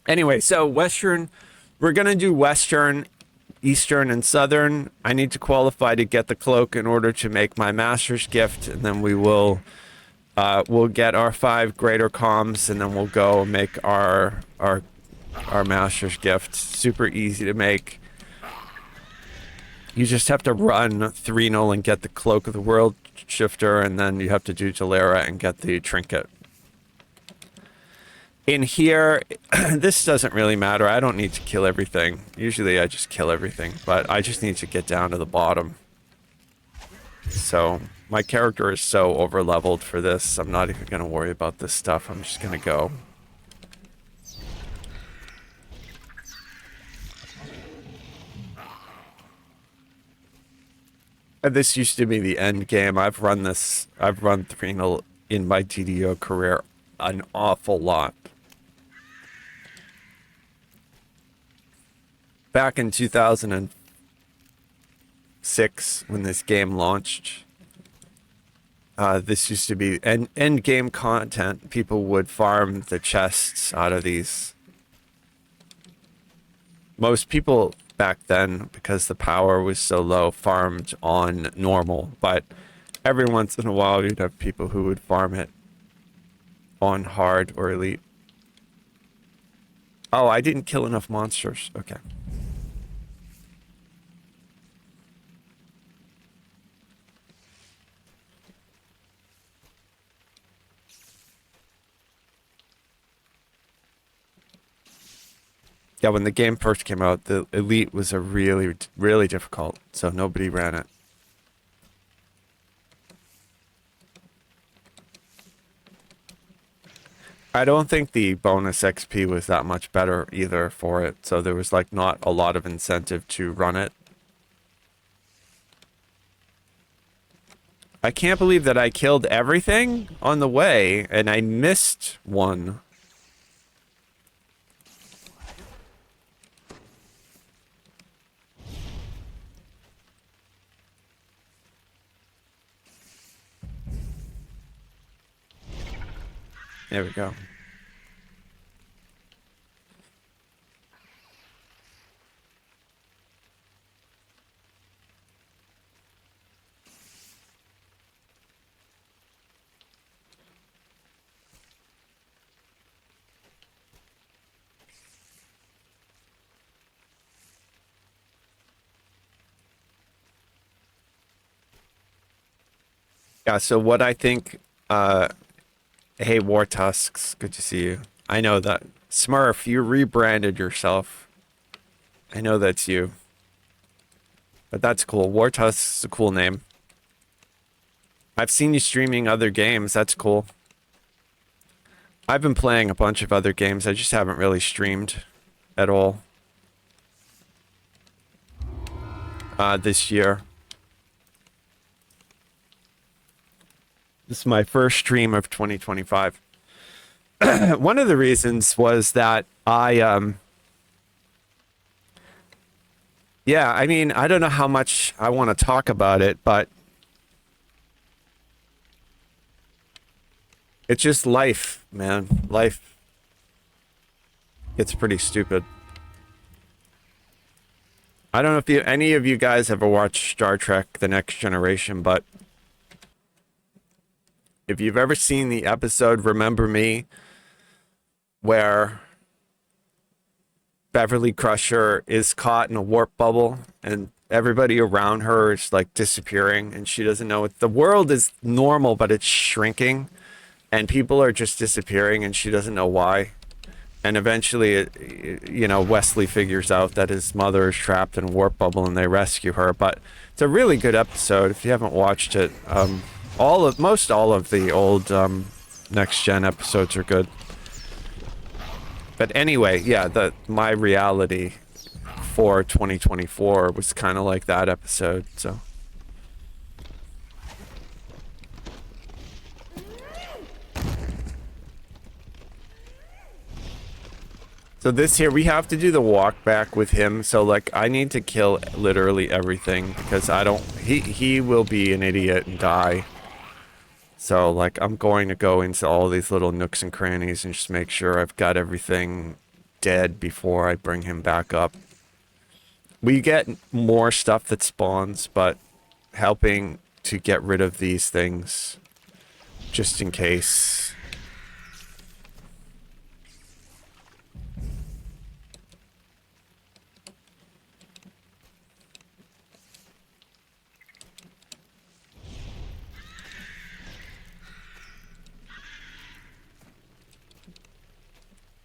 Anyway, so Western, we're going to do Western, Eastern, and Southern. I need to qualify to get the cloak in order to make my master's gift, and then we'll get our 5 greater comms, and then we'll go make our master's gift. Super easy to make. You just have to run Threnal and get the Cloak of the World Shifter, and then you have to do Talera and get the trinket. In here, this doesn't really matter. I don't need to kill everything. Usually I just kill everything, but I just need to get down to the bottom. So my character is so over-leveled for this, I'm not even going to worry about this stuff. I'm just going to go. This used to be the end game. I've run 3 in my TDO career an awful lot. Back in 2006, when this game launched, this used to be end game content. People would farm the chests out of these. Most people back then, because the power was so low, farmed on normal, but every once in a while you'd have people who would farm it on hard or elite. Oh, I didn't kill enough monsters. Okay. Yeah, when the game first came out, the Elite was a really, really difficult, so nobody ran it. I don't think the bonus XP was that much better either for it, so there was like not a lot of incentive to run it. I can't believe that I killed everything on the way and I missed one. There we go. Yeah, so what I think, hey, War Tusks, good to see you. I know that. Smurf, you rebranded yourself. I know that's you. But that's cool. War Tusks is a cool name. I've seen you streaming other games. That's cool. I've been playing a bunch of other games. I just haven't really streamed at all this year. This is my first stream of 2025. One of the reasons was that yeah, I mean, I don't know how much I want to talk about it, but it's just life, man. Life gets pretty stupid. I don't know if any of you guys ever watched Star Trek: The Next Generation, but if you've ever seen the episode Remember Me, where Beverly Crusher is caught in a warp bubble and everybody around her is like disappearing and she doesn't know it. The world is normal, but it's shrinking and people are just disappearing and she doesn't know why. And eventually, you know, Wesley figures out that his mother is trapped in a warp bubble and they rescue her. But it's a really good episode. If you haven't watched it, most all of the old Next Gen episodes are good. But anyway, yeah, my reality for 2024 was kind of like that episode, so. So this here, we have to do the walk back with him, so like I need to kill literally everything because he will be an idiot and die. So, like, I'm going to go into all these little nooks and crannies and just make sure I've got everything dead before I bring him back up. We get more stuff that spawns, but helping to get rid of these things just in case.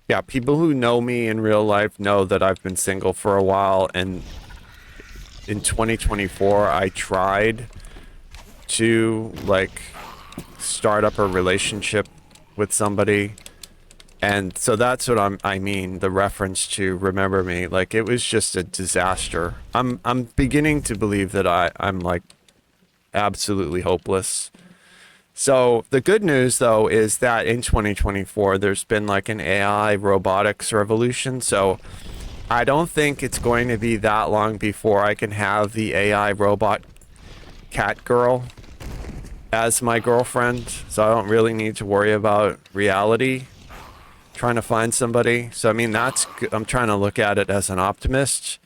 Yeah, people who know me in real life know that I've been single for a while, and in 2024 I tried to like start up a relationship with somebody, and so that's what I mean, the reference to remember me, like it was just a disaster. I'm beginning to believe that I'm like absolutely hopeless. So the good news though is that in 2024 there's been like an AI robotics revolution, so I don't think it's going to be that long before I can have the AI robot cat girl as my girlfriend, so I don't really need to worry about reality trying to find somebody. So I mean, that's, I'm trying to look at it as an optimist,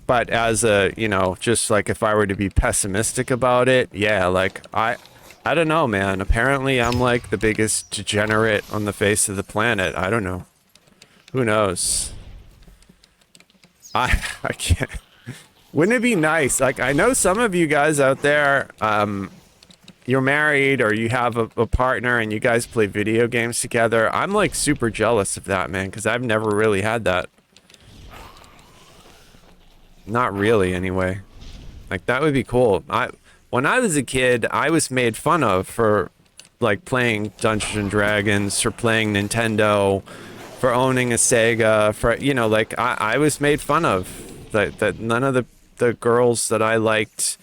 but as a, you know, just like if I were to be pessimistic about it, yeah, like I don't know, man. Apparently I'm like the biggest degenerate on the face of the planet. I don't know. Who knows? I can't. Wouldn't it be nice? Like, I know some of you guys out there, you're married or you have a partner and you guys play video games together. I'm like super jealous of that, man, because I've never really had that. Not really, anyway. Like, that would be cool. When I was a kid, I was made fun of for like playing Dungeons and Dragons, for playing Nintendo, for owning a Sega, for, you know, like I was made fun of. That none of the girls that I liked,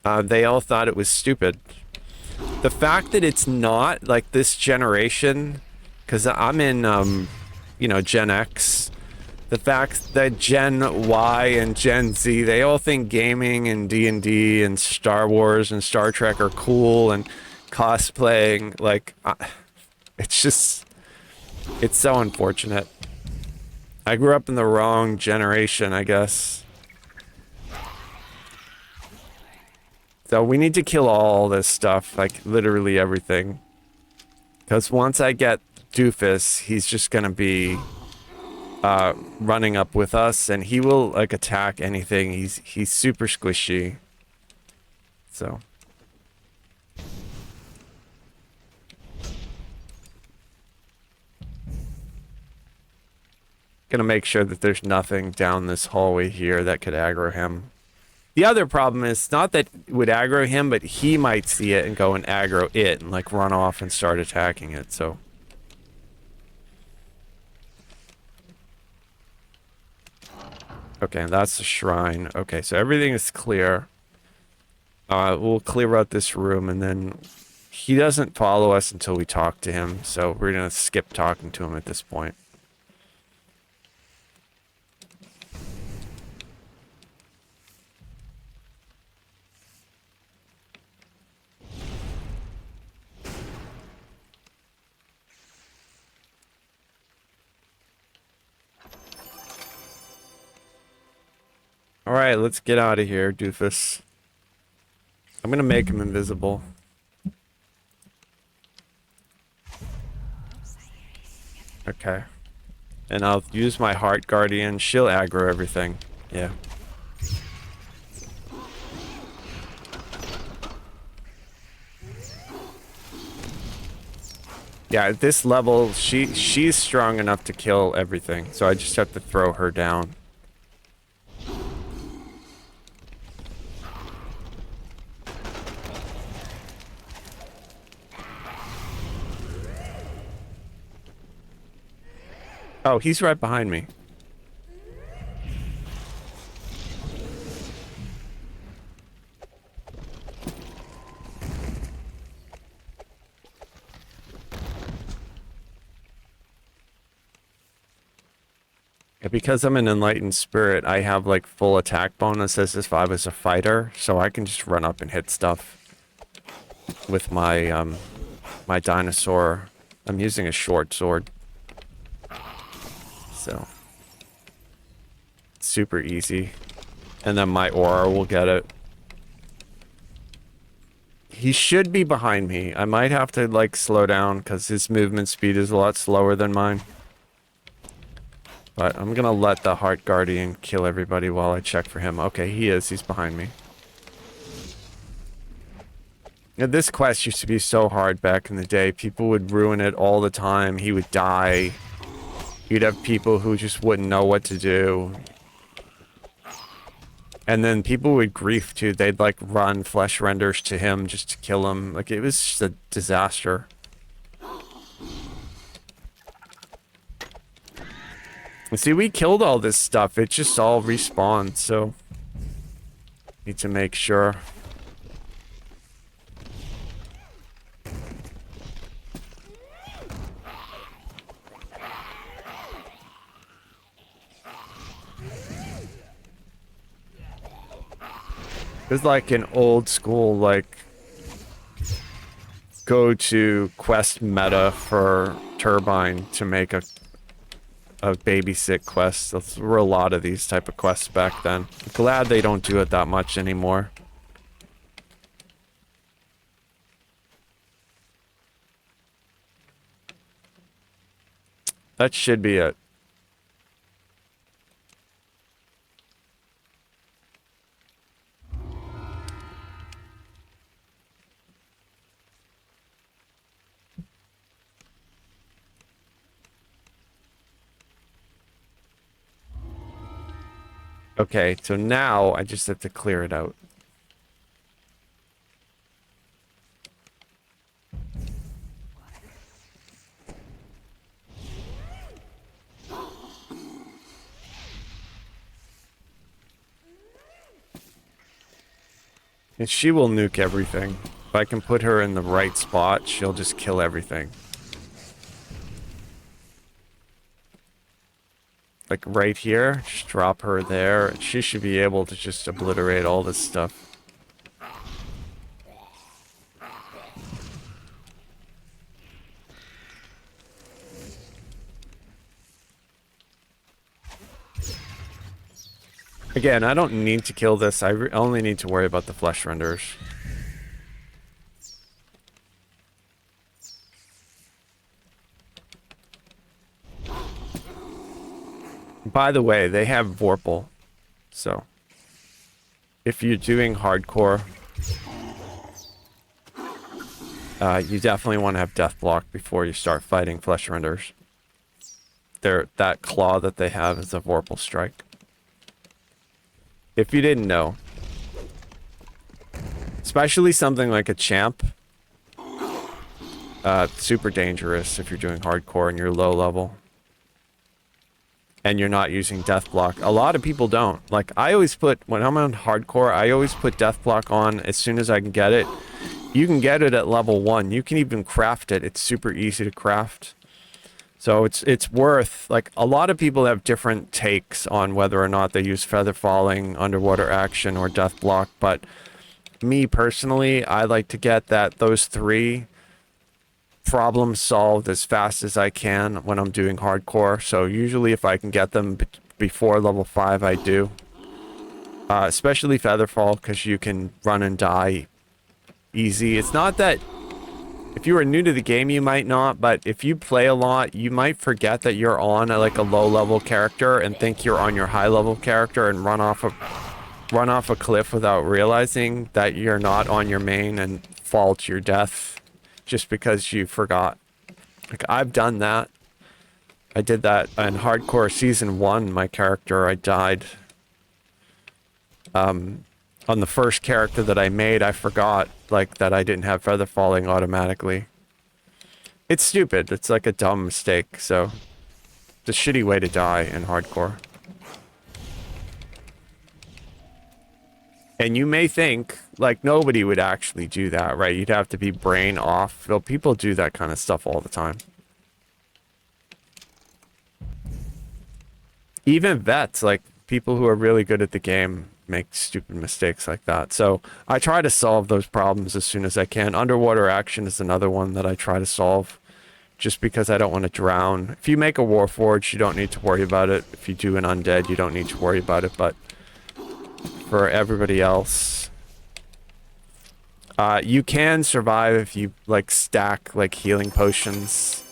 they all thought it was stupid. The fact that it's not like this generation, because I'm in, you know, Gen X. The fact that Gen Y and Gen Z, they all think gaming and D&D and Star Wars and Star Trek are cool, and cosplaying, like, it's just, it's so unfortunate. I grew up in the wrong generation, I guess. So we need to kill all this stuff, like literally everything. Because once I get Doofus, he's just gonna be running up with us, and he will like attack anything. He's super squishy. So gonna make sure that there's nothing down this hallway here that could aggro him. The other problem is not that it would aggro him, but he might see it and go and aggro it and like run off and start attacking it. So okay, that's the shrine. Okay, so everything is clear. We'll clear out this room, and then he doesn't follow us until we talk to him, so we're gonna skip talking to him at this point. All right, let's get out of here, doofus. I'm gonna make him invisible. Okay. And I'll use my Heart Guardian. She'll aggro everything. Yeah. Yeah, at this level, she's strong enough to kill everything. So I just have to throw her down. Oh, he's right behind me. Yeah, because I'm an enlightened spirit, I have like full attack bonus as if I was a fighter, so I can just run up and hit stuff with my my dinosaur. I'm using a short sword. So super easy. And then my aura will get it. He should be behind me. I might have to like slow down because his movement speed is a lot slower than mine. But I'm gonna let the Heart Guardian kill everybody while I check for him. Okay, he is. He's behind me. And this quest used to be so hard back in the day. People would ruin it all the time. He would die. You'd have people who just wouldn't know what to do. And then people would grief too. They'd like run flesh renders to him just to kill him. Like it was just a disaster. And see, we killed all this stuff. It just all respawned, so need to make sure. It's like an old school, like, go to quest meta for Turbine to make a babysit quest. There were a lot of these type of quests back then. I'm glad they don't do it that much anymore. That should be it. Okay, so now I just have to clear it out. And she will nuke everything. If I can put her in the right spot, she'll just kill everything. Like right here, just drop her there. She should be able to just obliterate all this stuff. Again, I don't need to kill this. I only need to worry about the flesh renders. By the way, they have vorpal, so if you're doing hardcore, you definitely want to have death block before you start fighting flesh renders. That claw that they have is a vorpal strike. If you didn't know, especially something like a champ, super dangerous if you're doing hardcore and you're low level. And you're not using death block. A lot of people don't. Like, I always put, when I'm on hardcore, I always put death block on as soon as I can get it. You can get it at level 1. You can even craft it. It's super easy to craft. So it's worth, like, a lot of people have different takes on whether or not they use feather falling, underwater action, or death block. But me personally, I like to get those 3 problems solved as fast as I can when I'm doing hardcore. So usually if I can get them before level 5, I do. Especially Featherfall, because you can run and die easy. It's not that if you are new to the game you might not, but if you play a lot you might forget that you're on a low level character and think you're on your high level character and run off a cliff without realizing that you're not on your main and fall to your death just because you forgot. Like, I've done that. I did that in hardcore season 1. My character, I died. On the first character that I made, I forgot, like, that I didn't have feather falling automatically. It's stupid. It's like a dumb mistake, so it's a shitty way to die in hardcore. And you may think, like, nobody would actually do that, right? You'd have to be brain off. Well, people do that kind of stuff all the time. Even vets, like, people who are really good at the game make stupid mistakes like that. So I try to solve those problems as soon as I can. Underwater action is another one that I try to solve just because I don't want to drown. If you make a Warforged, you don't need to worry about it. If you do an Undead, you don't need to worry about it. But for everybody else, you can survive if you like stack like healing potions,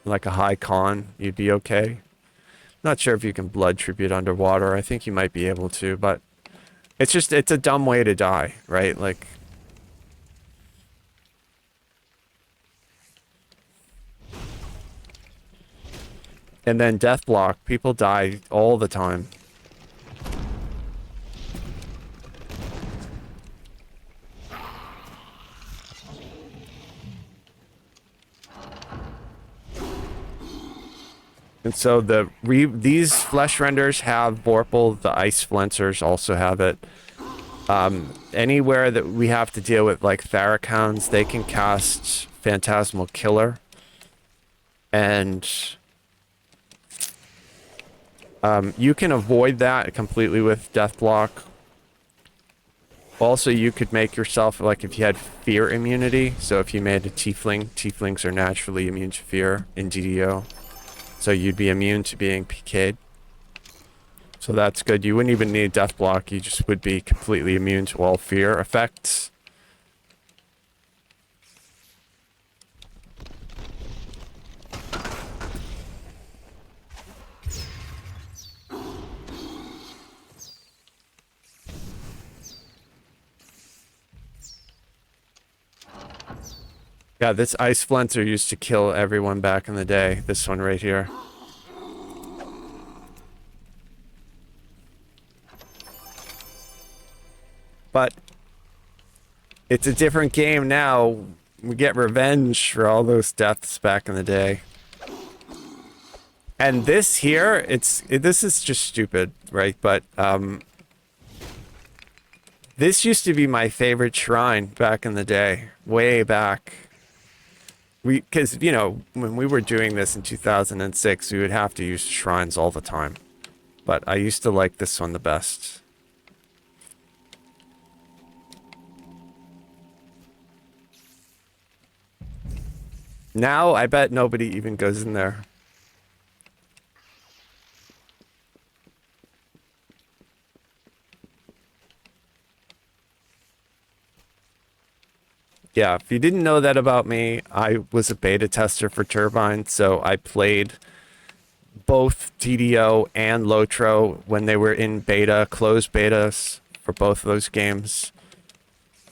like a high con. You'd be okay. Not sure if you can blood tribute underwater. I think you might be able to, but it's a dumb way to die, right? Like. And then death block, people die all the time. And so these flesh renders have vorpal, the ice flensers also have it. Anywhere that we have to deal with like Thrak hounds, they can cast Phantasmal Killer. And you can avoid that completely with Deathblock. Also, you could make yourself, like if you had fear immunity, so if you made a tiefling, tieflings are naturally immune to fear in DDO. So you'd be immune to being PK'd. So that's good. You wouldn't even need Deathblock, you just would be completely immune to all fear effects. Yeah, this ice flenser used to kill everyone back in the day. This one right here. But it's a different game now. We get revenge for all those deaths back in the day. And this here, this is just stupid, right? But this used to be my favorite shrine back in the day, way back. Because, you know, when we were doing this in 2006, we would have to use shrines all the time. But I used to like this one the best. Now, I bet nobody even goes in there. Yeah, if you didn't know that about me, I was a beta tester for Turbine, so I played both DDO and Lotro when they were in beta, closed betas for both of those games.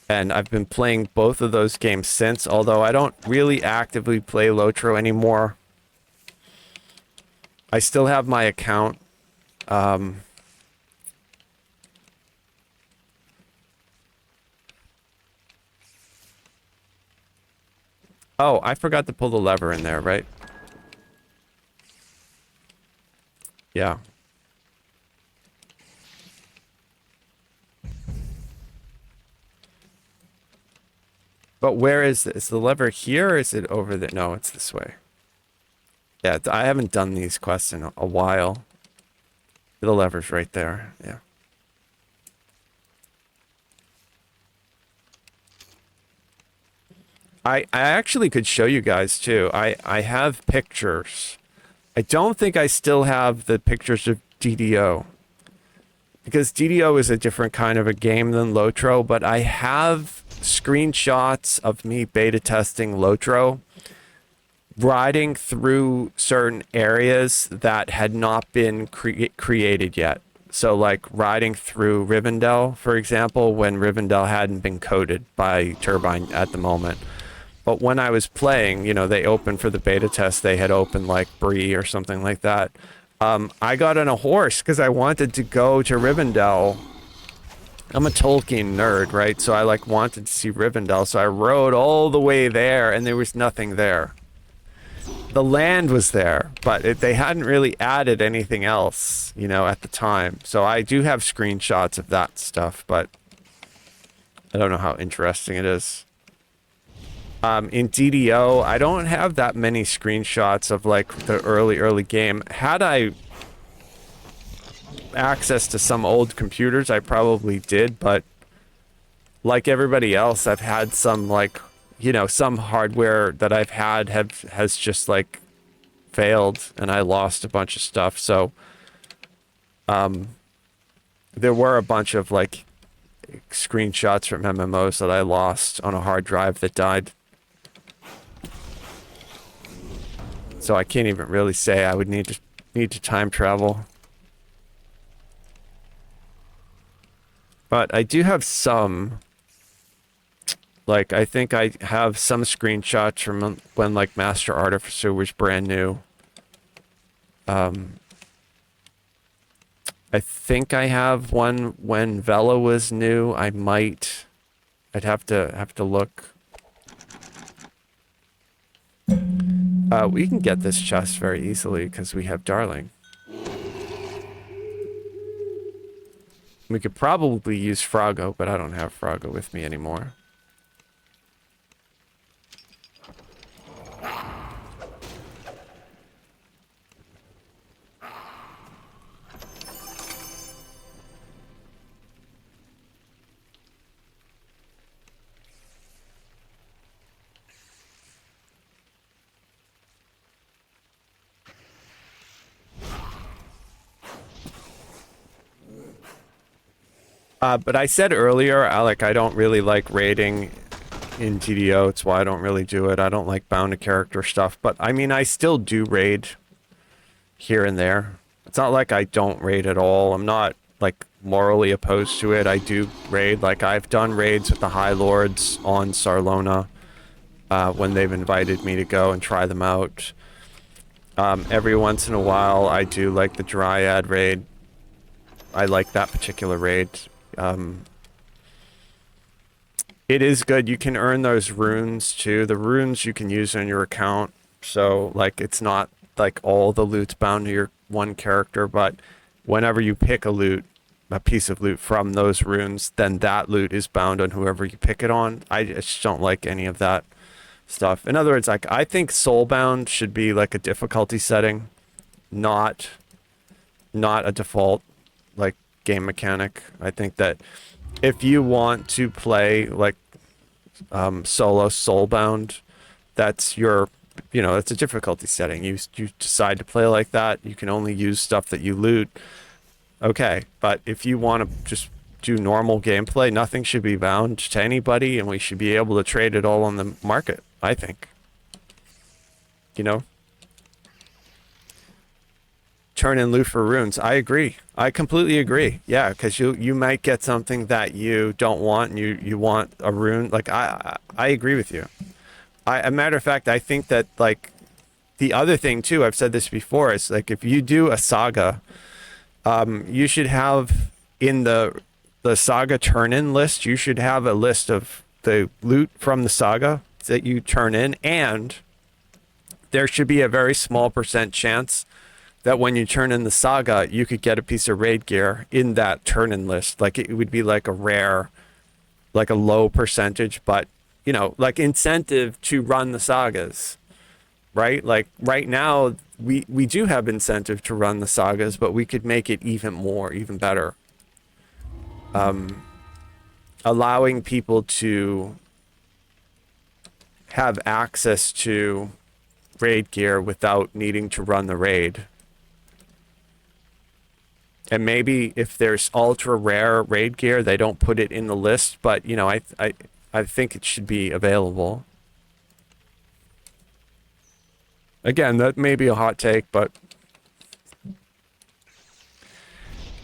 And I've been playing both of those games since, although I don't really actively play Lotro anymore. I still have my account. Oh, I forgot to pull the lever in there, right? Yeah. But where is this? Is the lever here or is it over there? No, it's this way. Yeah, I haven't done these quests in a while. The lever's right there. Yeah. I actually could show you guys too. I have pictures. I don't think I still have the pictures of DDO. Because DDO is a different kind of a game than Lotro, but I have screenshots of me beta testing Lotro, riding through certain areas that had not been created yet. So like riding through Rivendell, for example, when Rivendell hadn't been coded by Turbine at the moment. But when I was playing, you know, they opened for the beta test, they had opened like Bree or something like that. I got on a horse because I wanted to go to Rivendell. I'm a Tolkien nerd, right? So I like wanted to see Rivendell. So I rode all the way there and there was nothing there. The land was there, but they hadn't really added anything else, you know, at the time. So I do have screenshots of that stuff, but I don't know how interesting it is. In DDO, I don't have that many screenshots of like the early game. Had I access to some old computers, I probably did, but like everybody else, I've had some like you know, some hardware that I've had has just like failed and I lost a bunch of stuff. So there were a bunch of like screenshots from MMOs that I lost on a hard drive that died. So I can't even really say I would need to time travel. But I do have some, like, I think I have some screenshots from when, like, Master Artificer was brand new. I think I have one when Vela was new. I'd have to look. We can get this chest very easily because we have Darling. We could probably use Froggo, but I don't have Froggo with me anymore. But I said earlier, I don't really like raiding in TDO. It's why I don't really do it. I don't like bound to character stuff. But I mean, I still do raid here and there. It's not like I don't raid at all. I'm not like morally opposed to it. I do raid. Like I've done raids with the High Lords on Sarlona when they've invited me to go and try them out. Every once in a while, I do like the Dryad raid. I like that particular raid. It is good. You can earn those runes too. The runes you can use on your account. So like it's not like all the loot's bound to your one character, but whenever you pick a piece of loot from those runes, then that loot is bound on whoever you pick it on. I just don't like any of that stuff. In other words, like I think soulbound should be like a difficulty setting, not a default like game mechanic. I think that if you want to play like solo soulbound, that's your, you know, it's a difficulty setting. You decide to play like that. You can only use stuff that you loot. Okay, but if you want to just do normal gameplay, nothing should be bound to anybody, and we should be able to trade it all on the market, I think. You know? Turn in loot for runes. I agree. I completely agree. Yeah, because you might get something that you don't want, and you want a rune. Like I agree with you. A matter of fact, I think that like the other thing too, I've said this before, is like if you do a saga, you should have in the saga turn-in list, you should have a list of the loot from the saga that you turn in, and there should be a very small % chance that when you turn in the saga, you could get a piece of raid gear in that turn-in list. Like it would be like a rare, like a low percentage, but you know, like incentive to run the sagas, right? Like right now, we do have incentive to run the sagas, but we could make it even more, even better. Allowing people to have access to raid gear without needing to run the raid. And maybe if there's ultra rare raid gear, they don't put it in the list, but you know, I think it should be available. Again, that may be a hot take, but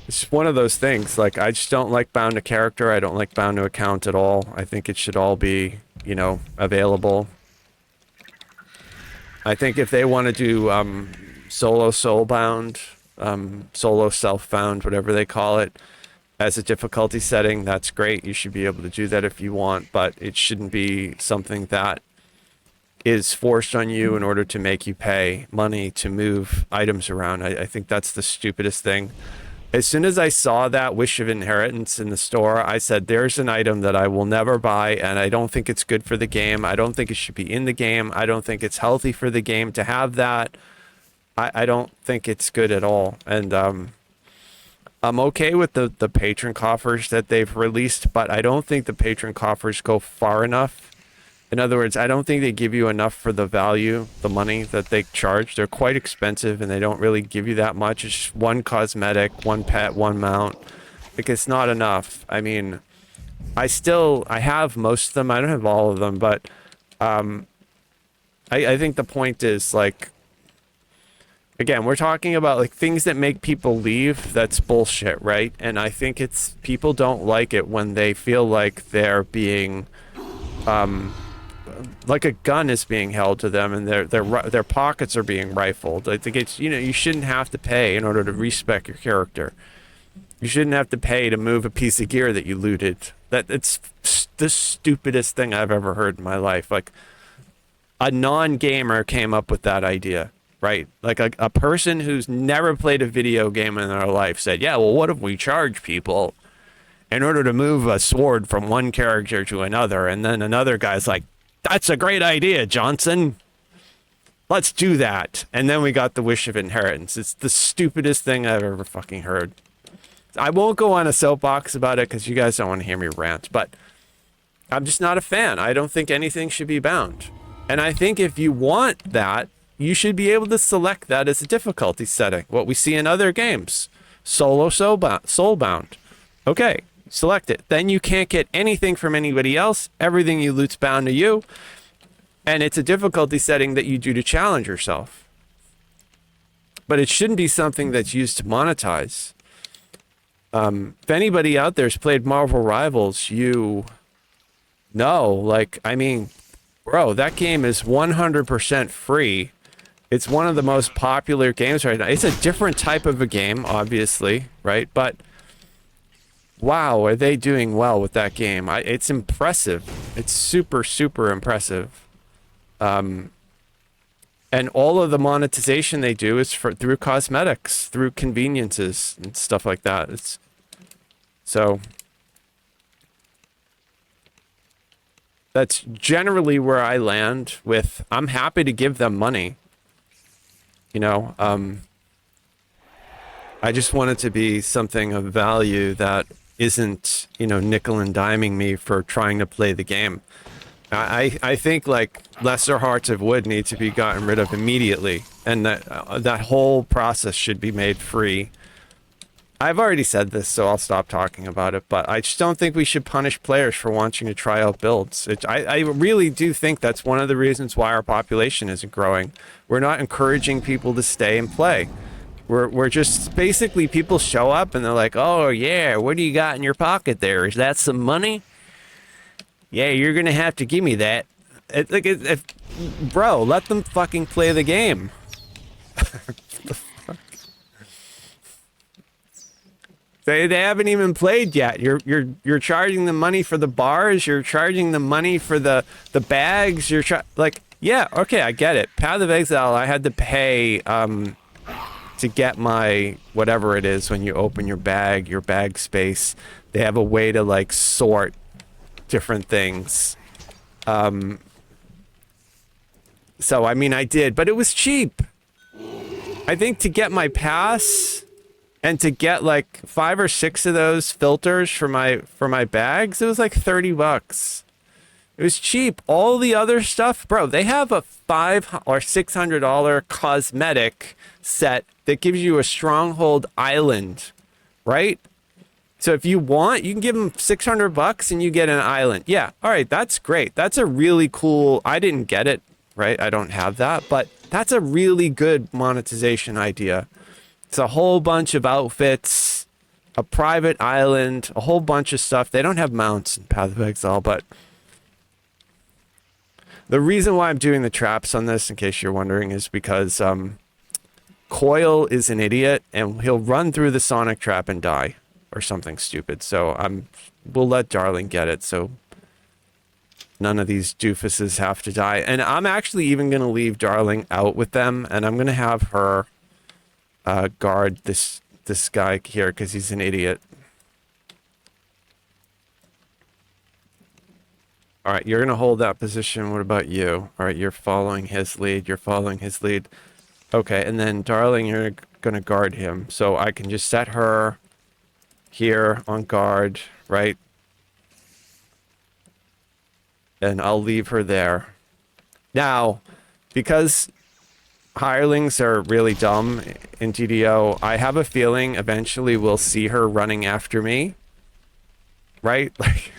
it's one of those things. Like, I just don't like bound to character. I don't like bound to account at all. I think it should all be, you know, available. I think if they want to do solo soulbound, solo self-bound, whatever they call it, as a difficulty setting, that's great. You should be able to do that if you want, but it shouldn't be something that is forced on you in order to make you pay money to move items around. I think that's the stupidest thing. As soon as I saw that Wish of Inheritance in the store, I said, there's an item that I will never buy, and I don't think it's good for the game. I don't think it should be in the game. I don't think it's healthy for the game to have that. I don't think it's good at all. And I'm okay with the patron coffers that they've released, but I don't think the patron coffers go far enough In other words, I don't think they give you enough for the value, the money that they charge. They're quite expensive and they don't really give you that much. It's just one cosmetic, one pet, one mount. Like, it's not enough. I mean, I have most of them. I don't have all of them, but I think the point is, like, again, we're talking about like things that make people leave. That's bullshit, right? And I think it's people don't like it when they feel like they're being like a gun is being held to them and their pockets are being rifled. I think it's, you know, you shouldn't have to pay in order to respec your character. You shouldn't have to pay to move a piece of gear that you looted. It's the stupidest thing I've ever heard in my life. Like, a non-gamer came up with that idea, right? Like a person who's never played a video game in their life said, yeah, well, what if we charge people in order to move a sword from one character to another? And then another guy's like, that's a great idea, Johnson. Let's do that. And then we got the Wish of Inheritance. It's the stupidest thing I've ever fucking heard. I won't go on a soapbox about it because you guys don't want to hear me rant, but I'm just not a fan. I don't think anything should be bound. And I think if you want that, you should be able to select that as a difficulty setting. What we see in other games. Solo soulbound. Okay, select it. Then you can't get anything from anybody else. Everything you loot's bound to you. And it's a difficulty setting that you do to challenge yourself. But it shouldn't be something that's used to monetize. If anybody out there's played Marvel Rivals, you know, like, I mean, bro, that game is 100% free. It's one of the most popular games right now. It's a different type of a game, obviously, right? But wow, are they doing well with that game? It's impressive. It's super, super impressive. And all of the monetization they do is through cosmetics, through conveniences and stuff like that. So that's generally where I land with, I'm happy to give them money. You know, I just want it to be something of value that isn't, you know, nickel and diming me for trying to play the game. I think like lesser hearts of wood need to be gotten rid of immediately, and that whole process should be made free. I've already said this, so I'll stop talking about it, but I just don't think we should punish players for wanting to try out builds. I really do think that's one of the reasons why our population isn't growing. We're not encouraging people to stay and play. We're just basically, people show up and they're like, oh yeah, what do you got in your pocket there? Is that some money? Yeah, you're gonna have to give me that. Bro, let them fucking play the game. They haven't even played yet. You're charging them money for the bars. You're charging them money for the bags. Like, yeah, okay, I get it. Path of Exile, I had to pay to get my whatever it is when you open your bag space. They have a way to like sort different things. So I mean, I did, but it was cheap. I think to get my pass and to get like 5 or 6 of those filters for my bags, it was like $30. It was cheap. All the other stuff, bro, they have a $500 or $600 cosmetic set that gives you a stronghold island, right? So if you want, you can give them $600 and you get an island. Yeah, all right, that's great. That's a really cool, I didn't get it, right? I don't have that, but that's a really good monetization idea. It's a whole bunch of outfits, a private island, a whole bunch of stuff. They don't have mounts in Path of Exile, but the reason why I'm doing the traps on this, in case you're wondering, is because Coil is an idiot and he'll run through the sonic trap and die or something stupid. So we'll let Darling get it so none of these doofuses have to die. And I'm actually even going to leave Darling out with them, and I'm going to have her guard this guy here because he's an idiot. All right, you're going to hold that position. What about you? All right, you're following his lead. You're following his lead. Okay, and then Darling, you're going to guard him. So I can just set her here on guard, right? and I'll leave her there. Now, because hirelings are really dumb in TDO, I have a feeling eventually we'll see her running after me. Right? Like,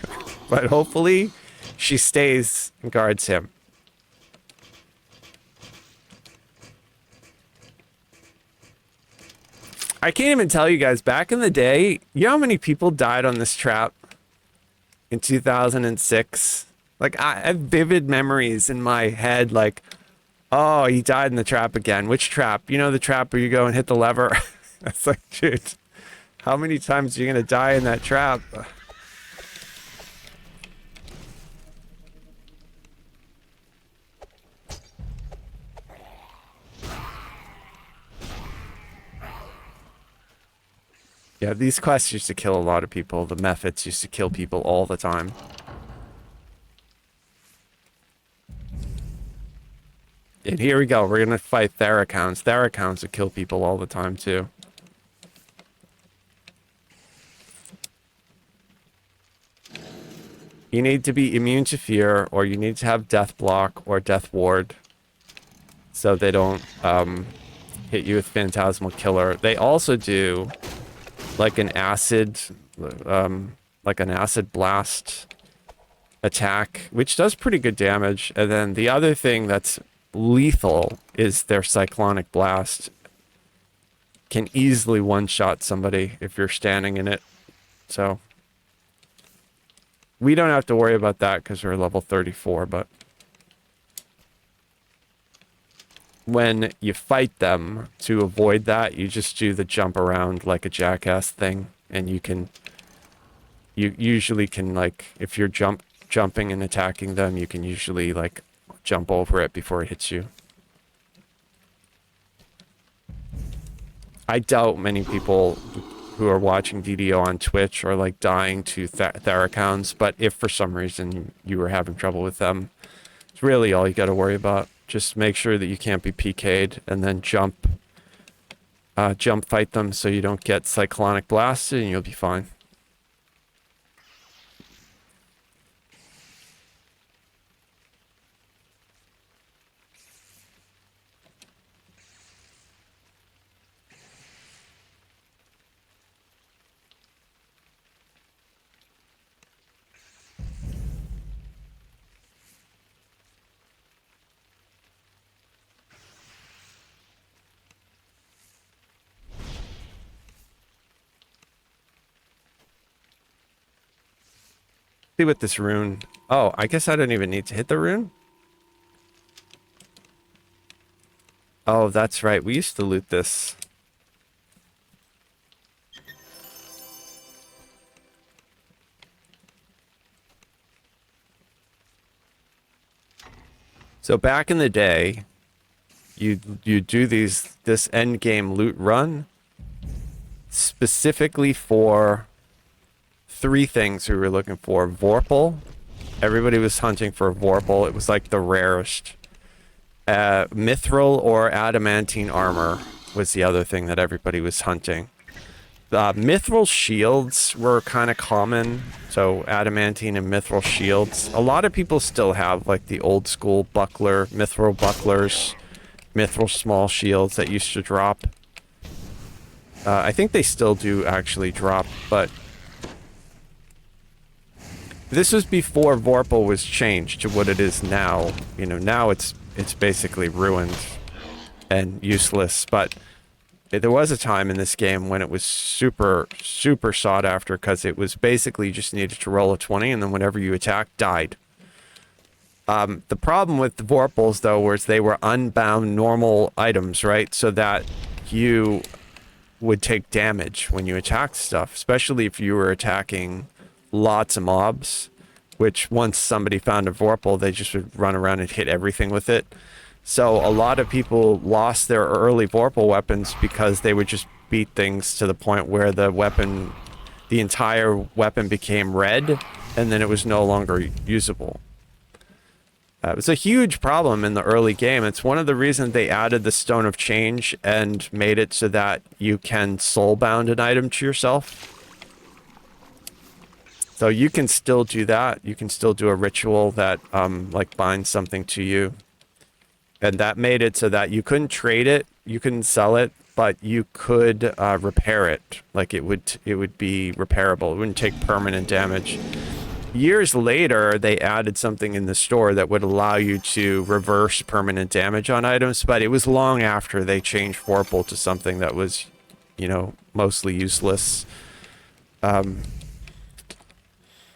but hopefully she stays and guards him. I can't even tell you guys, back in the day, you know how many people died on this trap in 2006? Like, I have vivid memories in my head, like, oh, he died in the trap again. Which trap? You know, the trap where you go and hit the lever? That's like, dude, how many times are you going to die in that trap? Yeah, these quests used to kill a lot of people. The methods used to kill people all the time. And here we go. We're going to fight Thrakhounds. Thrakhounds would kill people all the time, too. You need to be immune to fear, or you need to have death block or death ward, so they don't hit you with Phantasmal Killer. They also do like an acid blast attack, which does pretty good damage. And then the other thing that's lethal is their cyclonic blast. Can easily one-shot somebody if you're standing in it. So we don't have to worry about that because we're level 34, but when you fight them, to avoid that, you just do the jump around like a jackass thing, and you usually can, like, if you're jumping and attacking them, you can usually, like, jump over it before it hits you. I doubt many people who are watching DDO on Twitch are, like, dying to Thrakhounds, but if for some reason you were having trouble with them, it's really all you got to worry about. Just make sure that you can't be PK'd, and then jump fight them so you don't get cyclonic blasted, and you'll be fine. See what this rune... Oh, I guess I don't even need to hit the rune? Oh, that's right. We used to loot this. So back in the day, you do this end game loot run specifically for 3 things we were looking for. Vorpal. Everybody was hunting for Vorpal. It was like the rarest. Mithril or adamantine armor was the other thing that everybody was hunting. Mithril shields were kind of common. So adamantine and mithril shields. A lot of people still have like the old school buckler, mithril bucklers, mithril small shields that used to drop. I think they still do actually drop, but this was before Vorpal was changed to what it is now. You know, now it's basically ruined and useless, but there was a time in this game when it was super, super sought after, because it was basically you just needed to roll a 20, and then whenever you attacked, died. The problem with the Vorpals, though, was they were unbound normal items, right? So that you would take damage when you attacked stuff, especially if you were attacking lots of mobs, which once somebody found a Vorpal, they just would run around and hit everything with it. So a lot of people lost their early Vorpal weapons because they would just beat things to the point where the entire weapon became red, and then it was no longer usable. It was a huge problem in the early game. It's one of the reasons they added the Stone of Change and made it so that you can soulbound an item to yourself. So you can still do that. You can still do a ritual that like binds something to you. And that made it so that you couldn't trade it, you couldn't sell it, but you could repair it. Like it would be repairable. It wouldn't take permanent damage. Years later, they added something in the store that would allow you to reverse permanent damage on items, but it was long after they changed vorpal to something that was, you know, mostly useless.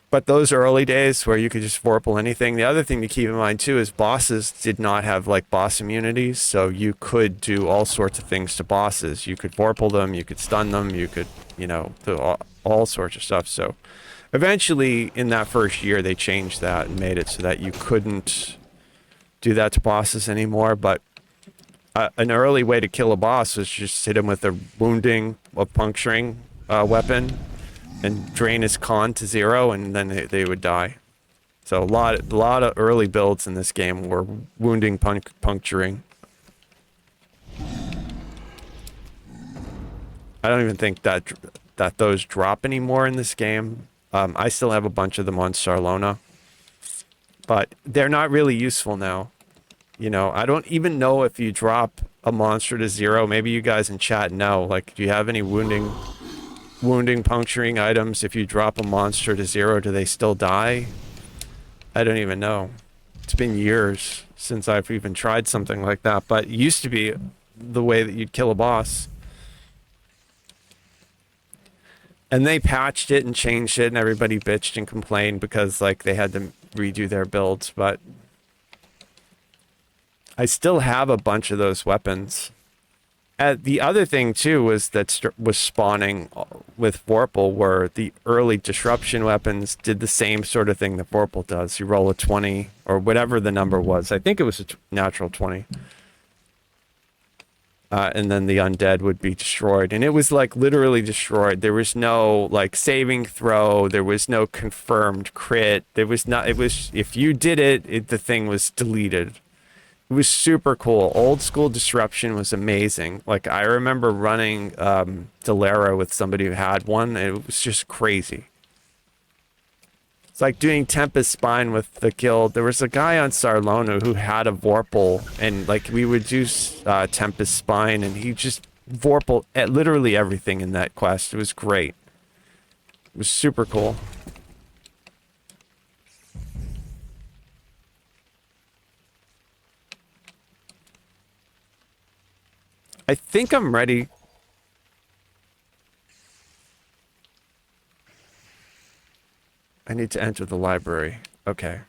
But those early days where you could just vorpal anything. The other thing to keep in mind too is bosses did not have like boss immunities, so you could do all sorts of things to bosses. You could vorpal them, you could stun them, you could, you know, do all sorts of stuff. So eventually in that first year they changed that and made it so that you couldn't do that to bosses anymore. But an early way to kill a boss was just hit him with a wounding or puncturing weapon and drain his con to 0, and then they would die. So a lot of early builds in this game were wounding, puncturing. I don't even think that those drop anymore in this game. I still have a bunch of them on Sarlona, but they're not really useful now. You know, I don't even know if you drop a monster to 0. Maybe you guys in chat know. Like, do you have any wounding, puncturing items? If you drop a monster to 0, do they still die? I don't even know. It's been years since I've even tried something like that, but it used to be the way that you'd kill a boss. And they patched it and changed it, and everybody bitched and complained because like they had to redo their builds, but I still have a bunch of those weapons. The other thing too was that was spawning with vorpal were the early disruption weapons did the same sort of thing that vorpal does. You roll a 20 or whatever the number was. I think it was a natural 20. And then the undead would be destroyed. And it was like literally destroyed. There was no like saving throw. There was no confirmed crit. There was not, it was, if you did it, the thing was deleted. It was super cool. Old school disruption was amazing. Like I remember running Delera with somebody who had one. And it was just crazy. It's like doing Tempest Spine with the guild. There was a guy on Sarlona who had a vorpal, and like we would do Tempest Spine, and he just vorpal at literally everything in that quest. It was great. It was super cool. I think I'm ready. I need to enter the library. Okay.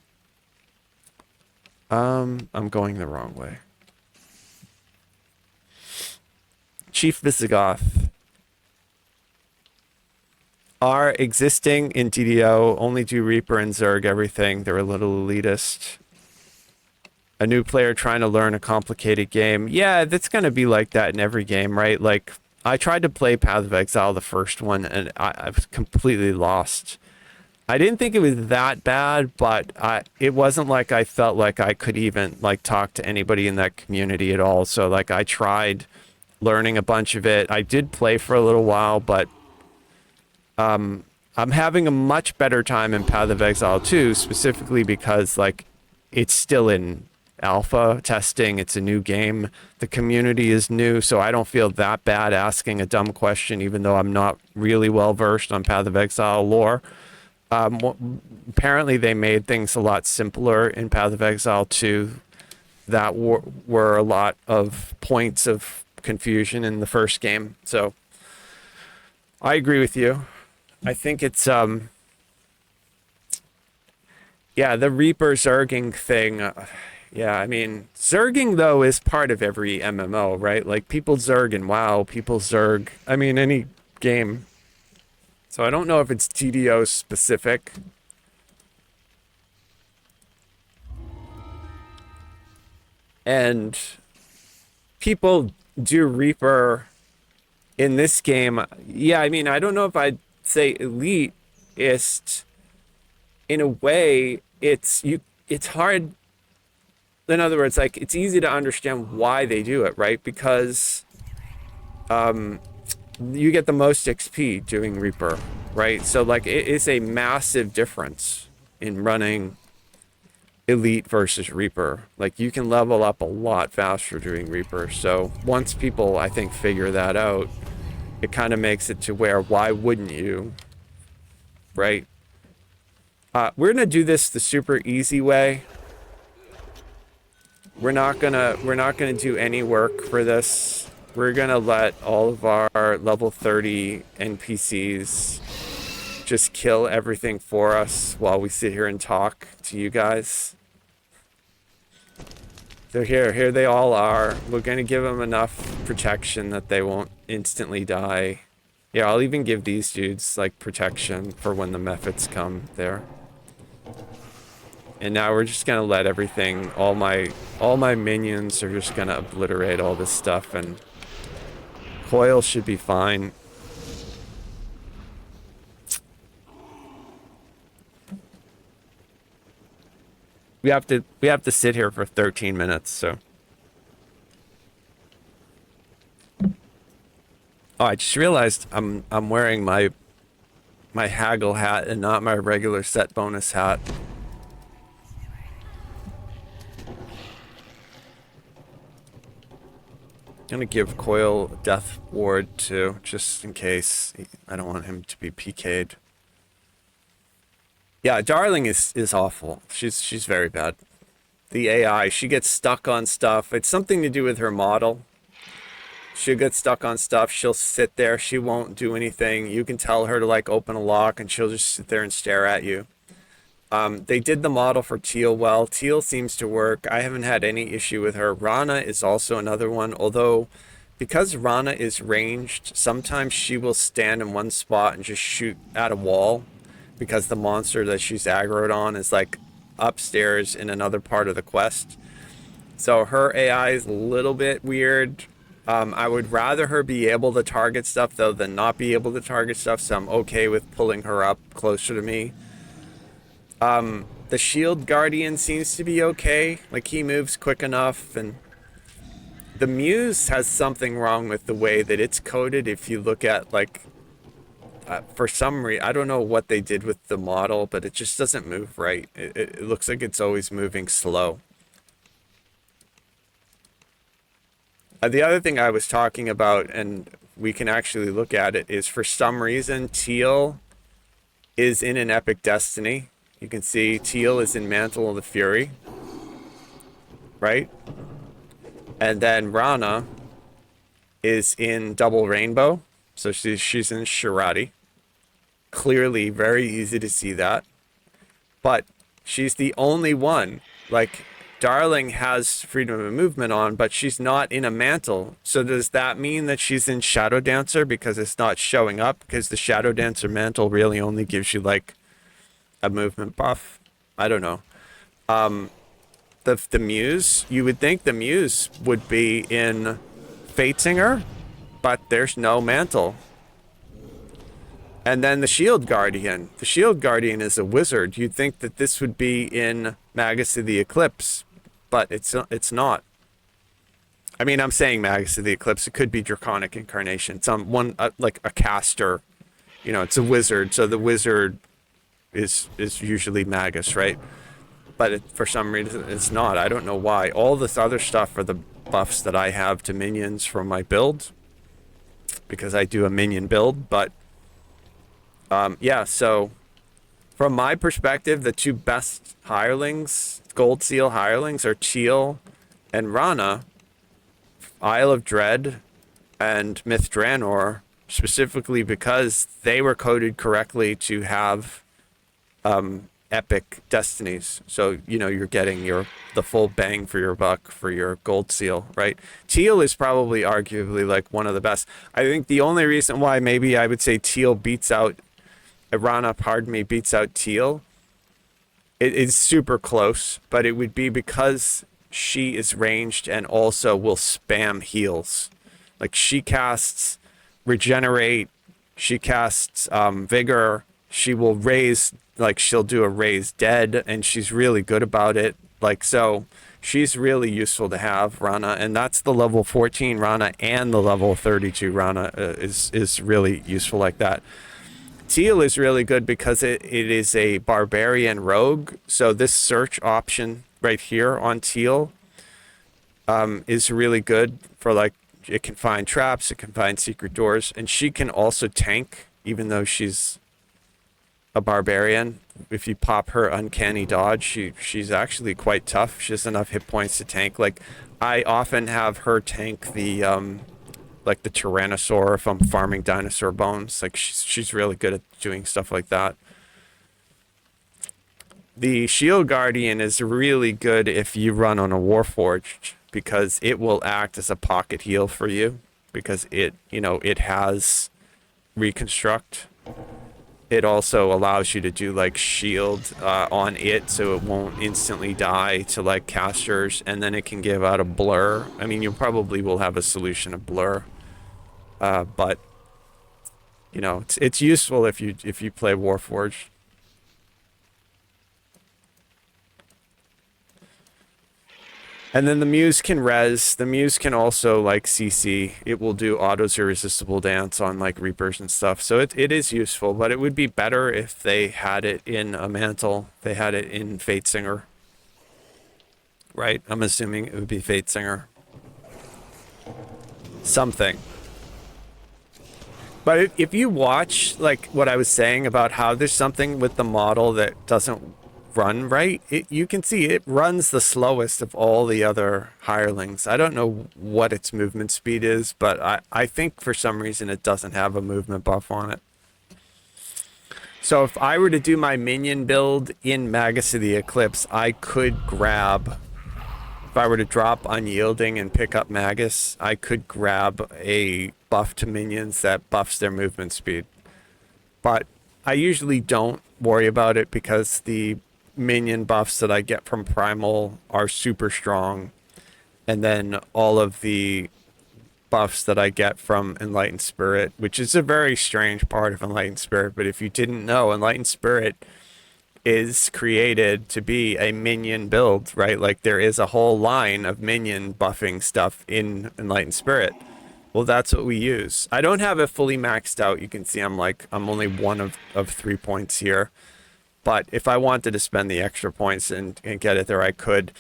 I'm going the wrong way. Chief Visigoth. Are existing in DDO, only do Reaper and Zerg everything. They're a little elitist. A new player trying to learn a complicated game. Yeah, that's going to be like that in every game, right? Like, I tried to play Path of Exile, the first one, and I was completely lost. I didn't think it was that bad, but it wasn't like I felt like I could even, like, talk to anybody in that community at all. So, like, I tried learning a bunch of it. I did play for a little while, but I'm having a much better time in Path of Exile 2, specifically because, like, it's still in alpha testing. It's a new game. The community is new, so I don't feel that bad asking a dumb question, even though I'm not really well versed on Path of Exile lore. Apparently they made things a lot simpler in Path of Exile 2 that were a lot of points of confusion in the first game. So I agree with you. I think it's yeah, the Reaper zerging thing. Yeah, I mean, zerging, though, is part of every MMO, right? Like, people zerg in WoW, people zerg, I mean, any game. So I don't know if it's TDO specific. And people do Reaper in this game. Yeah, I mean, I don't know if I'd say elitist. In a way, it's hard. In other words, like, it's easy to understand why they do it, right? Because you get the most XP doing Reaper. right? So like it is a massive difference in running Elite versus Reaper. Like you can level up a lot faster doing Reaper. So once people, I think, figure that out, it kind of makes it to where, why wouldn't you, right? We're gonna do this the super easy way. We're not gonna do any work for this. We're gonna let all of our level 30 NPCs just kill everything for us while we sit here and talk to you guys. So here they all are. We're gonna give them enough protection that they won't instantly die. Yeah, I'll even give these dudes like protection for when the methods come there. And now we're just gonna let everything, all my minions are just gonna obliterate all this stuff, and Coil should be fine. We have to sit here for 13 minutes, so. Oh, I just realized I'm wearing my haggle hat and not my regular set bonus hat. I'm gonna give Coil Death Ward too, just in case. I don't want him to be PK'd. Yeah, Darling is awful. She's very bad. The AI, she gets stuck on stuff. It's something to do with her model. She'll get stuck on stuff. She'll sit there. She won't do anything. You can tell her to like open a lock and she'll just sit there and stare at you. They did the model for Teal well. Teal seems to work. I haven't had any issue with her. Rana is also another one, although because Rana is ranged, sometimes she will stand in one spot and just shoot at a wall because the monster that she's aggroed on is like upstairs in another part of the quest. So her AI is a little bit weird. I would rather her be able to target stuff though than not be able to target stuff, so I'm okay with pulling her up closer to me. The Shield Guardian seems to be okay. Like, he moves quick enough, and the Muse has something wrong with the way that it's coded. If you look at, like, for some reason, I don't know what they did with the model, but it just doesn't move right. It looks like it's always moving slow. The other thing I was talking about, and we can actually look at it, is for some reason, Teal is in an Epic Destiny. You can see Teal is in Mantle of the Fury, right? And then Rana is in Double Rainbow, so she's in Shirati. Clearly, very easy to see that. But she's the only one. Like, Darling has freedom of movement on, but she's not in a mantle. So does that mean that she's in Shadow Dancer because it's not showing up? Because the Shadow Dancer mantle really only gives you, like, a movement buff. I don't know. The Muse, you would think the Muse would be in Fatesinger, but there's no mantle. And then the Shield Guardian. The Shield Guardian is a wizard. You'd think that this would be in Magus of the Eclipse, but it's not. I mean, I'm saying Magus of the Eclipse. It could be Draconic Incarnation. It's one like a caster. You know, it's a wizard, so the wizard is usually Magus, right? But for some reason it's not. I don't know why. All this other stuff are the buffs that I have to minions from my build, because I do a minion build. But yeah, so from my perspective, the two best hirelings, Gold Seal hirelings, are Teal and Rana. Isle of Dread and Myth Draenor, specifically because they were coded correctly to have epic destinies. So, you know, you're getting the full bang for your buck for your Gold Seal, right? Teal is probably arguably like one of the best. I think the only reason why maybe I would say Teal beats out Rana, beats out Teal, it is super close, but it would be because she is ranged and also will spam heals. Like, she casts Regenerate, she casts Vigor, she will raise, like, she'll do a raise dead, and she's really good about it. Like, so she's really useful to have, Rana, and that's the level 14 Rana, and the level 32 Rana is really useful like that. Teal is really good because it is a barbarian rogue. So this search option right here on Teal is really good for, like, it can find traps, it can find secret doors, and she can also tank, even though she's a barbarian. If you pop her uncanny dodge, she's actually quite tough. She has enough hit points to tank. Like, I often have her tank the like the Tyrannosaur if I'm farming dinosaur bones. Like, she's really good at doing stuff like that. The Shield Guardian is really good if you run on a Warforged, because it will act as a pocket heal for you, because it, you know, it has reconstruct. It also allows you to do like shield on it, so it won't instantly die to like casters, and then it can give out a blur. I mean, you probably will have a solution of blur, but you know, it's useful if you play Warforged. And then the Muse can res. The Muse can also, like, CC. It will do autos irresistible dance on, like, Reapers and stuff. So it is useful, but it would be better if they had it in a mantle. They had it in Fate Singer. Right? I'm assuming it would be Fate Singer. Something. But if you watch, like, what I was saying about how there's something with the model that doesn't run right, you can see it runs the slowest of all the other hirelings. I don't know what its movement speed is, but I think for some reason it doesn't have a movement buff on it. So if I were to do my minion build in Magus of the Eclipse, I could grab, if I were to drop Unyielding and pick up Magus, I could grab a buff to minions that buffs their movement speed. But I usually don't worry about it, because the minion buffs that I get from Primal are super strong, and then all of the buffs that I get from Enlightened Spirit, which is a very strange part of Enlightened Spirit, but if you didn't know, Enlightened Spirit is created to be a minion build, right? Like, there is a whole line of minion buffing stuff in Enlightened Spirit. Well, that's what we use. I don't have it fully maxed out. You can see I'm only one of 3 points here. But if I wanted to spend the extra points and get it there, I could.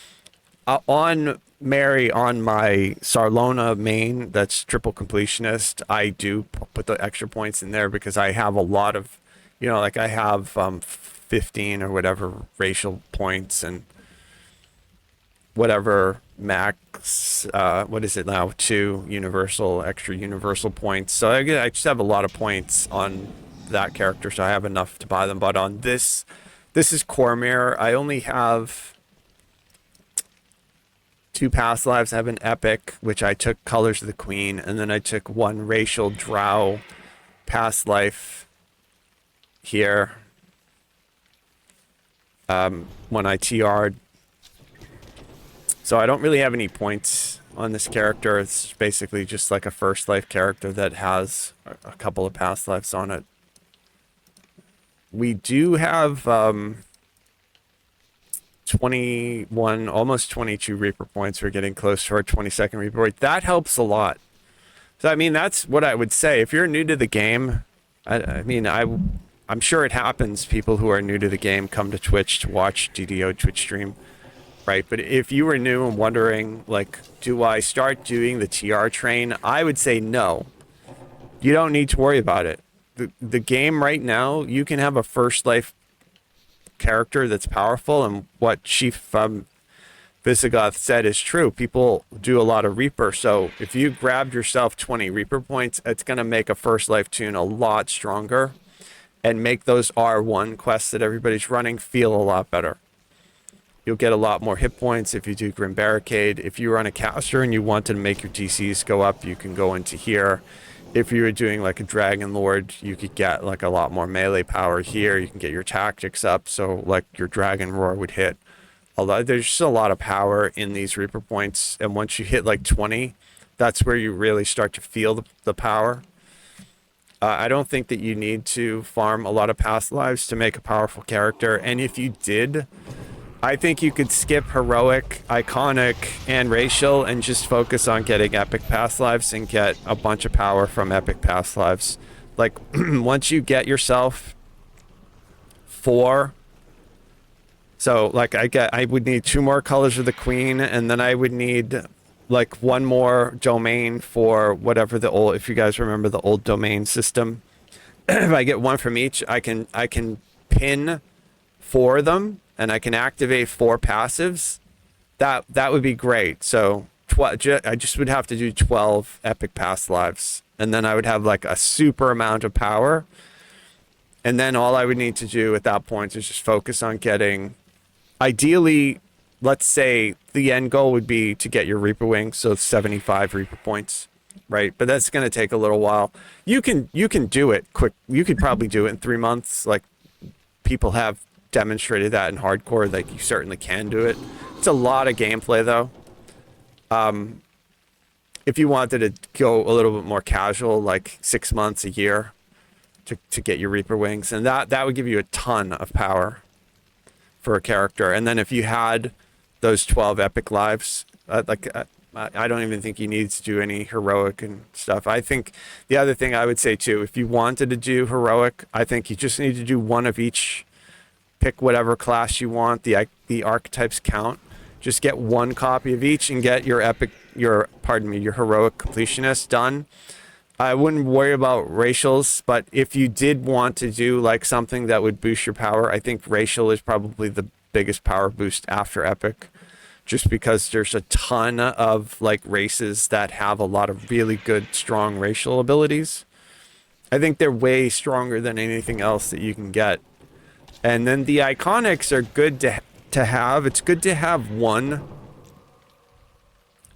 On Mary, on my Sarlona main, that's triple completionist, I do put the extra points in there, because I have a lot of, you know, like I have 15 or whatever racial points, and whatever max, what is it now, 2 extra universal points. So I just have a lot of points on that character, so I have enough to buy them. But on this is Cormyr. I only have 2 past lives. I have an epic, which I took Colors of the Queen, and then I took 1 racial drow past life here when I TR'd. So I don't really have any points on this character. It's basically just like a first life character that has a couple of past lives on it. We do have 21, almost 22 Reaper points. We're getting close to our 22nd Reaper point. That helps a lot. So, I mean, that's what I would say. If you're new to the game, I'm sure it happens. People who are new to the game come to Twitch to watch DDO Twitch stream, right? But if you were new and wondering, like, do I start doing the TR train? I would say no. You don't need to worry about it. The game right now, you can have a first life character that's powerful, and what Chief Visigoth said is true. People do a lot of Reaper, so if you grabbed yourself 20 Reaper points, it's going to make a first life tune a lot stronger and make those R1 quests that everybody's running feel a lot better. You'll get a lot more hit points if you do Grim Barricade. If you run a caster and you wanted to make your DCs go up, you can go into here. If you were doing like a Dragon Lord, you could get like a lot more melee power here. You can get your tactics up, so like your Dragon Roar would hit. Although there's just a lot of power in these Reaper points, and once you hit like 20, that's where you really start to feel the power. I don't think that you need to farm a lot of past lives to make a powerful character, and if you did, I think you could skip Heroic, Iconic, and Racial and just focus on getting Epic past lives and get a bunch of power from Epic past lives. Like, once you get yourself 4, so like I would need 2 more colors of the queen, and then I would need like 1 more domain for whatever the old, if you guys remember the old domain system. If I get 1 from each, I can pin 4 of them, and I can activate 4 passives. That would be great. So I just would have to do 12 epic past lives, and then I would have like a super amount of power. And then all I would need to do at that point is just focus on getting, ideally, let's say the end goal would be to get your Reaper Wings, so 75 Reaper points, right? But that's going to take a little while. You can do it quick. You could probably do it in 3 months. Like, people have demonstrated that in hardcore. Like, you certainly can do it. It's a lot of gameplay, though. If you wanted to go a little bit more casual, like 6 months, a year, to get your Reaper Wings, and that would give you a ton of power for a character. And then if you had those 12 epic lives, I don't even think you need to do any heroic and stuff. I think the other thing I would say too, if you wanted to do heroic, I think you just need to do 1 of each. Pick whatever class you want. The archetypes count. Just get 1 copy of each and get your your heroic completionist done. I wouldn't worry about racials, but if you did want to do like something that would boost your power, I think racial is probably the biggest power boost after epic, just because there's a ton of like races that have a lot of really good, strong racial abilities. I think they're way stronger than anything else that you can get. And then the iconics are good to have. It's good to have 1.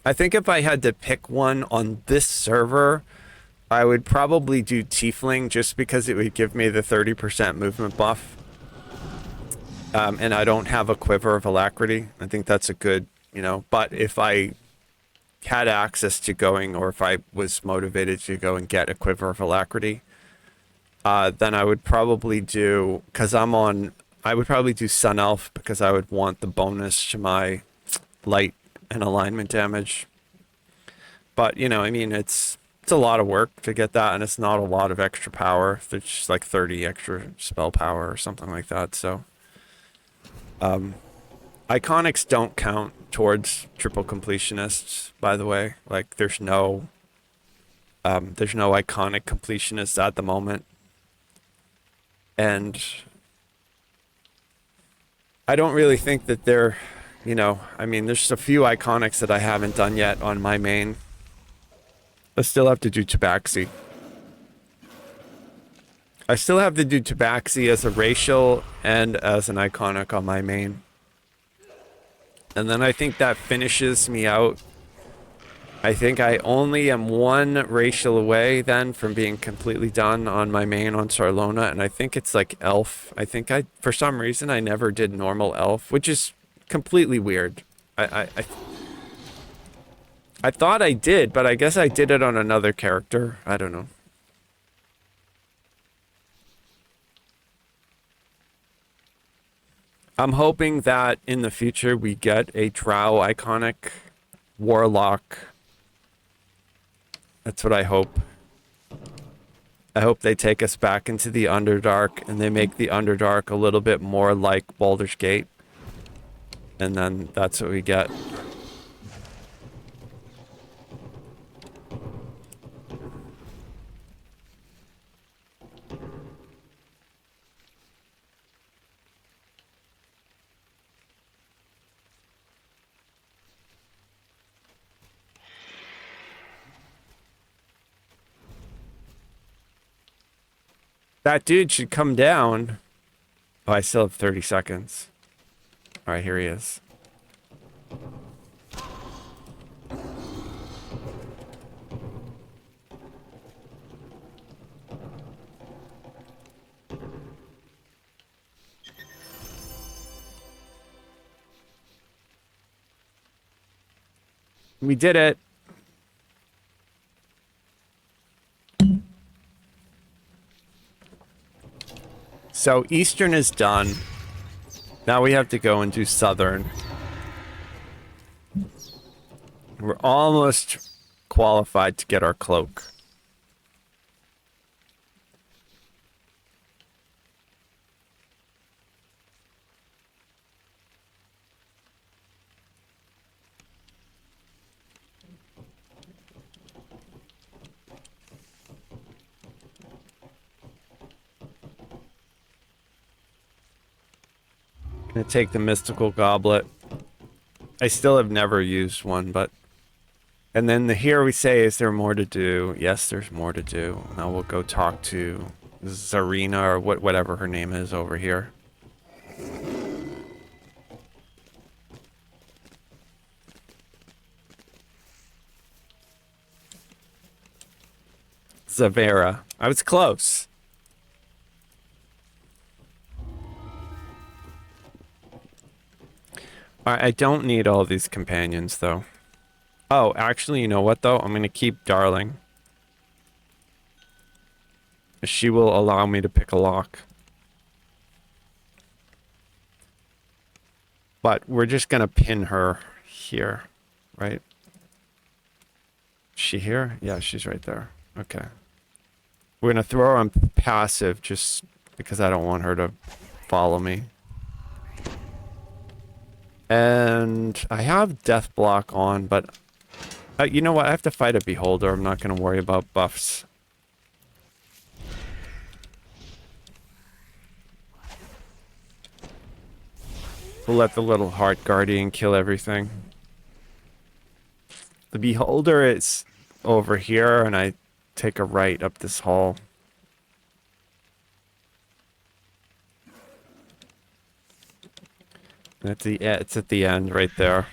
I think if I had to pick one on this server, I would probably do Tiefling, just because it would give me the 30% movement buff. And I don't have a Quiver of Alacrity. I think that's a good, but if I had access to going, or if I was motivated to go and get a Quiver of Alacrity, then I would probably do, I would probably do Sun Elf, because I would want the bonus to my light and alignment damage. But, it's a lot of work to get that, and it's not a lot of extra power. There's just like 30 extra spell power or something like that. So, iconics don't count towards triple completionists, by the way. Like, there's no iconic completionists at the moment. And I don't really think that they're, there's a few iconics that I haven't done yet on my main. I still have to do Tabaxi. I still have to do Tabaxi as a racial and as an iconic on my main. And then I think that finishes me out. I think I only am 1 racial away then from being completely done on my main on Sarlona, and I think it's like elf. I think for some reason I never did normal elf, which is completely weird. I thought I did, but I guess I did it on another character. I don't know. I'm hoping that in the future we get a Drow iconic warlock. That's what I hope. I hope they take us back into the Underdark, and they make the Underdark a little bit more like Baldur's Gate. And then that's what we get. That dude should come down. Oh, I still have 30 seconds. All right, here he is. We did it. So Eastern is done. Now we have to go and do Southern. We're almost qualified to get our cloak. Gonna take the mystical goblet. I still have never used one, but... And then here we say, is there more to do? Yes, there's more to do. Now we'll go talk to Zarina, or whatever her name is over here. Zavera. I was close. I don't need all these companions, though. Oh, actually, you know what, though? I'm going to keep Darling. She will allow me to pick a lock. But we're just going to pin her here, right? Is she here? Yeah, she's right there. Okay. We're going to throw her on passive just because I don't want her to follow me. And I have death block on, but you know what? I have to fight a beholder. I'm not going to worry about buffs. We'll let the little heart guardian kill everything. The beholder is over here, and I take a right up this hall. It's at the end right there.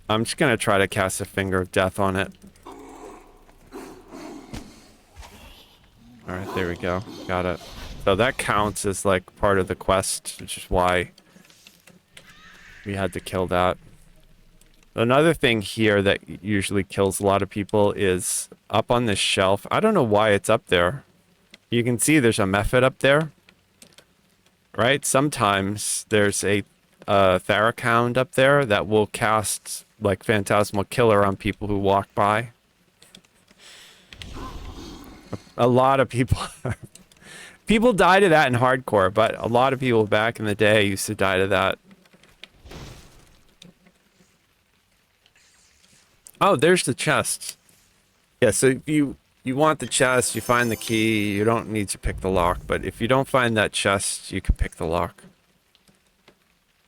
I'm just gonna try to cast a Finger of Death on it. Alright, there we go. Got it. So that counts as like part of the quest, which is why we had to kill that. Another thing here that usually kills a lot of people is up on this shelf. I don't know why it's up there. You can see there's a method up there. Right? Sometimes there's a Thrak hound up there that will cast like Phantasmal Killer on people who walk by. A lot of people people die to that in hardcore, but a lot of people back in the day used to die to that. Oh, there's the chest. Yeah, so if you want the chest, you find the key, you don't need to pick the lock, but if you don't find that chest, you can pick the lock.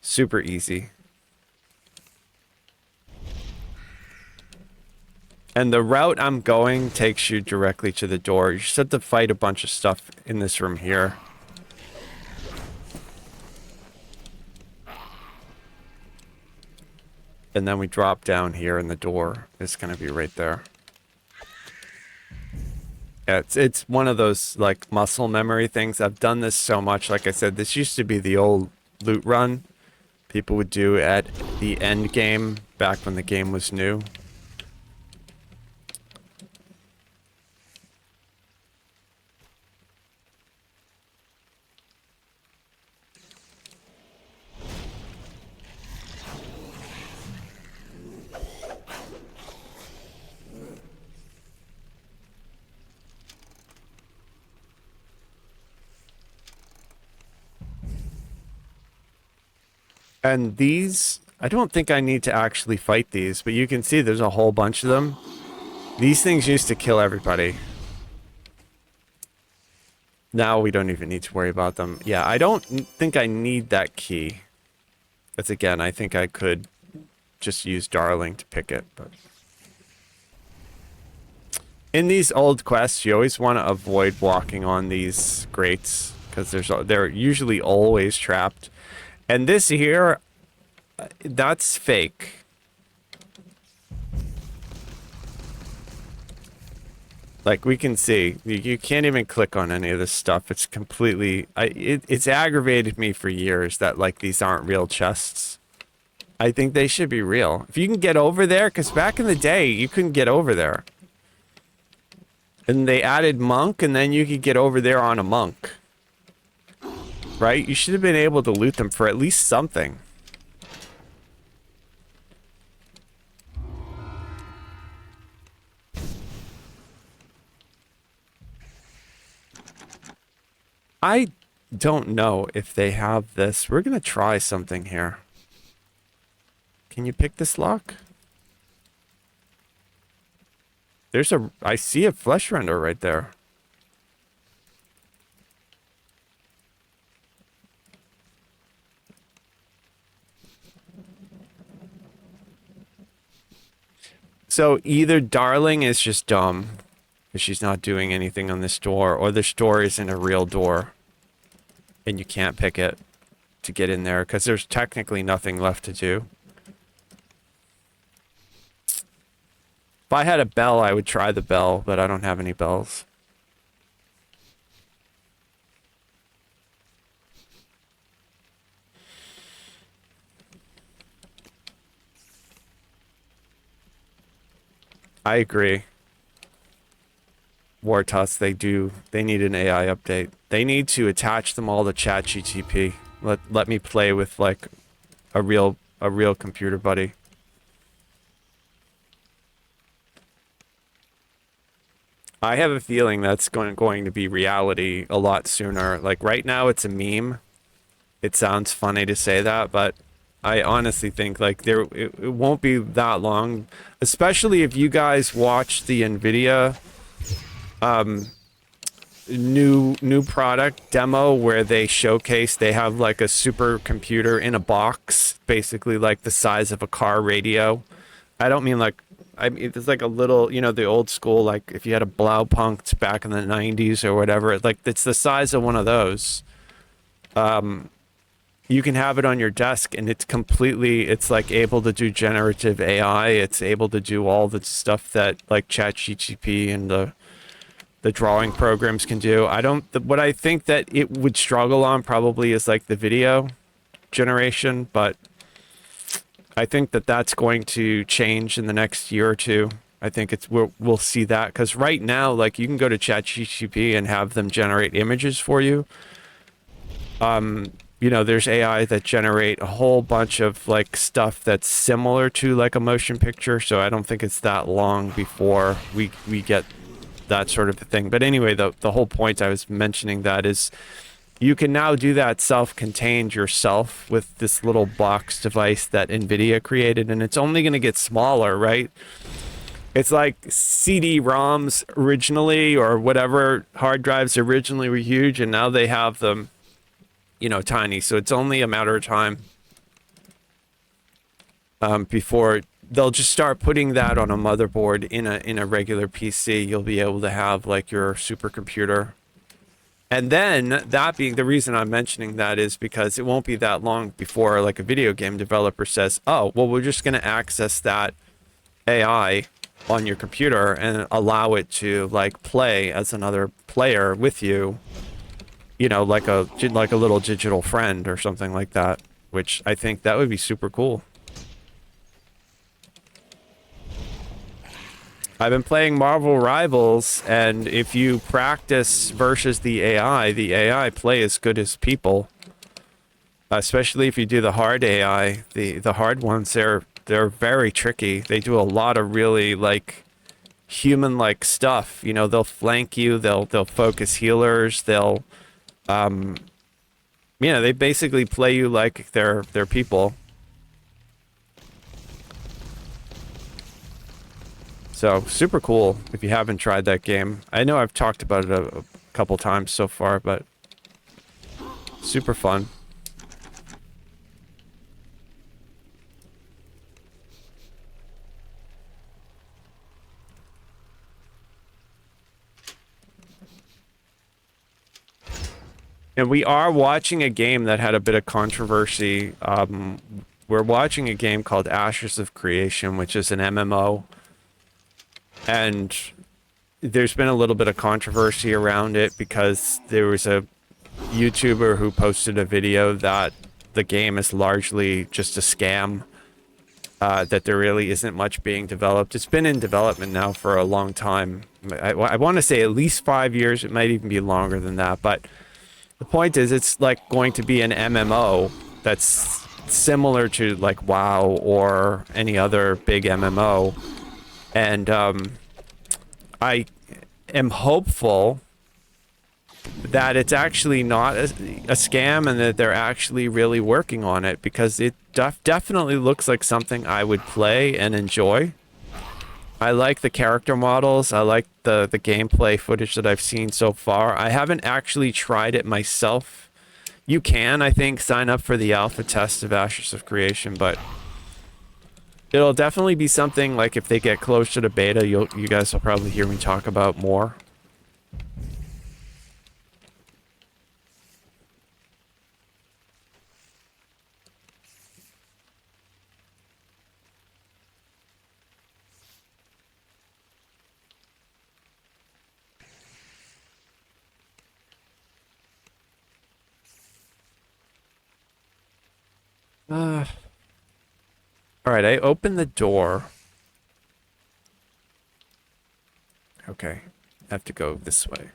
Super easy. And the route I'm going takes you directly to the door. You just have to fight a bunch of stuff in this room here. And then we drop down here and the door is going to be right there. Yeah, it's one of those like muscle memory things. I've done this so much. Like I said, this used to be the old loot run people would do at the end game back when the game was new. And these, I don't think I need to actually fight these, but you can see there's a whole bunch of them. These things used to kill everybody. Now we don't even need to worry about them. Yeah, I don't think I need that key. That's again, I think I could just use Darling to pick it, but... In these old quests, you always want to avoid walking on these grates, because they're usually always trapped. And this here, that's fake. Like we can see, you can't even click on any of this stuff. It's completely, it's aggravated me for years that like these aren't real chests. I think they should be real. If you can get over there, because back in the day, you couldn't get over there. And they added monk, and then you could get over there on a monk. Right? You should have been able to loot them for at least something. I don't know if they have this. We're gonna try something here. Can you pick this lock? There's a... I see a flesh render right there. So either Darling is just dumb, because she's not doing anything on this door, or this door isn't a real door, and you can't pick it to get in there, because there's technically nothing left to do. If I had a bell, I would try the bell, but I don't have any bells. I agree. Wartus, they need an AI update. They need to attach them all to ChatGTP. Let me play with like a real computer buddy. I have a feeling that's going to be reality a lot sooner. Like right now it's a meme. It sounds funny to say that, but I honestly think like it won't be that long, especially if you guys watch the NVIDIA new product demo where they showcase they have like a supercomputer in a box, basically like the size of a car radio. I don't mean like, I mean it's like a little, you know, the old school, like if you had a Blaupunkt back in the 90s or whatever, like it's the size of one of those. You can have it on your desk and it's like able to do generative AI. It's able to do all the stuff that like ChatGPT and the drawing programs can do. What I think that it would struggle on probably is like the video generation, but I think that that's going to change in the next year or two. I think we'll see that, because right now, like you can go to ChatGPT and have them generate images for you. You know, there's AI that generate a whole bunch of like stuff that's similar to like a motion picture. So I don't think it's that long before we get that sort of thing. But anyway, the whole point I was mentioning that is you can now do that self-contained yourself with this little box device that NVIDIA created, and it's only going to get smaller, right? It's like CD-ROMs originally, or whatever hard drives originally were huge, and now they have them, you know, tiny. So it's only a matter of time before they'll just start putting that on a motherboard in a regular PC. You'll be able to have like your supercomputer. And then that being the reason I'm mentioning that is because it won't be that long before like a video game developer says, oh, well, we're just going to access that AI on your computer and allow it to like play as another player with you, you know, like a little digital friend or something like that, which I think that would be super cool. I've been playing Marvel Rivals, and if you practice versus the AI play as good as people. Especially if you do the hard AI, the hard ones, they're very tricky. They do a lot of really like human-like stuff. You know, they'll flank you, they'll focus healers, they'll you know, they basically play you like they're people. So, super cool if you haven't tried that game. I know I've talked about it a couple times so far, but super fun. And we are watching a game that had a bit of controversy. We're watching a game called Ashes of Creation, which is an MMO. And there's been a little bit of controversy around it because there was a YouTuber who posted a video that the game is largely just a scam, that there really isn't much being developed. It's been in development now for a long time. I want to say at least 5 years. It might even be longer than that. But the point is, it's like going to be an MMO that's similar to like WoW or any other big MMO. And I am hopeful that it's actually not a scam and that they're actually really working on it, because it definitely looks like something I would play and enjoy. I like the character models. I like the gameplay footage that I've seen so far. I haven't actually tried it myself. You can, I think, sign up for the alpha test of Ashes of Creation, but It'll definitely be something like if they get closer to beta, you guys will probably hear me talk about more. All right, I opened the door. Okay, I have to go this way.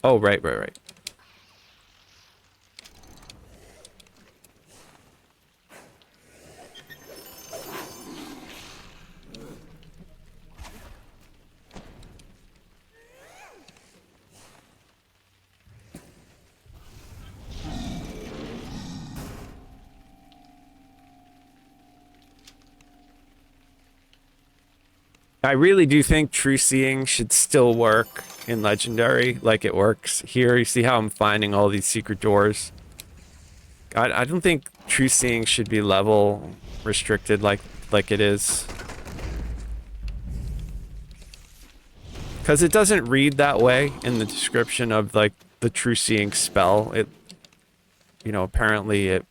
Oh, right. I really do think true seeing should still work in Legendary like it works here. You see how I'm finding all these secret doors? I don't think true seeing should be level restricted like it is. Because it doesn't read that way in the description of like the true seeing spell. It, you know, apparently it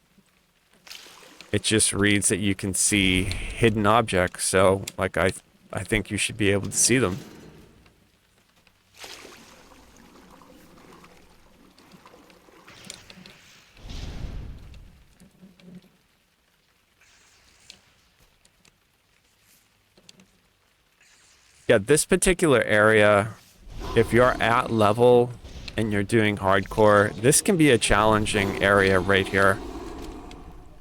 just reads that you can see hidden objects. So like I think you should be able to see them. Yeah, this particular area, if you're at level and you're doing hardcore, this can be a challenging area right here.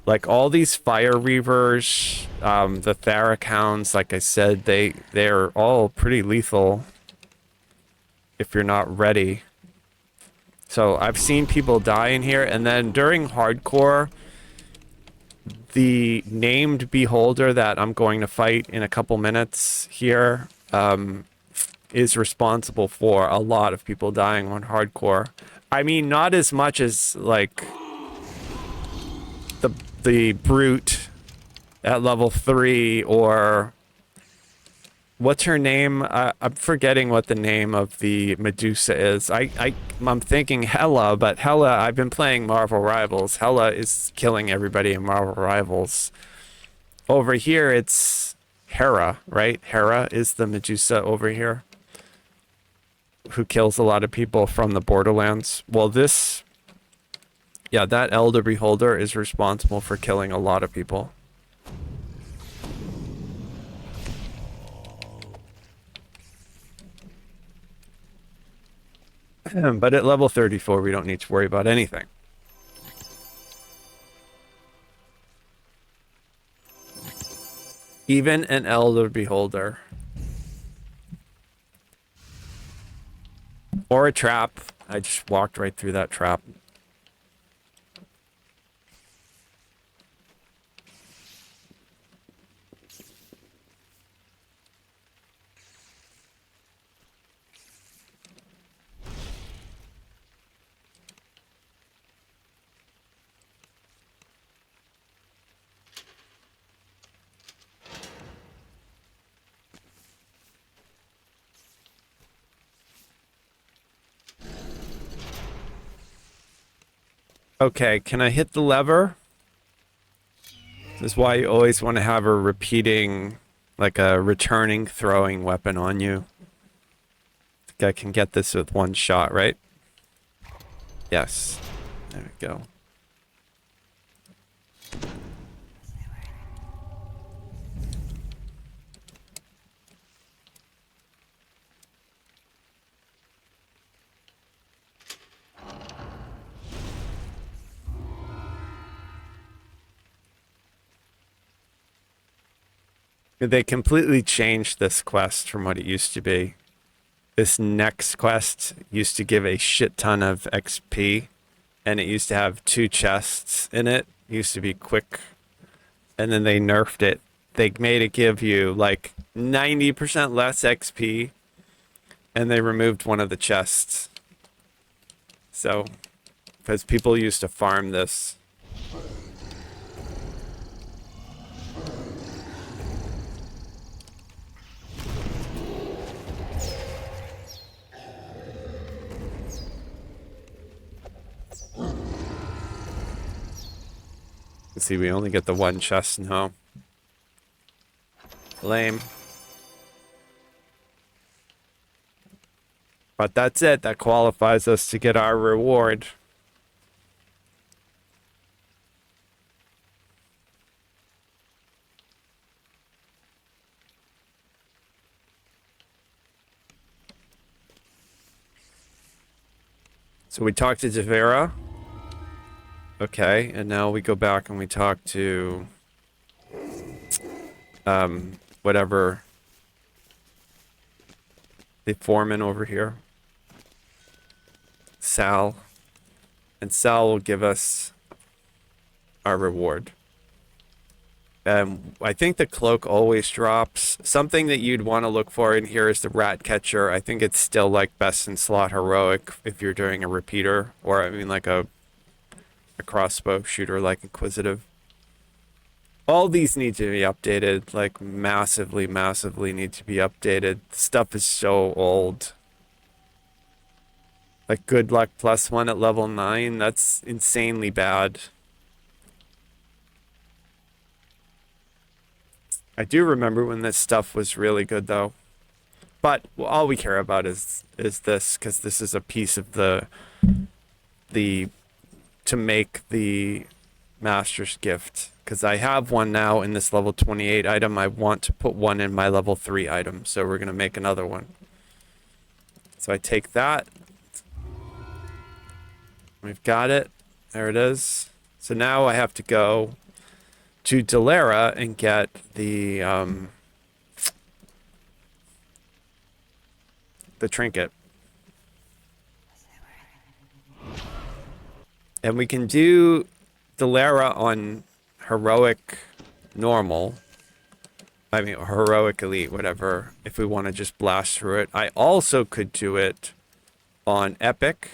Like all these fire reavers, the Thrak hounds, like I said, they're all pretty lethal if you're not ready. So I've seen people die in here, and then during hardcore, the named beholder that I'm going to fight in a couple minutes here is responsible for a lot of people dying on hardcore. I mean, not as much as like the brute at level 3 or what's her name? I'm forgetting what the name of the Medusa is. I'm thinking Hela, but Hela, I've been playing Marvel Rivals. Hela is killing everybody in Marvel Rivals. Over here, it's Hera, right? Hera is the Medusa over here who kills a lot of people from the Borderlands. Well, yeah, that Elder Beholder is responsible for killing a lot of people. But at level 34, we don't need to worry about anything. Even an Elder Beholder. Or a trap. I just walked right through that trap. Okay, can I hit the lever? This is why you always want to have a repeating, like a returning throwing weapon on you. I think I can get this with one shot, right? Yes. There we go. They completely changed this quest from what it used to be. This next quest used to give a shit ton of XP, and it used to have 2 chests in it. It used to be quick, and then they nerfed it. They made it give you like 90% less XP, and they removed one of the chests. So, because people used to farm this. Let's see, we only get the one chest now. Lame. But that's it. That qualifies us to get our reward. So we talked to Javera. Okay, and now we go back and we talk to whatever the foreman over here. Sal. And Sal will give us our reward. I think the cloak always drops. Something that you'd want to look for in here is the rat catcher. I think it's still like best in slot heroic if you're doing a repeater, or I mean like a crossbow shooter like inquisitive. All these need to be updated, like massively need to be updated. Stuff is so old. Like good luck +1 at level 9, that's insanely bad. I do remember when this stuff was really good though. But all we care about is this, because this is a piece of the to make the Master's Gift. Because I have one now in this level 28 item. I want to put one in my level 3 item. So we're going to make another one. So I take that. We've got it. There it is. So now I have to go to Delera and get the trinket. And we can do Delera on heroic normal. I mean, heroic elite, whatever, if we want to just blast through it. I also could do it on epic.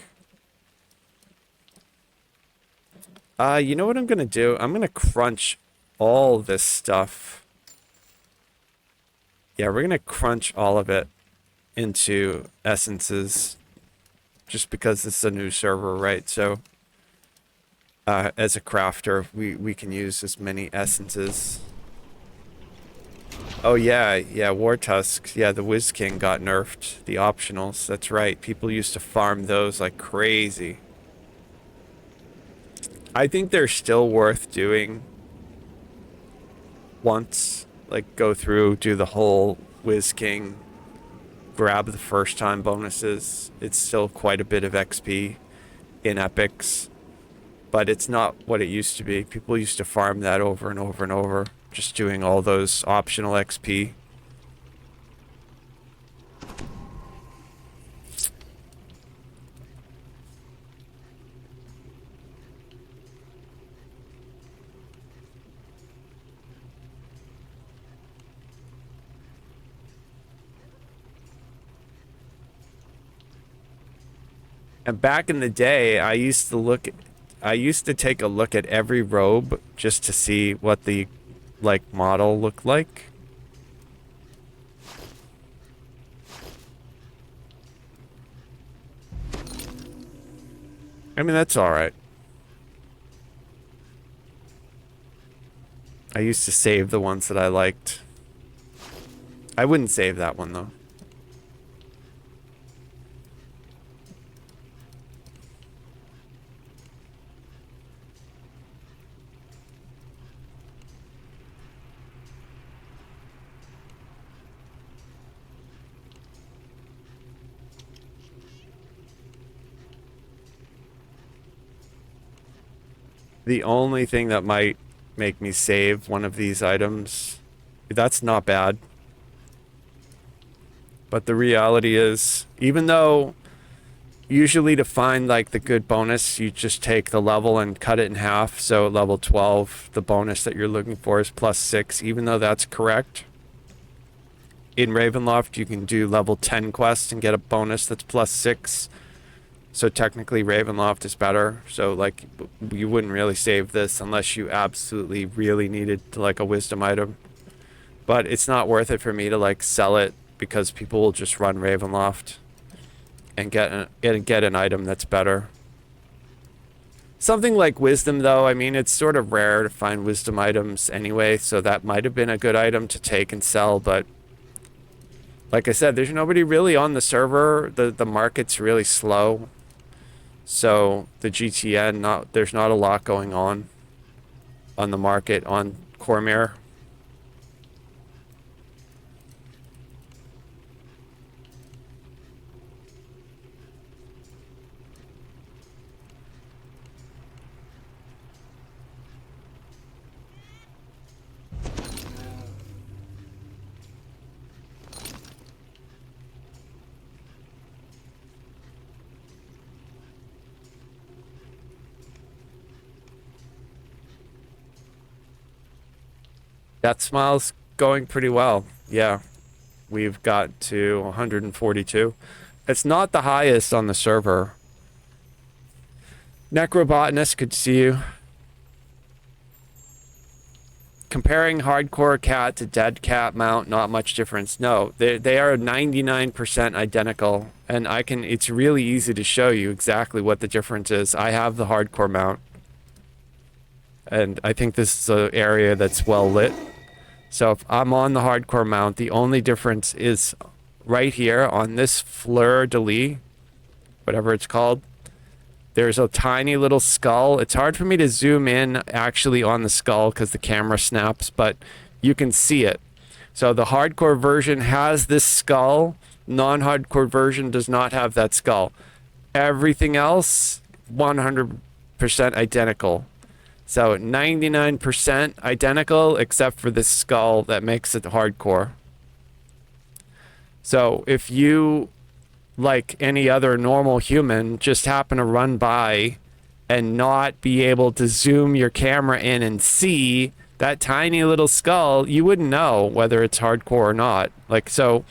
You know what I'm going to do? I'm going to crunch all this stuff. Yeah, we're going to crunch all of it into essences just because it's a new server, right? So as a crafter, we can use as many essences. Oh yeah, War Tusks. Yeah, the Wiz King got nerfed. The optionals, that's right. People used to farm those like crazy. I think they're still worth doing once. Like, go through, do the whole Wiz King, grab the first time bonuses. It's still quite a bit of XP in epics, but it's not what it used to be. People used to farm that over and over and over, just doing all those optional XP. And back in the day, I used to take a look at every robe just to see what the like model looked like. I mean, that's all right. I used to save the ones that I liked. I wouldn't save that one though. The only thing that might make me save one of these items, that's not bad. But the reality is, even though usually to find like the good bonus, you just take the level and cut it in half. So at level 12, the bonus that you're looking for is +6, even though that's correct. In Ravenloft, you can do level 10 quests and get a bonus that's +6. So technically Ravenloft is better. So like you wouldn't really save this unless you absolutely really needed like a wisdom item. But it's not worth it for me to like sell it because people will just run Ravenloft and get an item that's better. Something like wisdom, though, I mean, it's sort of rare to find wisdom items anyway, so that might have been a good item to take and sell, but like I said, there's nobody really on the server. The market's really slow, so the GTN, there's not a lot going on the market on Cormyr. That smile's going pretty well. Yeah, we've got to 142. It's not the highest on the server. Necrobotanist, good to see you. Comparing hardcore cat to dead cat mount, not much difference. No, they are 99% identical, and it's really easy to show you exactly what the difference is. I have the hardcore mount, and I think this is an area that's well lit. So if I'm on the hardcore mount, the only difference is right here on this fleur de lis, whatever it's called. There's a tiny little skull. It's hard for me to zoom in actually on the skull because the camera snaps, but you can see it. So the hardcore version has this skull. Non-hardcore version does not have that skull. Everything else, 100% identical. So 99% identical except for this skull that makes it hardcore. So if you, like any other normal human, just happen to run by and not be able to zoom your camera in and see that tiny little skull, you wouldn't know whether it's hardcore or not. Like, so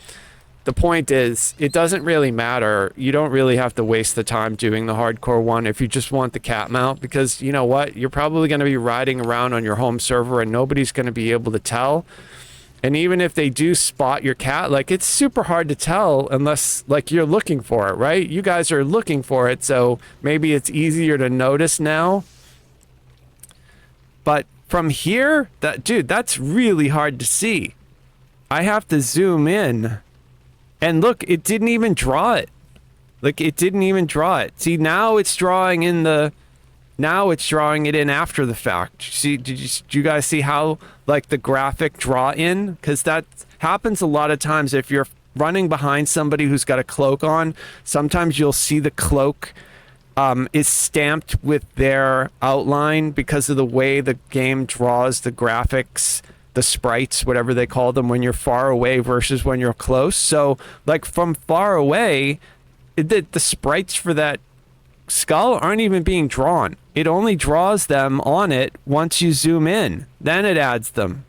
the point is, it doesn't really matter. You don't really have to waste the time doing the hardcore one if you just want the cat mount, because you know what? You're probably going to be riding around on your home server and nobody's going to be able to tell. And even if they do spot your cat, like, it's super hard to tell unless, like, you're looking for it, right? You guys are looking for it, so maybe it's easier to notice now. But from here, dude, that's really hard to see. I have to zoom in. And look, it didn't even draw it. Like, it didn't even draw it. See, now it's drawing in now it's drawing it in after the fact. See, did you guys see how, like, the graphic draw in? Because that happens a lot of times if you're running behind somebody who's got a cloak on. Sometimes you'll see the cloak is stamped with their outline because of the way the game draws the graphics, the sprites, whatever they call them, when you're far away versus when you're close. So, like, from far away, the sprites for that skull aren't even being drawn. It only draws them on it once you zoom in. Then it adds them.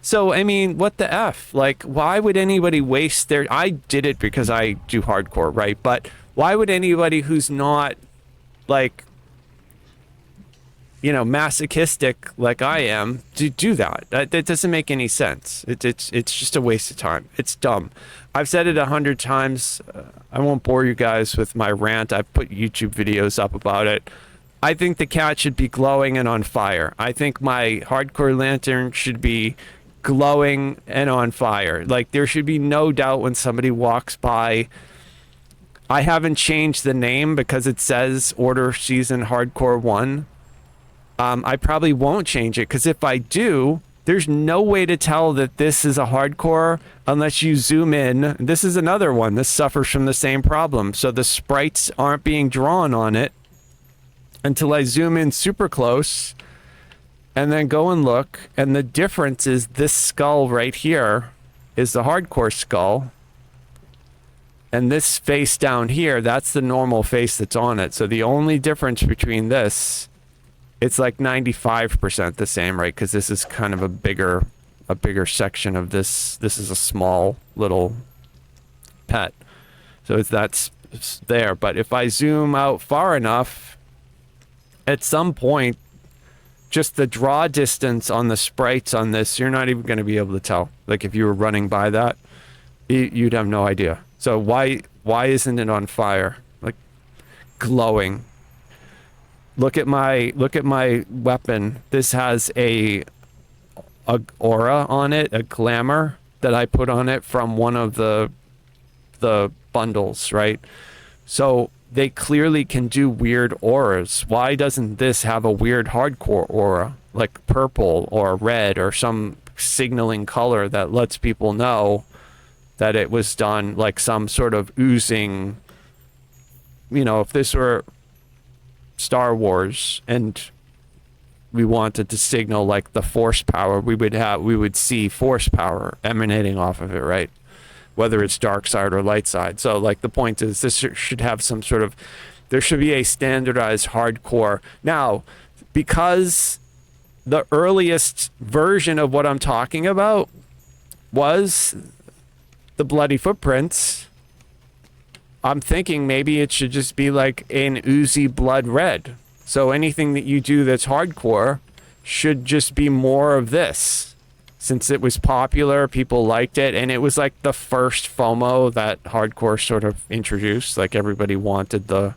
So, I mean, what the F? Like, why would anybody waste their... I did it because I do hardcore, right? But why would anybody who's not, like, you know, masochistic like I am to do that? That doesn't make any sense. It's just a waste of time. It's dumb. I've said it 100 times. I won't bore you guys with my rant. I've put YouTube videos up about it. I think the cat should be glowing and on fire. I think my hardcore lantern should be glowing and on fire. Like, there should be no doubt when somebody walks by. I haven't changed the name because it says Order Season Hardcore 1. I probably won't change it, because if I do, there's no way to tell that this is a hardcore unless you zoom in. This is another one. This suffers from the same problem. So the sprites aren't being drawn on it until I zoom in super close and then go and look. And the difference is this skull right here is the hardcore skull. And this face down here, that's the normal face that's on it. So the only difference between this... it's like 95% the same, right? Because this is kind of a bigger section of this. This is a small little pet. So that's there. But if I zoom out far enough, at some point, just the draw distance on the sprites on this, you're not even going to be able to tell. Like, if you were running by that, you'd have no idea. So why isn't it on fire? Like, glowing. Look at my weapon. This has a aura on it, a glamour that I put on it from one of the bundles, right? So they clearly can do weird auras. Why doesn't this have a weird hardcore aura, like purple or red or some signaling color that lets people know that it was done, like some sort of oozing, you know, if this were Star Wars and we wanted to signal like the force power, we would see force power emanating off of it, right? Whether it's dark side or light side. So like the point is this should have some sort of, there should be a standardized hardcore. Now, because the earliest version of what I'm talking about was the bloody footprints, I'm thinking maybe it should just be like an oozy blood red. So anything that you do that's hardcore should just be more of this. Since it was popular, people liked it, and it was like the first FOMO that hardcore sort of introduced. Like everybody wanted the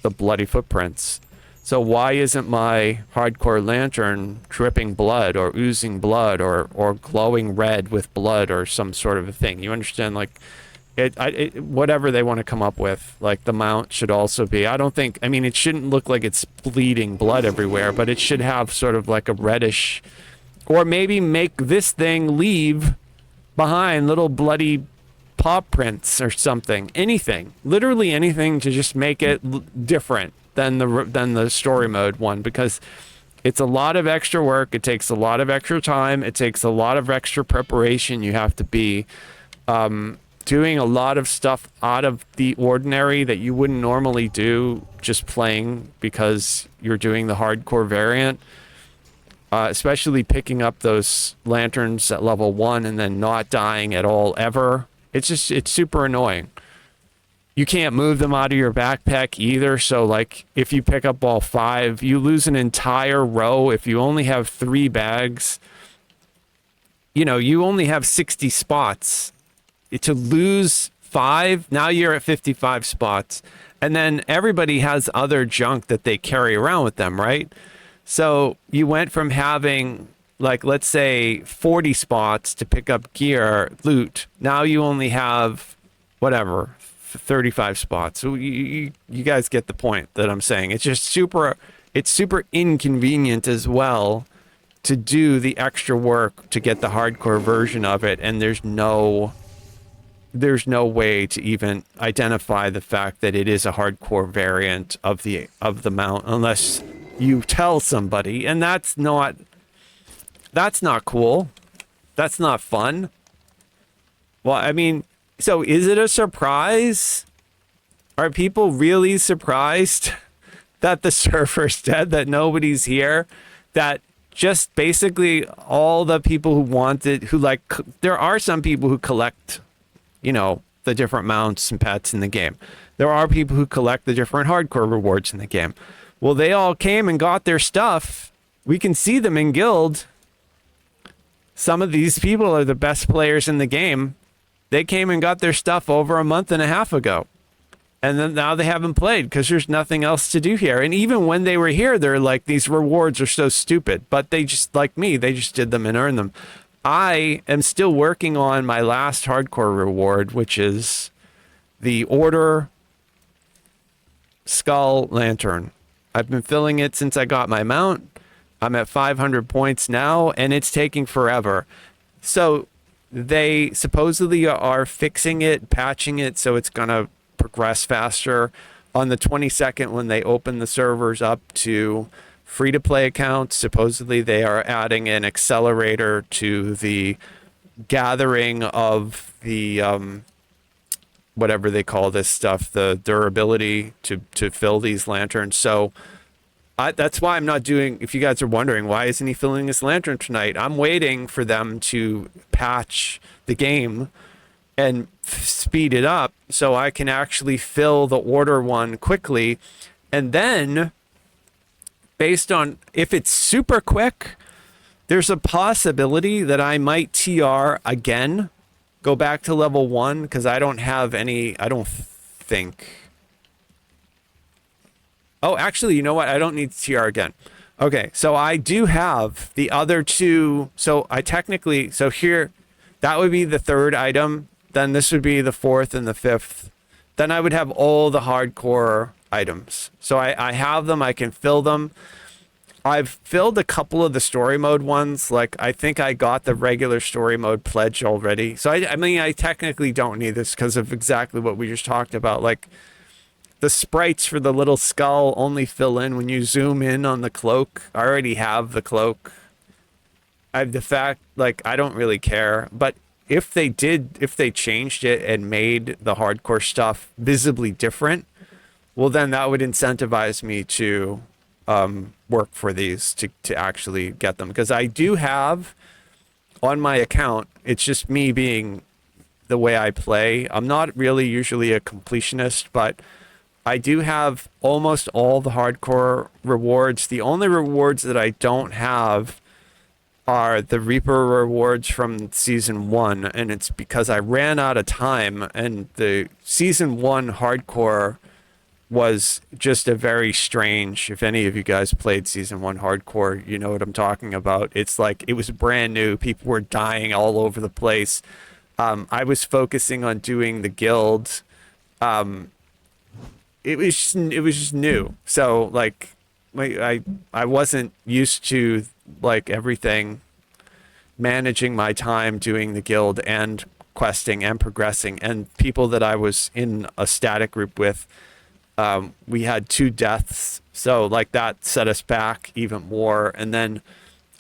bloody footprints. So why isn't my hardcore lantern dripping blood or oozing blood or glowing red with blood or some sort of a thing? You understand? Like whatever they want to come up with, like the mount should also be, I mean, it shouldn't look like it's bleeding blood everywhere, but it should have sort of like a reddish, or maybe make this thing leave behind little bloody paw prints or something. Anything, literally anything to just make it different than the story mode one, because it's a lot of extra work. It takes a lot of extra time. It takes a lot of extra preparation. You have to be doing a lot of stuff out of the ordinary that you wouldn't normally do just playing because you're doing the hardcore variant. Especially picking up those lanterns at level 1 and then not dying at all ever. It's super annoying. You can't move them out of your backpack either. So like if you pick up all 5, you lose an entire row. If you only have 3 bags, you know, you only have 60 spots. To lose 5, now you're at 55 spots. And then everybody has other junk that they carry around with them, right? So you went from having, like, let's say 40 spots to pick up gear, loot. Now you only have, whatever, 35 spots. So you guys get the point that I'm saying. It's just super inconvenient as well to do the extra work to get the hardcore version of it. And there's no way to even identify the fact that it is a hardcore variant of the mount unless you tell somebody, and that's not cool. That's not fun. Well, I mean, so is it a surprise? Are people really surprised that the server's dead, that nobody's here, that just basically all the people there are some people who collect, you know, the different mounts and pets in the game. There are people who collect the different hardcore rewards in the game. Well, they all came and got their stuff. We can see them in guild. Some of these people are the best players in the game. They came and got their stuff over a month and a half ago. And then now they haven't played because there's nothing else to do here. And even when they were here, they're like, these rewards are so stupid. But they just, like me, they just did them and earned them. I am still working on my last hardcore reward, which is the Order Skull Lantern. I've been filling it since I got my mount. I'm at 500 points now, and it's taking forever. So they supposedly are fixing it, patching it, so it's going to progress faster. On the 22nd, when they open the servers up to free-to-play accounts, supposedly they are adding an accelerator to the gathering of the whatever they call this stuff, the durability to fill these lanterns. So that's why I'm not doing, if you guys are wondering, why isn't he filling this lantern tonight? I'm waiting for them to patch the game and speed it up so I can actually fill the order one quickly. And then, based on if it's super quick, there's a possibility that I might TR again, go back to level 1, because I don't have any, I don't think Oh, actually, you know what? I don't need TR again. Okay, so I do have the other two. So I technically, so here, that would be the third item. Then this would be the fourth and the fifth. Then I would have all the hardcore items. So I have them. I can fill them. I've filled a couple of the story mode ones. Like, I think I got the regular story mode pledge already. So, I mean, I technically don't need this because of exactly what we just talked about. Like, the sprites for the little skull only fill in when you zoom in on the cloak. I already have the cloak. I have the fact, like, I don't really care. But if they changed it and made the hardcore stuff visibly different, well, then that would incentivize me to work for these to actually get them. Because I do have on my account, it's just me being the way I play. I'm not really usually a completionist, but I do have almost all the hardcore rewards. The only rewards that I don't have are the Reaper rewards from season 1, and it's because I ran out of time, and the season 1 hardcore was just a very strange, if any of you guys played season 1 hardcore, you know what I'm talking about. It's like, it was brand new. People were dying all over the place. I was focusing on doing the guild. It was just new. So like I wasn't used to like everything, managing my time doing the guild and questing and progressing, and people that I was in a static group with, we had 2 deaths, so like that set us back even more. And then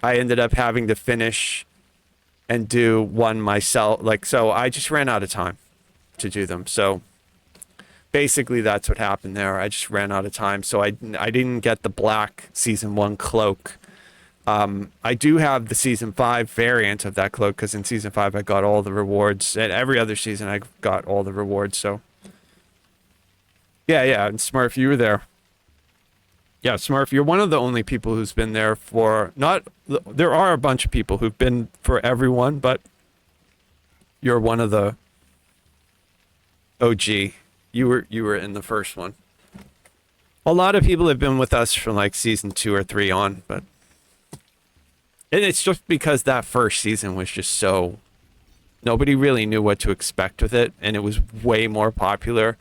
I ended up having to finish and do one myself, like, so I just ran out of time to do them. So basically that's what happened there. I just ran out of time, so I didn't get the black season 1 cloak. I do have the season 5 variant of that cloak, because in season 5 I got all the rewards, and every other season I got all the rewards. So yeah, and Smurf, you were there. Yeah, Smurf, you're one of the only people who's been there for, not, there are a bunch of people who've been for everyone, but you're one of the OG. You were in the first one. A lot of people have been with us from like season 2 or 3 on, but and it's just because that first season was just so, nobody really knew what to expect with it, and it was way more popular.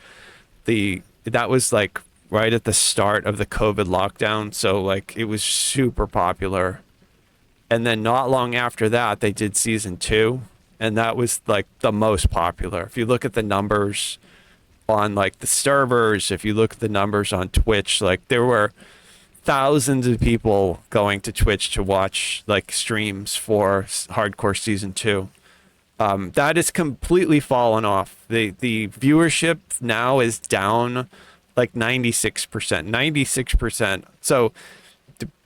That was like right at the start of the COVID lockdown, so like it was super popular. And then not long after that, they did season 2, and that was like the most popular. If you look at the numbers on like the servers, if you look at the numbers on Twitch, like there were thousands of people going to Twitch to watch like streams for hardcore season 2. That has completely fallen off. The viewership now is down like 96%. So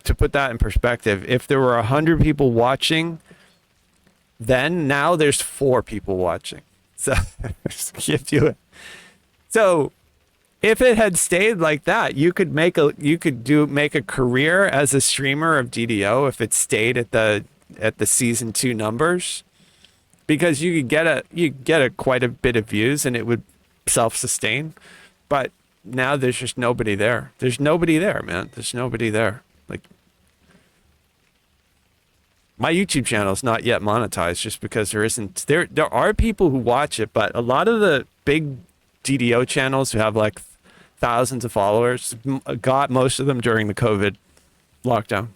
to put that in perspective, if there were 100 people watching, then now there's 4 people watching. So give you it. So if it had stayed like that, you could make a career as a streamer of DDO if it stayed at the season 2 numbers, because you could get quite a bit of views and it would self-sustain. But now there's just nobody there. There's nobody there, man. There's nobody there. Like, my YouTube channel is not yet monetized just because there are people who watch it, but a lot of the big DDO channels who have like thousands of followers got most of them during the COVID lockdown.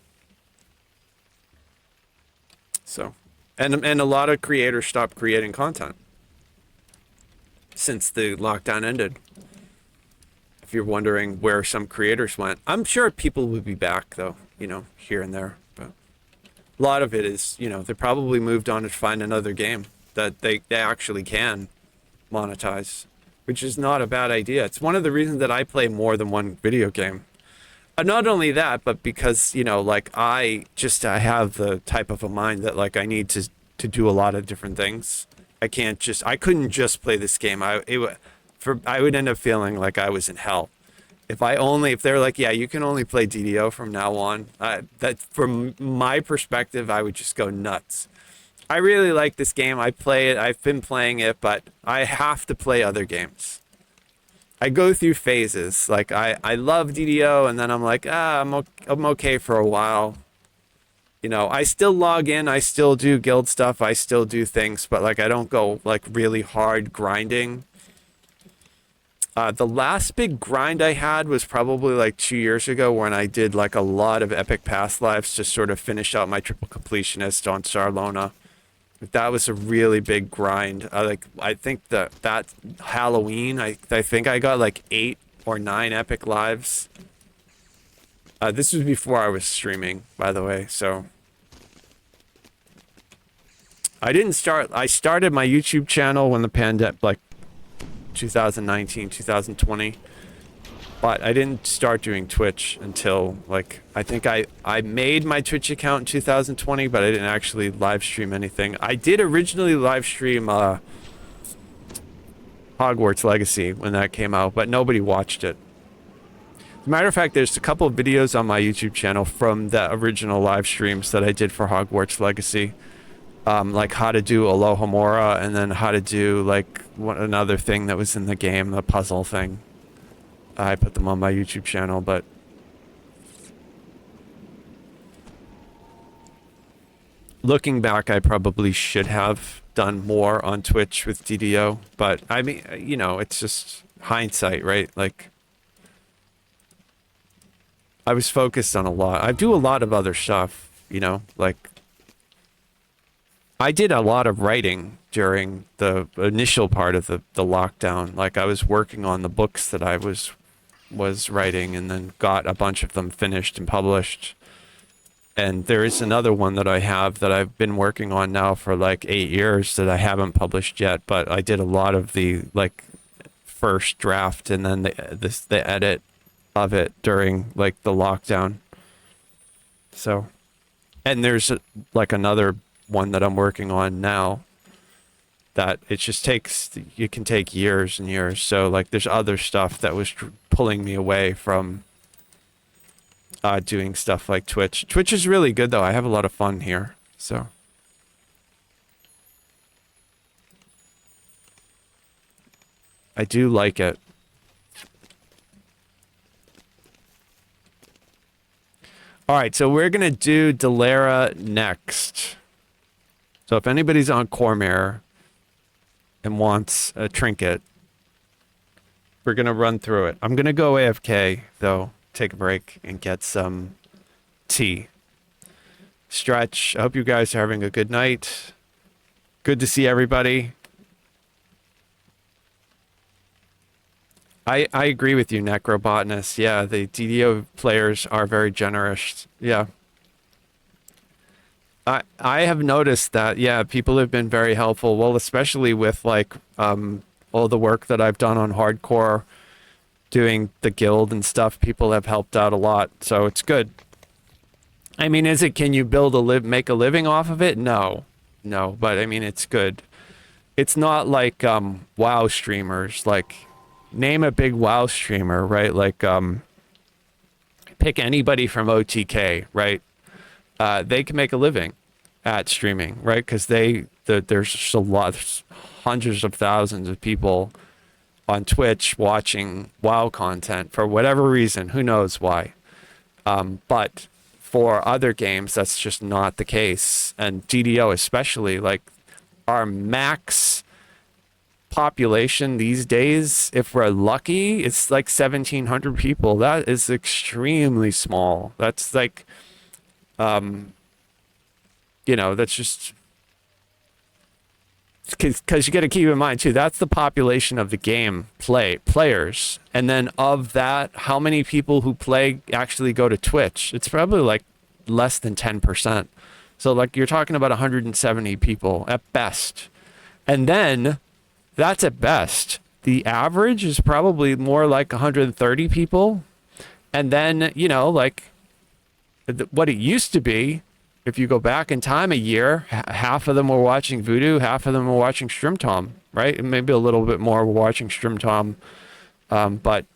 So, and a lot of creators stopped creating content since the lockdown ended. If you're wondering where some creators went, I'm sure people will be back though, you know, here and there. But a lot of it is, you know, they probably moved on to find another game that they actually can monetize, which is not a bad idea. It's one of the reasons that I play more than one video game. Not only that, but because, you know, like I have the type of a mind that like I need to do a lot of different things. I couldn't just play this game. I would end up feeling like I was in hell. If they're like, yeah, you can only play DDO from now on, that from my perspective, I would just go nuts. I really like this game. I play it. I've been playing it, but I have to play other games. I go through phases. Like I love DDO, and then I'm like, I'm okay for a while. You know, I still log in, I still do guild stuff, I still do things, but like I don't go like really hard grinding. The last big grind I had was probably like 2 years ago when I did like a lot of epic pass lives to sort of finish out my triple completionist on Sarlona. That was a really big grind. I think that Halloween, I think I got like 8 or 9 epic lives. This was before I was streaming, by the way, so I started my YouTube channel when the pandemic, like 2019, 2020, but I didn't start doing Twitch until like, I think I made my Twitch account in 2020, but I didn't actually live stream anything. I did originally live stream Hogwarts Legacy when that came out, but nobody watched it. As a matter of fact, there's a couple of videos on my YouTube channel from the original live streams that I did for Hogwarts Legacy. Like how to do Alohomora, and then how to do like another thing that was in the game, the puzzle thing. I put them on my YouTube channel, but looking back, I probably should have done more on Twitch with DDO, but I mean, you know, it's just hindsight, right? Like, I was focused on a lot. I do a lot of other stuff, you know, like I did a lot of writing during the initial part of the lockdown. Like I was working on the books that I was writing, and then got a bunch of them finished and published. And there is another one that I have that I've been working on now for like 8 years that I haven't published yet, but I did a lot of the like first draft and then the edit of it during like the lockdown. So, and there's like another one that I'm working on now that it just takes, it can take years and years. So like there's other stuff that was pulling me away from doing stuff like Twitch. Twitch is really good though. I have a lot of fun here. So I do like it. All right, so we're going to do Delera next. So if anybody's on Cormyr and wants a trinket, we're going to run through it. I'm going to go AFK, though, take a break and get some tea. Stretch. I hope you guys are having a good night. Good to see everybody. I agree with you, Necrobotanist. Yeah, the DDO players are very generous. Yeah. I have noticed that, yeah, people have been very helpful. Well, especially with like all the work that I've done on hardcore, doing the guild and stuff, people have helped out a lot. So it's good. I mean, can you make a living off of it? No, but I mean, it's good. It's not like WoW streamers. Like, name a big WoW streamer, right? Like, pick anybody from OTK, right? They can make a living at streaming, right? Because there's just there's hundreds of thousands of people on Twitch watching WoW content for whatever reason. Who knows why? But for other games, that's just not the case. And DDO especially, like our max population these days, if we're lucky, it's like 1,700 people. That is extremely small. That's like, you know, that's just because you got to keep in mind too, that's the population of the game players, and then of that, how many people who play actually go to Twitch? It's probably like less than 10%. So like you're talking about 170 people at best, and then that's at best. The average is probably more like 130 people, and then, you know, like what it used to be, if you go back in time a year, half of them were watching Voodoo, half of them were watching Strimtom, right? And maybe a little bit more were watching Strimtom. But,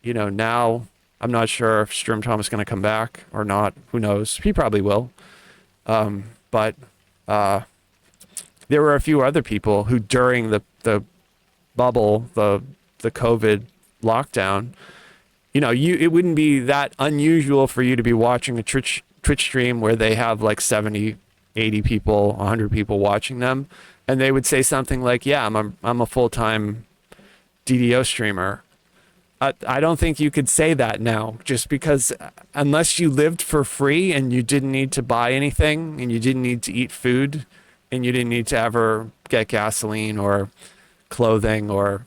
you know, now I'm not sure if Strimtom is going to come back or not. Who knows? He probably will. But there were a few other people who during the bubble, the the COVID lockdown, you know, it wouldn't be that unusual for you to be watching a Twitch stream where they have like 70, 80 people, 100 people watching them, and they would say something like, yeah, I'm a full-time DDO streamer. I don't think you could say that now, just because unless you lived for free and you didn't need to buy anything and you didn't need to eat food and you didn't need to ever get gasoline or clothing, or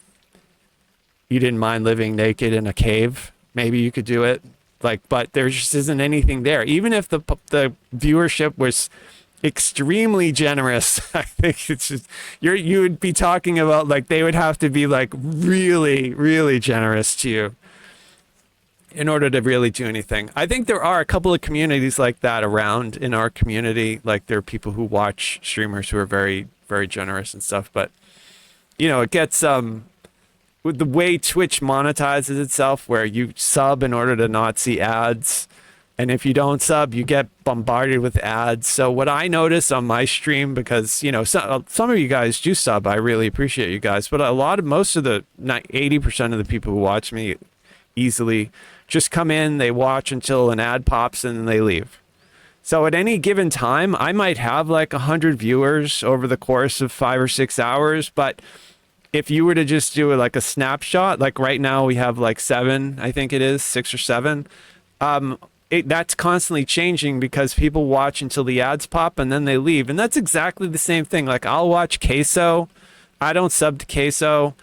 you didn't mind living naked in a cave, maybe you could do it. Like, but there just isn't anything there. Even if the viewership was extremely generous, I think it's just you would be talking about, like, they would have to be like really, really generous to you in order to really do anything. I think there are a couple of communities like that around in our community. Like, there are people who watch streamers who are very, very generous and stuff. But you know, it gets with the way Twitch monetizes itself, where you sub in order to not see ads. And if you don't sub, you get bombarded with ads. So what I notice on my stream, because, you know, some of you guys do sub, I really appreciate you guys, but most of the 80% of the people who watch me easily just come in, they watch until an ad pops, and then they leave. So at any given time, I might have like 100 viewers over the course of 5 or 6 hours. But if you were to just do like a snapshot, like right now we have like 7, I think it is 6 or 7. That's constantly changing because people watch until the ads pop and then they leave. And that's exactly the same thing. Like, I'll watch Queso. I don't sub to Queso.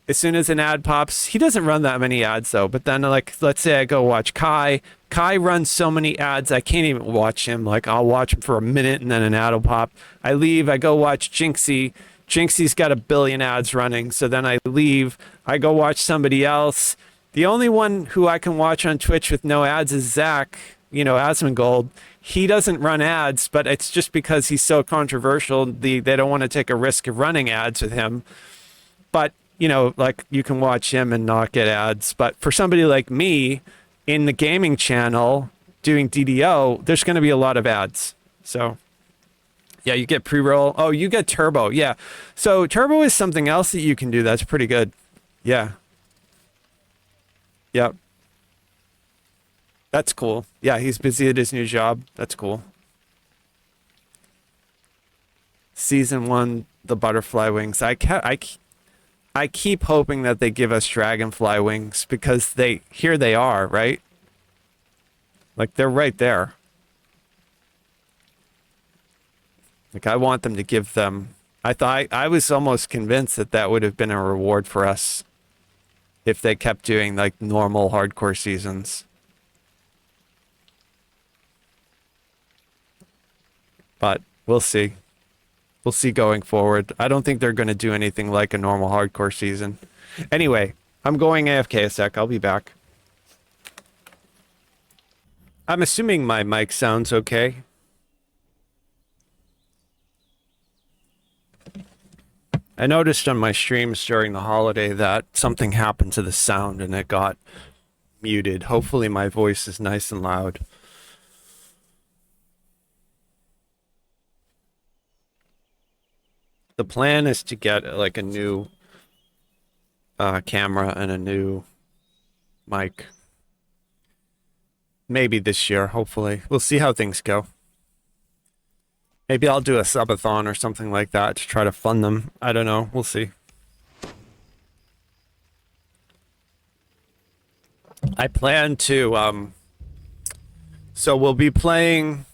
As soon as an ad pops, he doesn't run that many ads though. But then, like, let's say I go watch Kai. Kai runs so many ads, I can't even watch him. Like, I'll watch him for a minute and then an ad will pop. I leave, I go watch Jinxie. Jinxie's got 1 billion ads running. So then I leave, I go watch somebody else. The only one who I can watch on Twitch with no ads is Zach, you know, Asmongold. He doesn't run ads, but it's just because he's so controversial. They don't want to take a risk of running ads with him. But, you know, like, you can watch him and not get ads. But for somebody like me in the gaming channel doing DDO, there's going to be a lot of ads. So, yeah, you get pre-roll. Oh, you get turbo. Yeah. So turbo is something else that you can do. That's pretty good. Yeah. Yep. That's cool. Yeah, he's busy at his new job. That's cool. Season 1, the butterfly wings. I keep hoping that they give us dragonfly wings, because here they are, right? Like, they're right there. Like, I want them to give them. I was almost convinced that would have been a reward for us if they kept doing like normal hardcore seasons. But we'll see. We'll see going forward. I don't think they're going to do anything like a normal hardcore season. Anyway, I'm going AFK a sec. I'll be back. I'm assuming my mic sounds okay. I noticed on my streams during the holiday that something happened to the sound and it got muted. Hopefully my voice is nice and loud. The plan is to get like a new camera and a new mic. Maybe this year, hopefully. We'll see how things go. Maybe I'll do a subathon or something like that to try to fund them. I don't know. We'll see. I plan to, so we'll be playing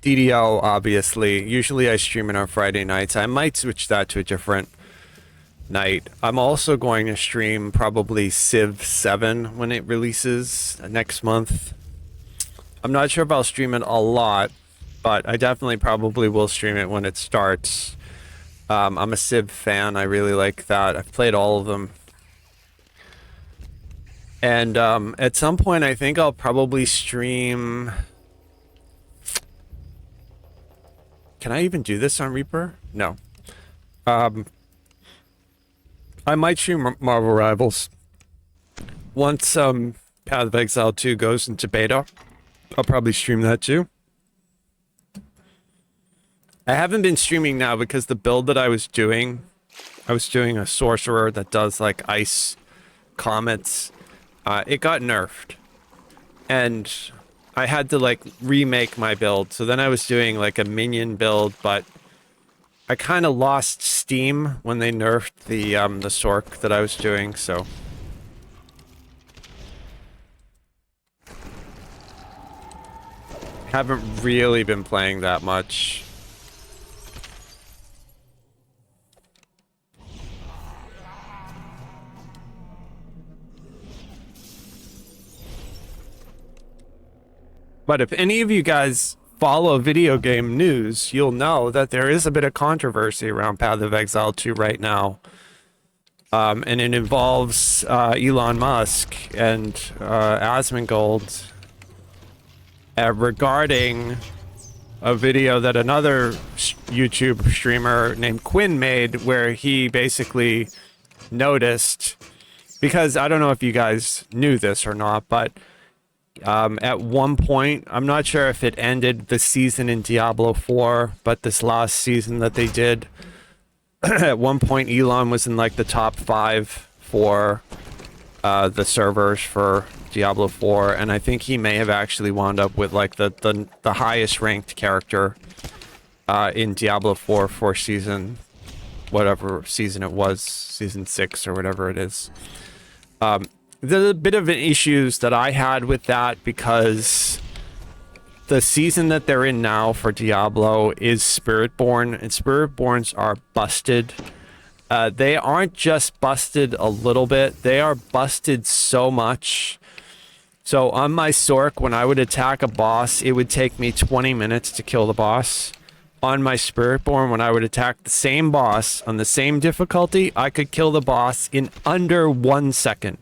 DDO, obviously. Usually I stream it on Friday nights. I might switch that to a different night. I'm also going to stream probably Civ 7 when it releases next month. I'm not sure if I'll stream it a lot, but I definitely probably will stream it when it starts. I'm a Civ fan. I really like that. I've played all of them. And at some point, I think I'll probably stream... Can I even do this on Reaper? No. I might stream Marvel Rivals. Once Path of Exile 2 goes into beta, I'll probably stream that too. I haven't been streaming now because the build that I was doing a sorcerer that does like ice comments, it got nerfed. And I had to like remake my build. So then I was doing like a Minion build, but I kind of lost steam when they nerfed the Sork that I was doing, so. Haven't really been playing that much. But if any of you guys follow video game news, you'll know that there is a bit of controversy around Path of Exile 2 right now. And it involves Elon Musk and Asmongold regarding a video that another YouTube streamer named Quinn made, where he basically noticed, because I don't know if you guys knew this or not, but at one point, I'm not sure if it ended the season in Diablo 4, but this last season that they did, at one point Elon was in like the top 5 for the servers for Diablo 4, and I think he may have actually wound up with like the highest ranked character in Diablo 4 for season, whatever season it was, season 6 or whatever it is. There's a bit of issues that I had with that, because the season that they're in now for Diablo is Spiritborn, and Spiritborns are busted. They aren't just busted a little bit, they are busted so much. So on my Sork, when I would attack a boss, it would take me 20 minutes to kill the boss. On my Spiritborn, when I would attack the same boss on the same difficulty, I could kill the boss in under 1 second.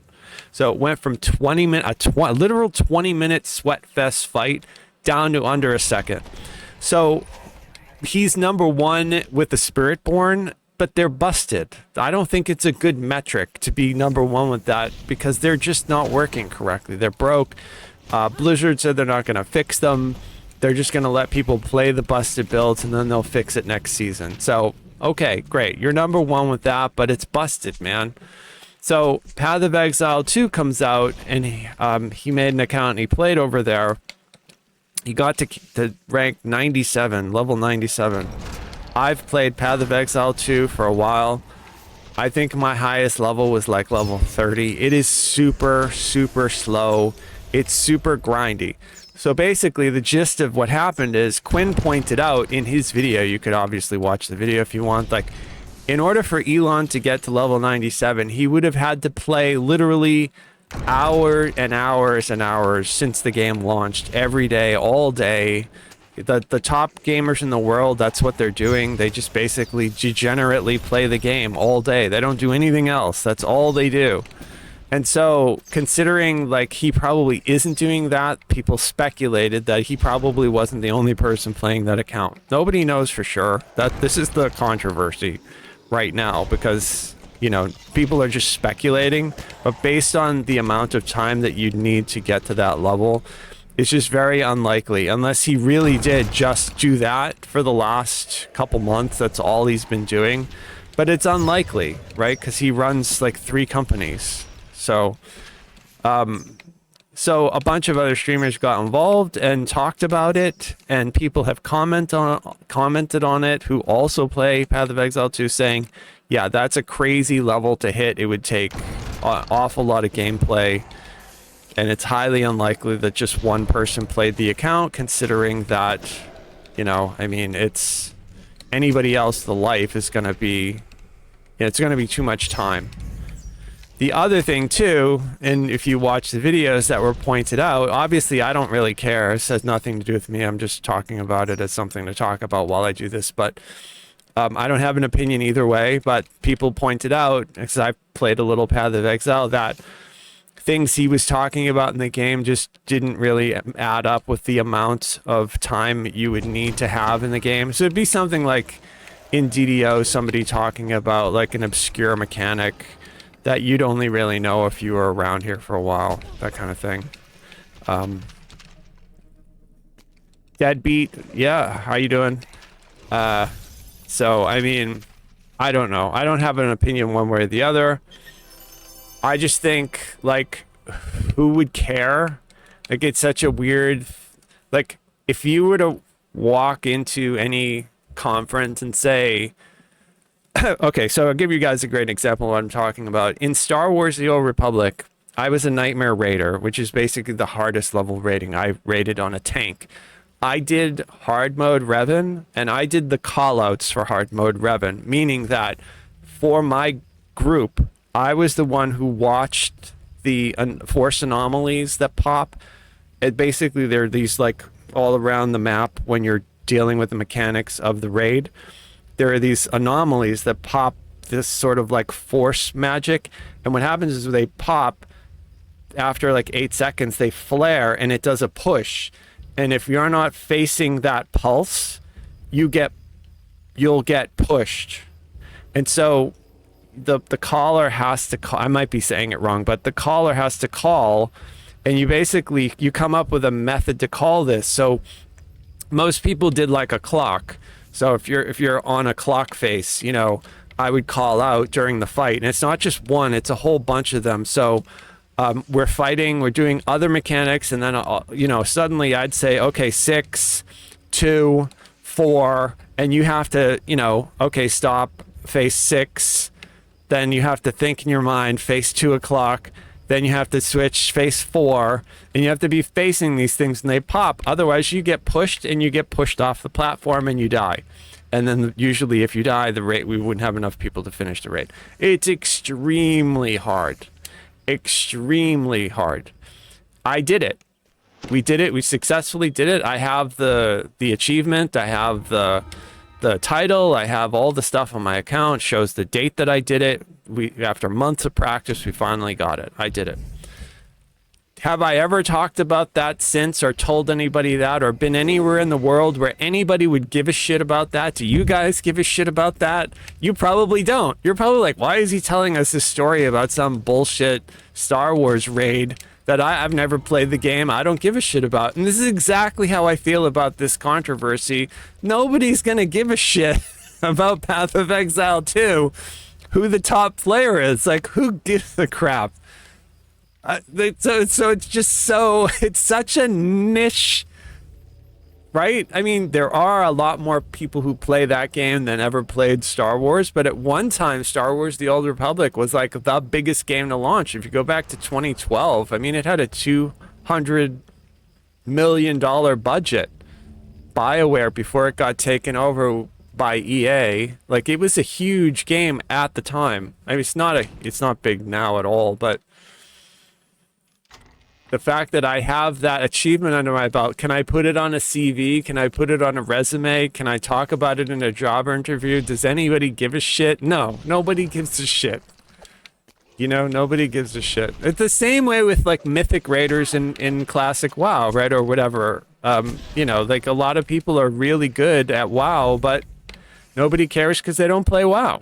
So it went from a literal 20-minute sweatfest fight down to under a second. So he's number 1 with the Spiritborn, but they're busted. I don't think it's a good metric to be number 1 with that, because they're just not working correctly. They're broke. Blizzard said they're not going to fix them. They're just going to let people play the busted builds, and then they'll fix it next season. So, okay, great. You're number 1 with that, but it's busted, man. So Path of Exile 2 comes out, and he made an account and he played over there. He got to rank 97, level 97. I've played Path of Exile 2 for a while. I think my highest level was like level 30. It is super, super slow. It's super grindy. So basically the gist of what happened is Quinn pointed out in his video, you could obviously watch the video if you want, like, in order for Elon to get to level 97, he would have had to play literally hours and hours and hours since the game launched, every day, all day. The top gamers in the world, that's what they're doing. They just basically degenerately play the game all day. They don't do anything else. That's all they do. And so, considering like he probably isn't doing that, people speculated that he probably wasn't the only person playing that account. Nobody knows for sure. That this is the controversy right now, because, you know, people are just speculating, but based on the amount of time that you need to get to that level, it's just very unlikely, unless he really did just do that for the last couple months. That's all he's been doing, but it's unlikely, right? Because he runs like 3 companies. So so a bunch of other streamers got involved and talked about it, and people have commented on it who also play Path of Exile 2, saying, yeah, that's a crazy level to hit. It would take an awful lot of gameplay, and it's highly unlikely that just one person played the account, considering that, you know, I mean, it's anybody else, the life is going to be, it's going to be too much time. The other thing too, and if you watch the videos that were pointed out, obviously I don't really care. It has nothing to do with me. I'm just talking about it as something to talk about while I do this. But I don't have an opinion either way. But people pointed out, because I've played a little Path of Exile, that things he was talking about in the game just didn't really add up with the amount of time you would need to have in the game. So it'd be something like in DDO, somebody talking about like an obscure mechanic that you'd only really know if you were around here for a while, that kind of thing. Deadbeat, yeah, how you doing? So, I mean, I don't know. I don't have an opinion one way or the other. I just think, like, who would care? Like, it's such a weird, like, if you were to walk into any conference and say, okay, so I'll give you guys a great example of what I'm talking about. In Star Wars The Old Republic, I was a Nightmare Raider, which is basically the hardest level rating. I rated on a tank. I did hard mode Revan, and I did the callouts for hard mode Revan, meaning that for my group, I was the one who watched the force anomalies that pop. Basically, they're these, like, all around the map when you're dealing with the mechanics of the raid. There are these anomalies that pop this sort of like force magic. And what happens is they pop after like 8 seconds, they flare and it does a push. And if you're not facing that pulse, you'll get pushed. And so the caller has to call, I might be saying it wrong, but the caller has to call, and you come up with a method to call this. So most people did like a clock. So if you're on a clock face, you know, I would call out during the fight, and it's not just one, it's a whole bunch of them. So we're fighting, we're doing other mechanics, and then, you know, suddenly I'd say, okay, 6, 2, 4, and you have to, you know, okay, stop, face 6, then you have to think in your mind, face 2 o'clock, then you have to switch, face 4, and you have to be facing these things and they pop. Otherwise, you get pushed and you get pushed off the platform and you die. And then usually if you die, we wouldn't have enough people to finish the raid. It's extremely hard. Extremely hard. I did it. We did it. We successfully did it. I have the achievement. I have the title. I have all the stuff on my account. Shows the date that I did it. After months of practice, we finally got it. I did it. Have I ever talked about that since, or told anybody that, or been anywhere in the world where anybody would give a shit about that? Do you guys give a shit about that? You probably don't. You're probably like, why is he telling us this story about some bullshit Star Wars raid that I've never played the game, I don't give a shit about? And this is exactly how I feel about this controversy. Nobody's gonna give a shit about Path of Exile 2, who the top player is. Like, who gives a crap? So it's just it's such a niche, right? I mean, there are a lot more people who play that game than ever played Star Wars, but at one time, Star Wars The Old Republic was like the biggest game to launch. If you go back to 2012, I mean, it had a $200 million budget. BioWare, before it got taken over by EA, like, it was a huge game at the time. I mean, it's not big now at all, but the fact that I have that achievement under my belt, can I put it on a CV? Can I put it on a resume? Can I talk about it in a job interview? Does anybody give a shit? No, nobody gives a shit. You know, nobody gives a shit. It's the same way with like Mythic Raiders in classic WoW, right? Or whatever. You know, like, a lot of people are really good at WoW, but nobody cares because they don't play WoW.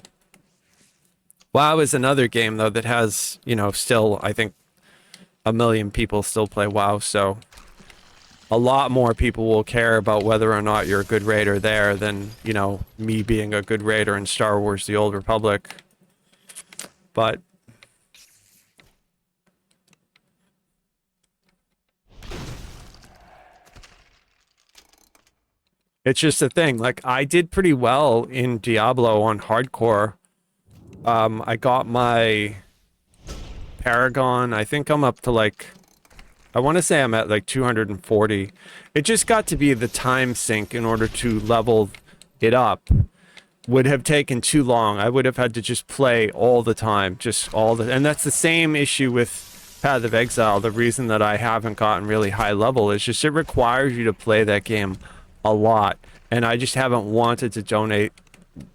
WoW is another game, though, that has, you know, still, I think, 1 million people still play WoW, so a lot more people will care about whether or not you're a good raider there than, you know, me being a good raider in Star Wars The Old Republic. But it's just a thing. Like, I did pretty well in Diablo on hardcore. I got my Paragon. I think I'm up to like, I want to say I'm at like 240. It just got to be the time sink in order to level it up would have taken too long. I would have had to just play all the time, and that's the same issue with Path of Exile. The reason that I haven't gotten really high level is just it requires you to play that game a lot, and I just haven't wanted to donate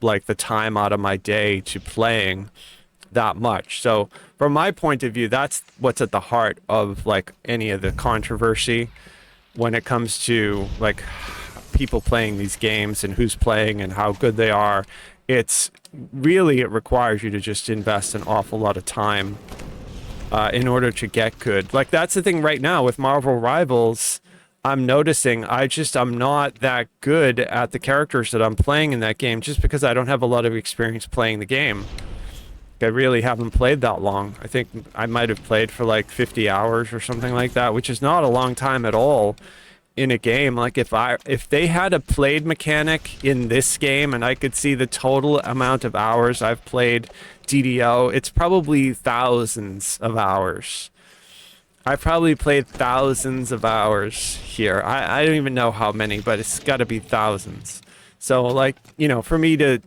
like the time out of my day to playing that much. So from my point of view, that's what's at the heart of like any of the controversy when it comes to like people playing these games and who's playing and how good they are. It's really, it requires you to just invest an awful lot of time in order to get good. Like, that's the thing right now with Marvel Rivals. I'm noticing I'm not that good at the characters that I'm playing in that game just because I don't have a lot of experience playing the game. I really haven't played that long. I think I might have played for like 50 hours or something like that, which is not a long time at all in a game. Like if they had a played mechanic in this game and I could see the total amount of hours I've played DDO, it's probably thousands of hours. I probably played thousands of hours here. I don't even know how many, but it's got to be thousands. So like, you know, for me to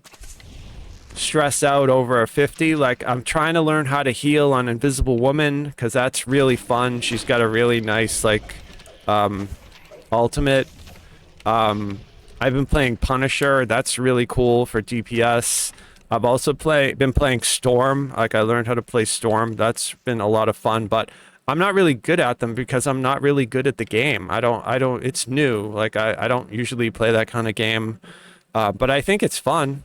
stress out over a 50, like I'm trying to learn how to heal on Invisible Woman because that's really fun. She's got a really nice like ultimate. I've been playing Punisher. That's really cool for DPS. I've also been playing Storm. Like I learned how to play Storm. That's been a lot of fun, but I'm not really good at them because I'm not really good at the game. I don't, it's new. Like I don't usually play that kind of game. But I think it's fun.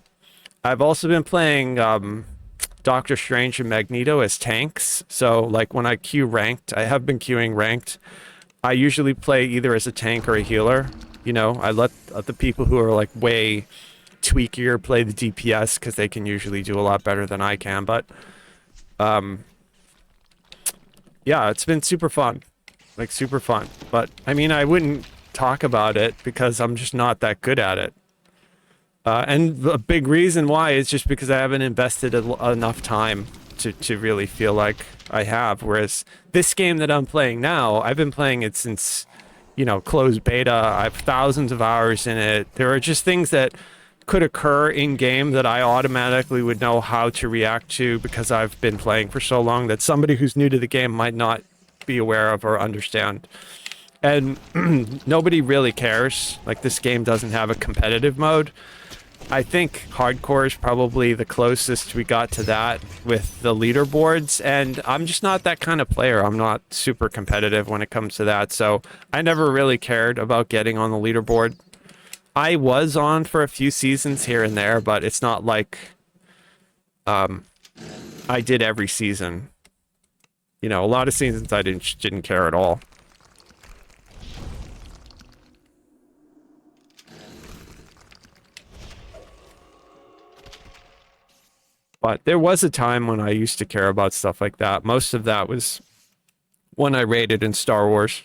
I've also been playing Doctor Strange and Magneto as tanks. So like when I queue ranked, I have been queuing ranked. I usually play either as a tank or a healer. You know, I let the people who are like way tweakier play the DPS because they can usually do a lot better than I can. But yeah, it's been super fun. Like super fun. But I mean, I wouldn't talk about it because I'm just not that good at it. And the big reason why is just because I haven't invested enough time to really feel like I have. Whereas this game that I'm playing now, I've been playing it since, you know, closed beta. I have thousands of hours in it. There are just things that could occur in game that I automatically would know how to react to because I've been playing for so long that somebody who's new to the game might not be aware of or understand. And nobody really cares. Like this game doesn't have a competitive mode. I think hardcore is probably the closest we got to that with the leaderboards, and I'm just not that kind of player. I'm not super competitive when it comes to that, so I never really cared about getting on the leaderboard. I was on for a few seasons here and there, but it's not like I did every season. You know, a lot of seasons I didn't care at all. But there was a time when I used to care about stuff like that. Most of that was when I raided in Star Wars.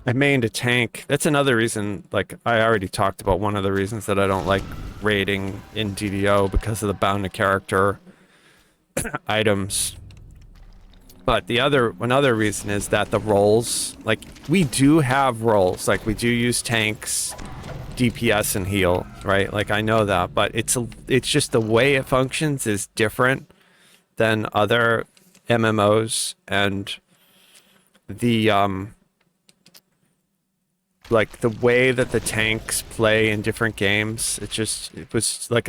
I mained a tank. That's another reason, like, I already talked about one of the reasons that I don't like raiding in DDO because of the bound to character items. But another reason is that the roles, like, we do have roles. Like, we do use tanks, DPS, and heal, right? Like, I know that, but it's just the way it functions is different than other MMOs, and the like the way that the tanks play in different games, it was like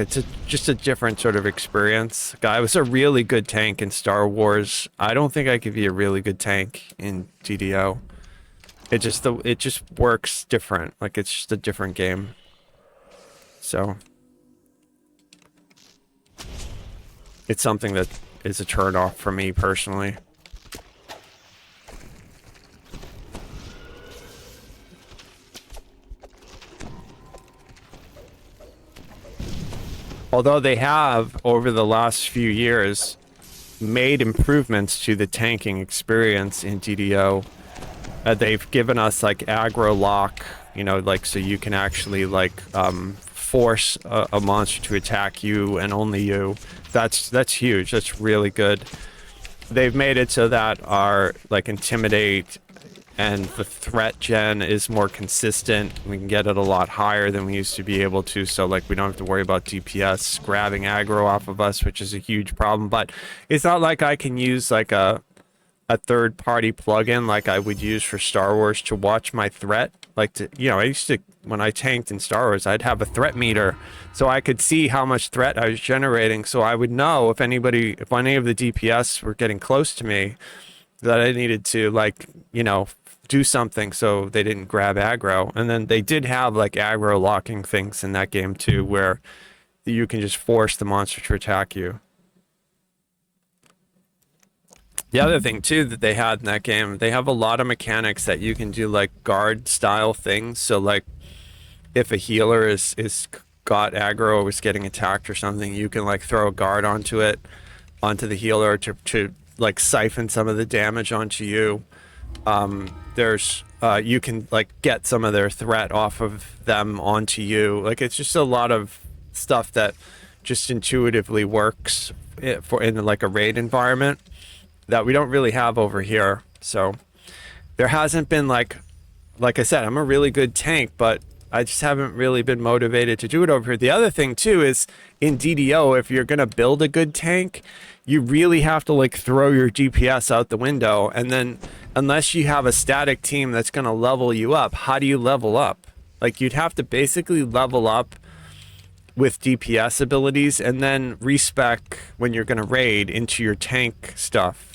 just a different sort of experience. I was a really good tank in Star Wars. I don't think I could be a really good tank in DDO. It just works different. Like it's just a different game. So it's something that is a turn off for me personally. Although they have, over the last few years, made improvements to the tanking experience in DDO. They've given us, like, aggro lock, you know, like, so you can actually, like, force a monster to attack you and only you. That's huge. That's really good. They've made it so that our, like, intimidate and the threat gen is more consistent. We can get it a lot higher than we used to be able to, so like we don't have to worry about DPS grabbing aggro off of us, which is a huge problem. But it's not like I can use like a third-party plugin like I would use for Star Wars to watch my threat. Like, you know, I used to, when I tanked in Star Wars, I'd have a threat meter so I could see how much threat I was generating, so I would know if any of the DPS were getting close to me, that I needed to, like, you know, do something so they didn't grab aggro. And then they did have like aggro locking things in that game too, where you can just force the monster to attack you. The other thing too that they had in that game, they have a lot of mechanics that you can do like guard style things. So like if a healer is got aggro or is getting attacked or something, you can like throw a guard onto it, onto the healer to like siphon some of the damage onto you. There's you can like get some of their threat off of them onto you. Like it's just a lot of stuff that just intuitively works for in like a raid environment that we don't really have over here. So there hasn't been like I said, I'm a really good tank, but I just haven't really been motivated to do it over here. The other thing too is in DDO, if you're gonna build a good tank, you really have to like throw your DPS out the window, and then unless you have a static team that's gonna level you up, how do you level up? Like you'd have to basically level up with DPS abilities and then respec when you're gonna raid into your tank stuff.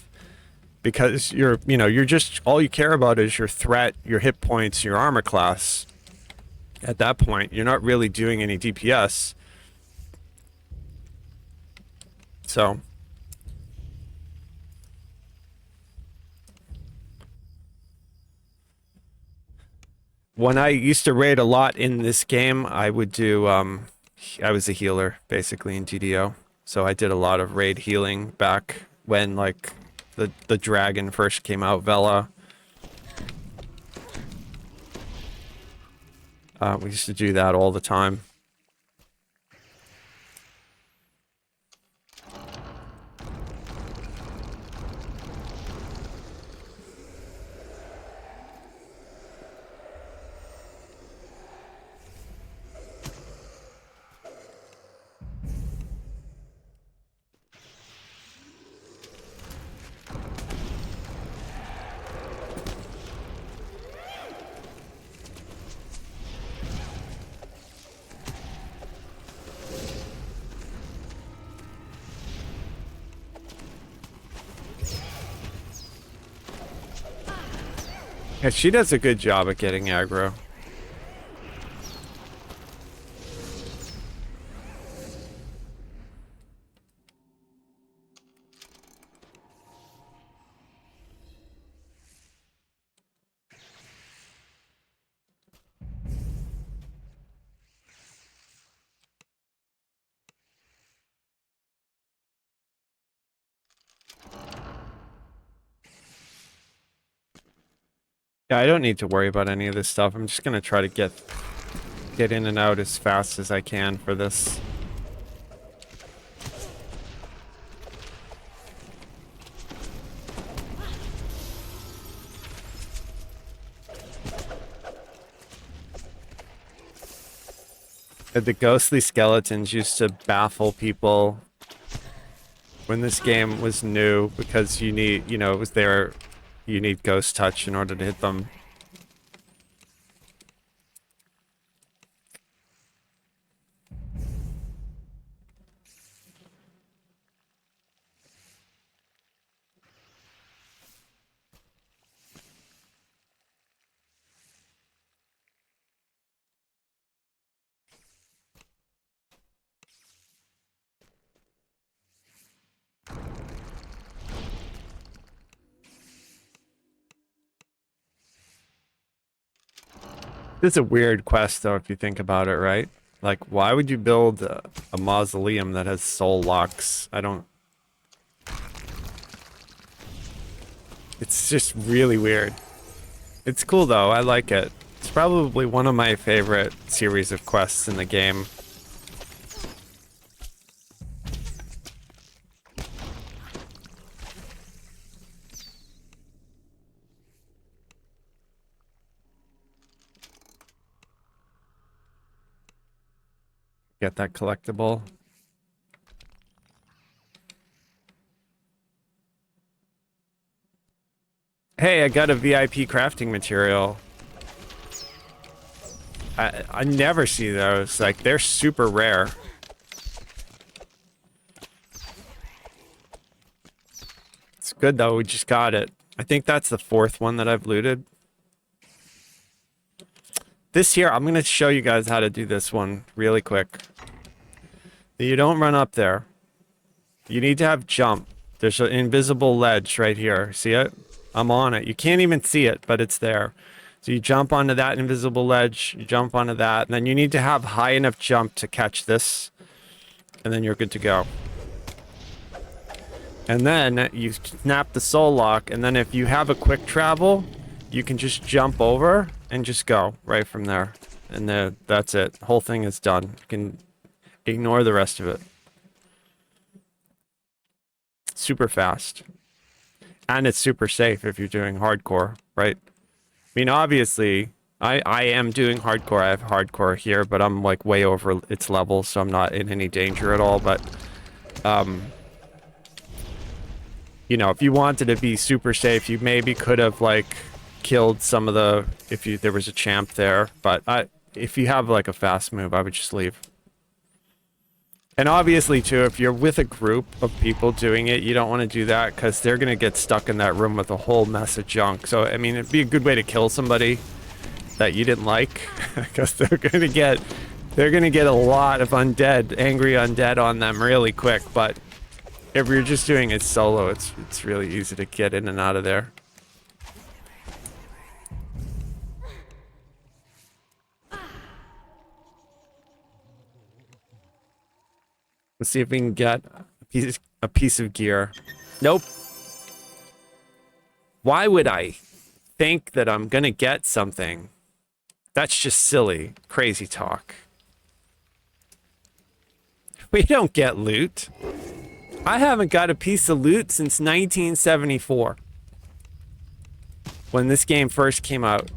Because you're just all you care about is your threat, your hit points, your armor class. At that point, you're not really doing any DPS. So when I used to raid a lot in this game, I would do I was a healer basically in TDO. So I did a lot of raid healing back when like the dragon first came out, Vela. We used to do that all the time. Yeah, she does a good job at getting aggro. Yeah, I don't need to worry about any of this stuff. I'm just gonna try to get in and out as fast as I can for this. The ghostly skeletons used to baffle people when this game was new because you need, it was there, you need ghost touch in order to hit them. This is a weird quest, though, if you think about it, right? Like, why would you build a mausoleum that has soul locks? I don't... It's just really weird. It's cool, though. I like it. It's probably one of my favorite series of quests in the game. Get that collectible. Hey, I got a VIP crafting material. I never see those. Like, they're super rare. It's good, though. We just got it. I think that's the fourth one that I've looted. This here, I'm going to show you guys how to do this one really quick. You don't run up there. You need to have jump. There's an invisible ledge right here. See it? I'm on it. You can't even see it, but it's there. So you jump onto that invisible ledge, you jump onto that, and then you need to have high enough jump to catch this, and then you're good to go. And then you snap the soul lock, and then if you have a quick travel, you can just jump over and just go right from there. And that's it. The whole thing is done. You can ignore the rest of it. Super fast. And it's super safe if you're doing hardcore, right? I mean, obviously, I am doing hardcore. I have hardcore here, but I'm like way over its level, so I'm not in any danger at all. But, you know, if you wanted to be super safe, you maybe could have like killed some of the, there was a champ there. But if you have like a fast move, I would just leave. And obviously, too, if you're with a group of people doing it, you don't want to do that because they're going to get stuck in that room with a whole mess of junk. So, I mean, it'd be a good way to kill somebody that you didn't like because they're going to get a lot of undead, angry undead on them really quick. But if you're just doing it solo, it's really easy to get in and out of there. Let's see if we can get a piece of gear. Nope. Why would I think that I'm gonna get something? That's just silly, crazy talk. We don't get loot. I haven't got a piece of loot since 1974. When this game first came out.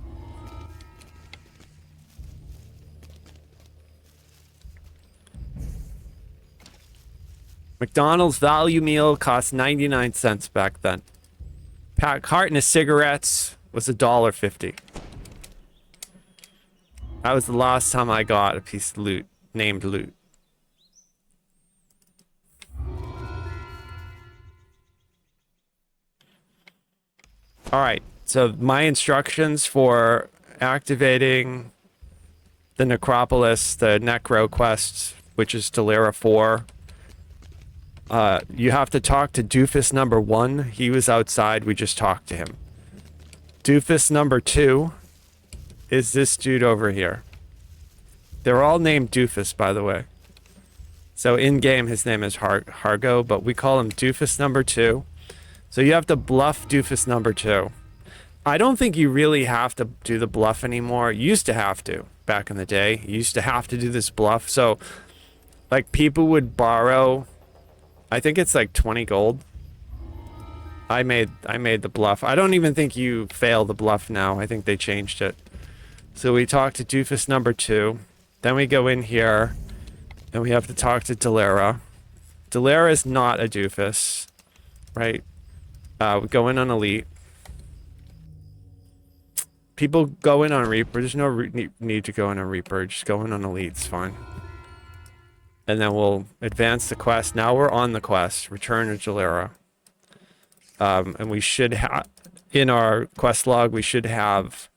McDonald's value meal cost 99 cents back then. Carton of cigarettes was $1.50. That was the last time I got a piece of loot, named loot. Alright, so my instructions for activating the Necropolis, the Necro quest, which is Delira 4. You have to talk to Doofus number 1. He was outside. We just talked to him. Doofus number 2 is this dude over here. They're all named Doofus, by the way. So in-game, his name is Hargo, but we call him Doofus number 2. So you have to bluff Doofus number 2. I don't think you really have to do the bluff anymore. You used to have to, back in the day. You used to have to do this bluff. So, like, people would borrow... I think it's like 20 gold. I made the bluff. I don't even think you fail the bluff now. I think they changed it. So we talk to Doofus number 2. Then we go in here and we have to talk to Delira. Delira is not a Doofus, right? We go in on Elite. People go in on Reaper. There's no need to go in on Reaper. Just go in on Elite. It's fine. And then we'll advance the quest. Now we're on the quest. Return to Delira. And we should have, in our quest log, we should have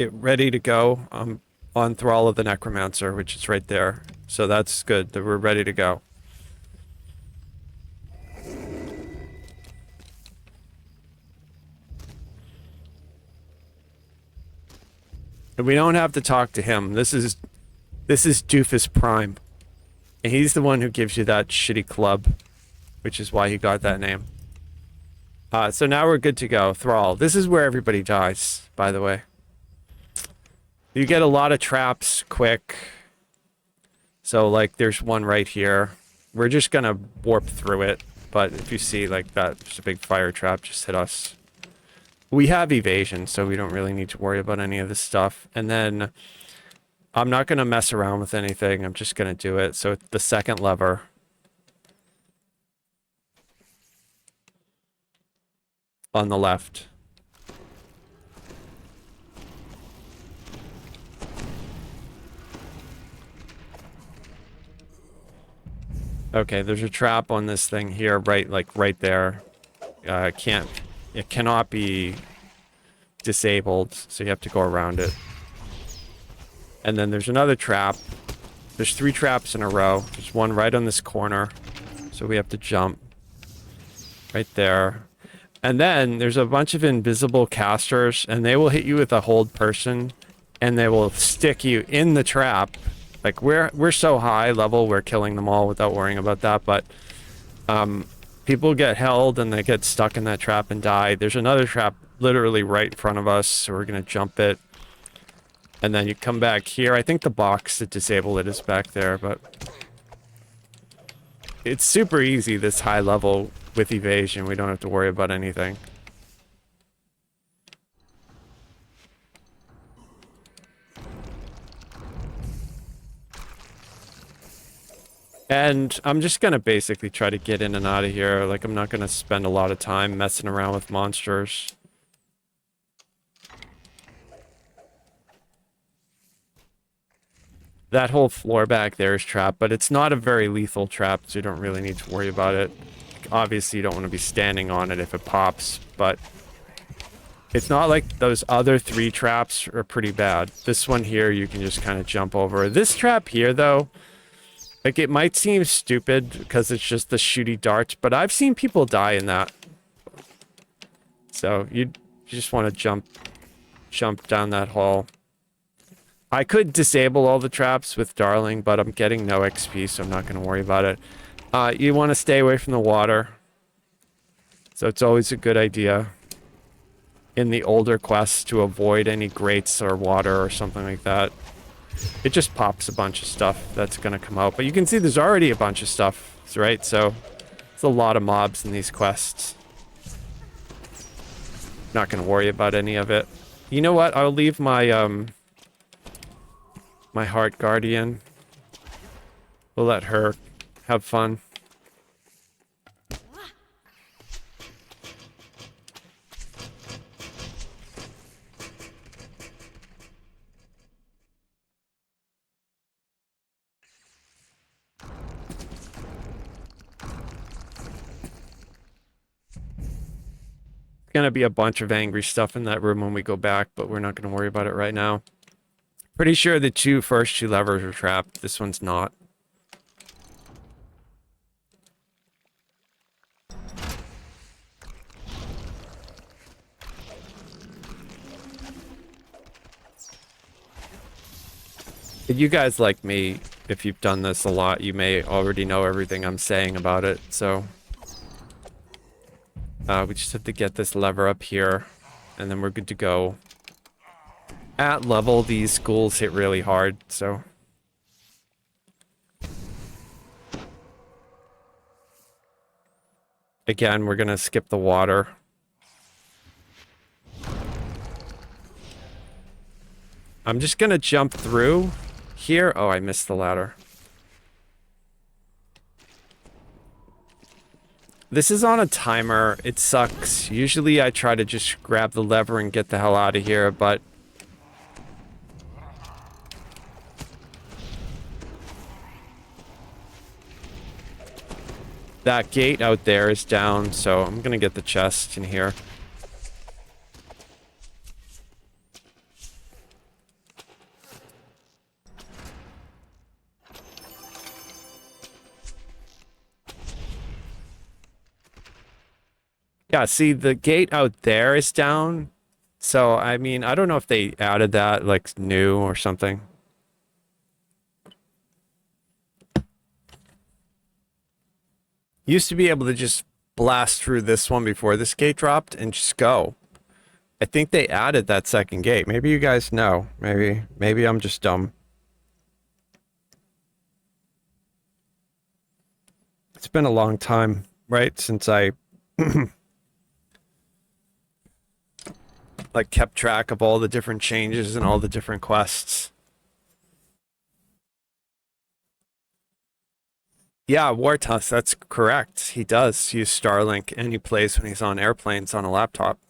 it ready to go on Thrall of the Necromancer, which is right there. So that's good that we're ready to go. And we don't have to talk to him. This is Doofus Prime. And he's the one who gives you that shitty club, which is why he got that name. So now we're good to go. Thrall. This is where everybody dies, by the way. You get a lot of traps quick. So, like, there's one right here. We're just gonna warp through it. But if you see, like, that, there's a big fire trap, just hit us. We have evasion, so we don't really need to worry about any of this stuff. And then I'm not going to mess around with anything. I'm just going to do it. So the second lever. On the left. Okay, there's a trap on this thing here, right there. It cannot be disabled, so you have to go around it. And then there's another trap There's 3 traps in a row. There's one right on this corner. So we have to jump. Right there. And then there's a bunch of invisible casters, and they will hit you with a hold person, and they will stick you in the trap. Like, we're so high level, we're killing them all without worrying about that, but people get held and they get stuck in that trap and die. There's another trap literally right in front of us, so we're gonna jump it. And then you come back here. I think the box to disable it is back there, but it's super easy this high level with evasion. We don't have to worry about anything. And I'm just gonna basically try to get in and out of here. Like, I'm not gonna spend a lot of time messing around with monsters. That whole floor back there is trapped, but it's not a very lethal trap, so you don't really need to worry about it. Obviously, you don't want to be standing on it if it pops, but it's not like those other 3 traps are pretty bad. This one here, you can just kind of jump over. This trap here, though, like, it might seem stupid because it's just the shooty darts, but I've seen people die in that. So you just want to jump down that hole. I could disable all the traps with Darling, but I'm getting no XP, so I'm not going to worry about it. You want to stay away from the water. So it's always a good idea in the older quests to avoid any grates or water or something like that. It just pops a bunch of stuff that's going to come out. But you can see there's already a bunch of stuff, right? So there's a lot of mobs in these quests. Not going to worry about any of it. You know what? I'll leave my my Heart Guardian. We'll let her have fun. Gonna be a bunch of angry stuff in that room when we go back, but we're not gonna worry about it right now. Pretty sure the first two levers are trapped. This one's not. You guys like me, if you've done this a lot, you may already know everything I'm saying about it, so... we just have to get this lever up here, and then we're good to go. At level, these ghouls hit really hard, so... Again, we're gonna skip the water. I'm just gonna jump through here. Oh, I missed the ladder. This is on a timer. It sucks. Usually I try to just grab the lever and get the hell out of here, but... That gate out there is down, so I'm gonna get the chest in here. Yeah, see, the gate out there is down. So, I mean, I don't know if they added that, like, new or something. Used to be able to just blast through this one before this gate dropped and just go. I think they added that second gate. Maybe you guys know. Maybe I'm just dumb. It's been a long time, right, since I... like, kept track of all the different changes and all the different quests. Yeah, Wartusk, that's correct. He does use Starlink, and he plays when he's on airplanes on a laptop.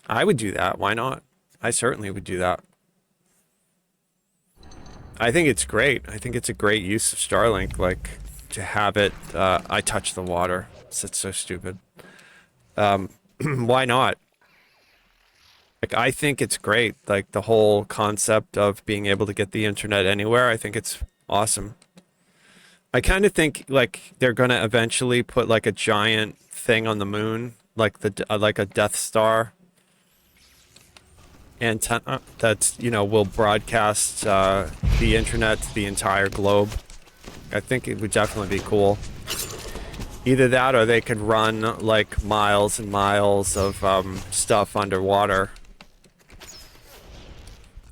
I would do that. Why not? I certainly would do that. I think it's great. I think it's a great use of Starlink, like, to have it... I touch the water. It's so stupid. Why not? Like, I think it's great, like, the whole concept of being able to get the internet anywhere. I think it's Awesome. I kind of think like they're gonna eventually put like a giant thing on the moon, like the like a Death Star antenna that will broadcast the internet to the entire globe. I think it would definitely be cool. Either that, or they could run like miles and miles of stuff underwater.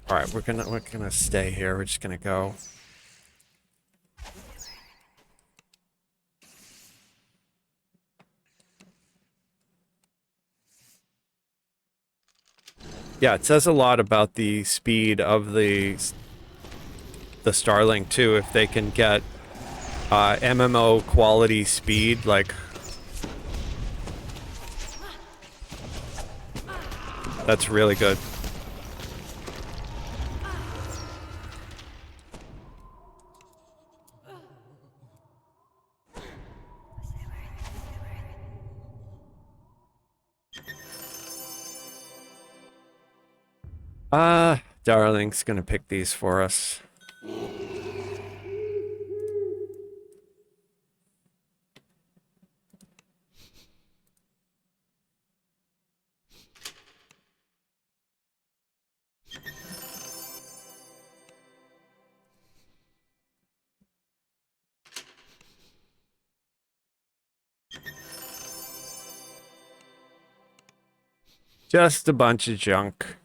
All right, we're gonna stay here. We're just gonna go. Yeah, it says a lot about the speed of the Starlink too. If they can get MMO quality speed, like that's really good. Darling's gonna pick these for us. Just a bunch of junk.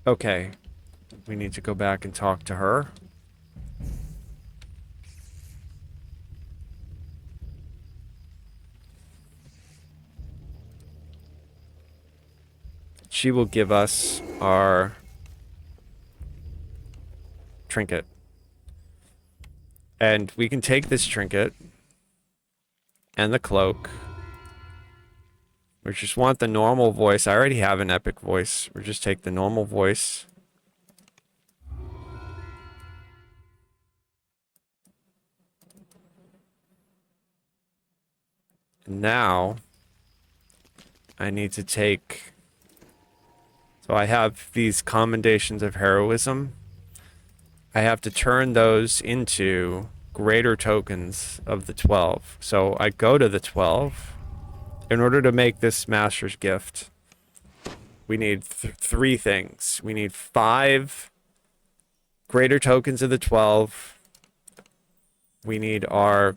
Okay, we need to go back and talk to her. She will give us our trinket. And we can take this trinket and the cloak. We just want the normal voice. I already have an epic voice. We'll just take the normal voice. Now, I need to take... So I have these commendations of heroism. I have to turn those into greater tokens of the 12. So I go to the 12. In order to make this Master's Gift, we need three things. We need 5 greater tokens of the 12. We need our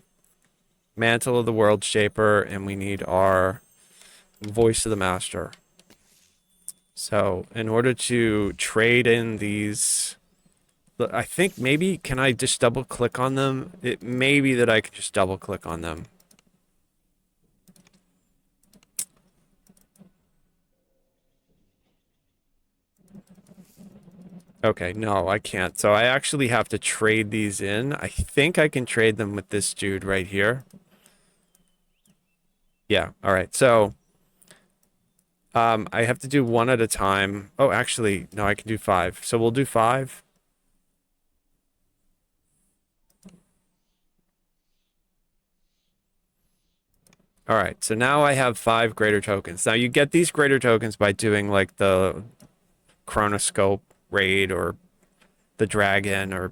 Mantle of the World Shaper, and we need our Voice of the Master. So in order to trade in these, I think maybe, can I just double click on them? It may be that I can just double click on them. Okay, no, I can't. So I actually have to trade these in. I think I can trade them with this dude right here. Yeah, all right. So I have to do one at a time. Oh, actually, no, I can do 5. So we'll do 5. All right, so now I have 5 greater tokens. Now you get these greater tokens by doing like the Chronoscope raid or the dragon, or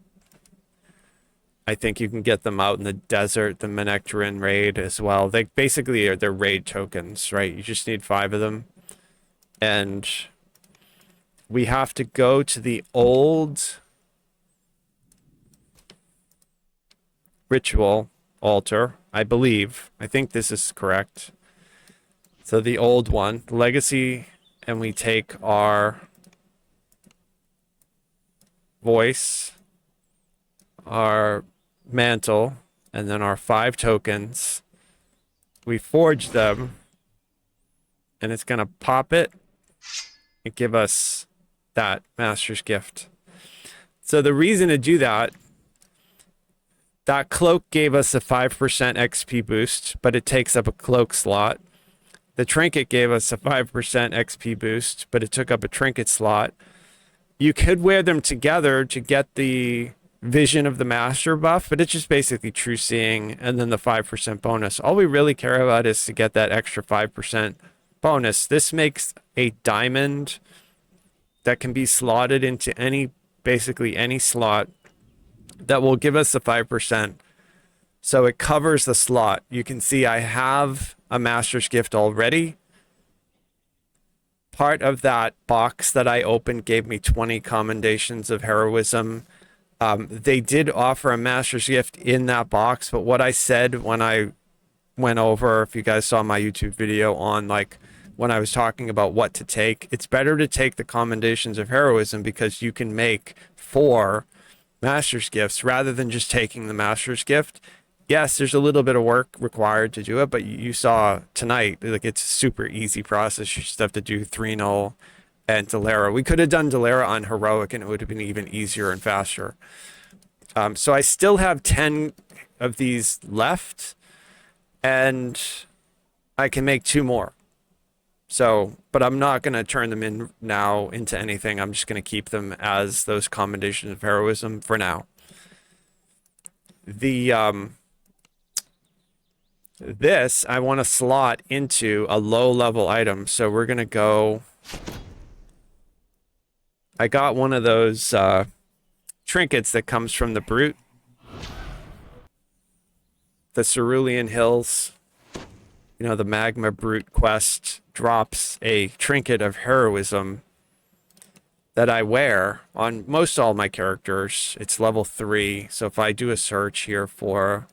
I think you can get them out in the desert, the Menectarin raid as well. They basically are their raid tokens, right? You just need 5 of them. And we have to go to the old ritual altar, I believe. I think this is correct. So the old one, legacy, and we take our voice, our mantle, and then our 5 tokens. We forge them, and it's gonna pop it and give us that Master's Gift. So the reason to do that, that cloak gave us a 5% XP boost, but it takes up a cloak slot. The trinket gave us a 5% XP boost, but it took up a trinket slot. You could wear them together to get the vision of the master buff, but it's just basically true seeing and then the 5% bonus. All we really care about is to get that extra 5% bonus. This makes a diamond that can be slotted into basically any slot that will give us the 5%. So it covers the slot. You can see I have a master's gift already. Part of that box that I opened gave me 20 commendations of heroism. They did offer a master's gift in that box, but what I said when I went over, if you guys saw my YouTube video on like when I was talking about what to take, it's better to take the commendations of heroism because you can make 4 master's gifts rather than just taking the master's gift. Yes, there's a little bit of work required to do it, but you saw tonight, like it's a super easy process. You just have to do 3-0 and Delera. We could have done Delera on heroic and it would have been even easier and faster. So I still have 10 of these left and I can make 2 more. So, but I'm not going to turn them in now into anything. I'm just going to keep them as those commendations of heroism for now. This I want to slot into a low level item. So we're going to go. I got one of those trinkets that comes from the Brute. The Cerulean Hills. You know, the Magma Brute quest drops a trinket of heroism that I wear on most all my characters. It's level 3. So if I do a search here for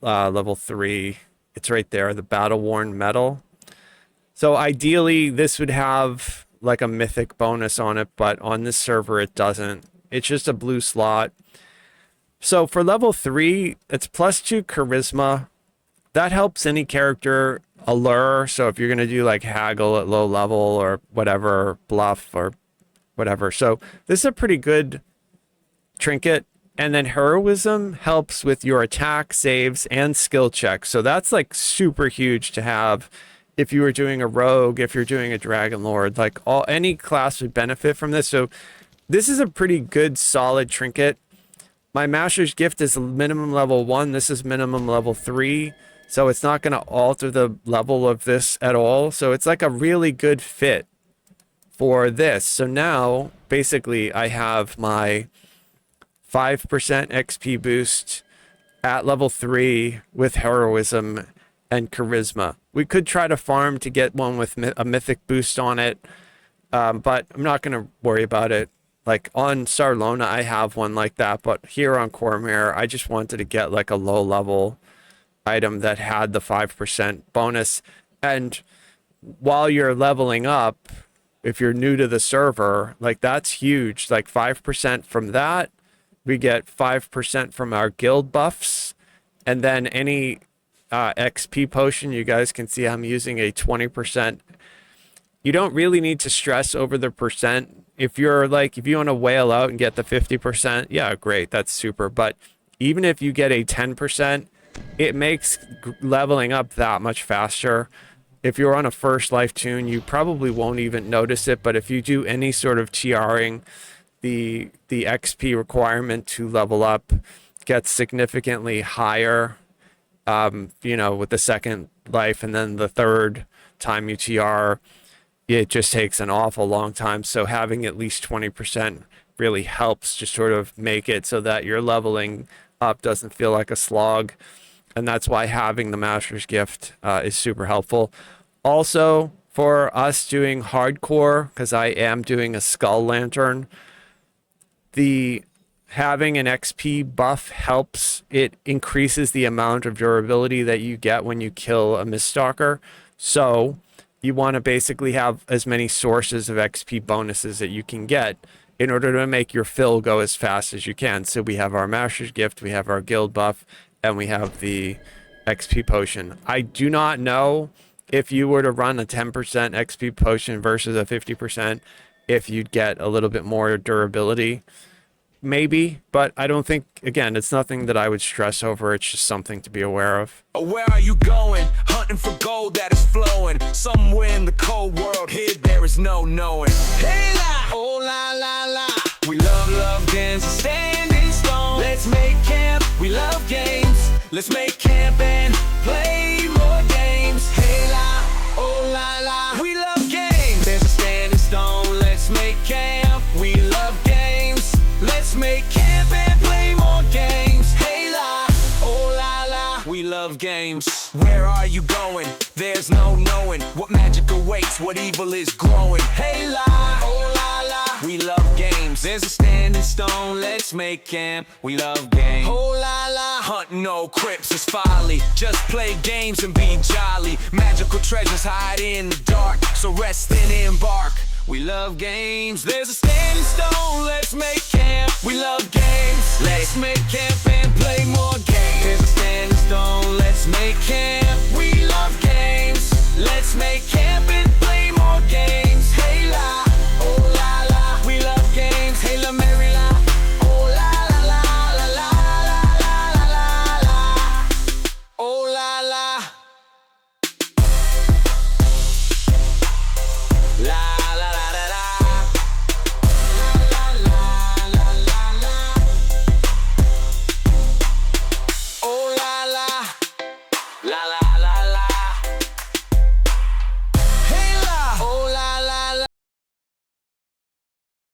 level 3, it's right there, the Battle Worn Metal. So ideally this would have like a mythic bonus on it, but on this server it doesn't. It's just a blue slot. So for level 3, it's +2 charisma. That helps any character allure. So if you're going to do like haggle at low level or whatever, bluff or whatever. So this is a pretty good trinket. And then heroism helps with your attack, saves, and skill checks. So that's like super huge to have if you were doing a rogue, if you're doing a dragon lord, like any class would benefit from this. So this is a pretty good solid trinket. My master's gift is minimum level 1. This is minimum level 3. So it's not going to alter the level of this at all. So it's like a really good fit for this. So now basically I have my 5% XP boost at level 3 with heroism and charisma. We could try to farm to get one with a mythic boost on it, but I'm not going to worry about it. Like on Sarlona, I have one like that, but here on Cormyr, I just wanted to get like a low level item that had the 5% bonus. And while you're leveling up, if you're new to the server, like that's huge. Like 5% from that, we get 5% from our guild buffs, and then any XP potion, you guys can see I'm using a 20%. You don't really need to stress over the percent. If you're like, if you want to whale out and get the 50%, yeah, great, that's super. But even if you get a 10%, it makes leveling up that much faster. If you're on a first life tune, you probably won't even notice it, but if you do any sort of TRing, the XP requirement to level up gets significantly higher, you know, with the second life, and then the third time you TR, it just takes an awful long time. So having at least 20% really helps to sort of make it so that your leveling up doesn't feel like a slog. And that's why having the master's gift is super helpful. Also, for us doing hardcore, because I am doing a skull lantern, having an XP buff helps. It increases the amount of durability that you get when you kill a Miststalker. So you want to basically have as many sources of XP bonuses that you can get in order to make your fill go as fast as you can. So we have our master's gift, we have our guild buff, and we have the XP potion. I do not know if you were to run a 10% XP potion versus a 50%, if you'd get a little bit more durability. Maybe, but I don't think, again, it's nothing that I would stress over. It's just something to be aware of. Where are you going? Hunting for gold that is flowing. Somewhere in the cold world, here there is no knowing. Hey la, oh la la la. We love, love, then stands a standing stone. Let's make camp, we love games. Let's make camp and play more games. Hey la, oh la la, we love games. There's a standing stone. Let's make camp, we love games. Let's make camp and play more games. Hey la, oh la la, we love games. Where are you going? There's no knowing what magic awaits, what evil is growing. Hey la, oh la la, we love games. There's a standing stone, let's make camp, we love games. Oh la la, hunt no crypts is folly. Just play games and be jolly. Magical treasures hide in the dark, so rest and embark. We love games. There's a standing stone, let's make camp, we love games. Let's make camp and play more games. There's a standing stone, let's make camp, we love games. Let's make camp and play more games. Hey la, oh la la, we love games. Hey la, Mary la, oh la la la la la la la la la, oh la la, la la la la la, la la la la, oh la la, la la.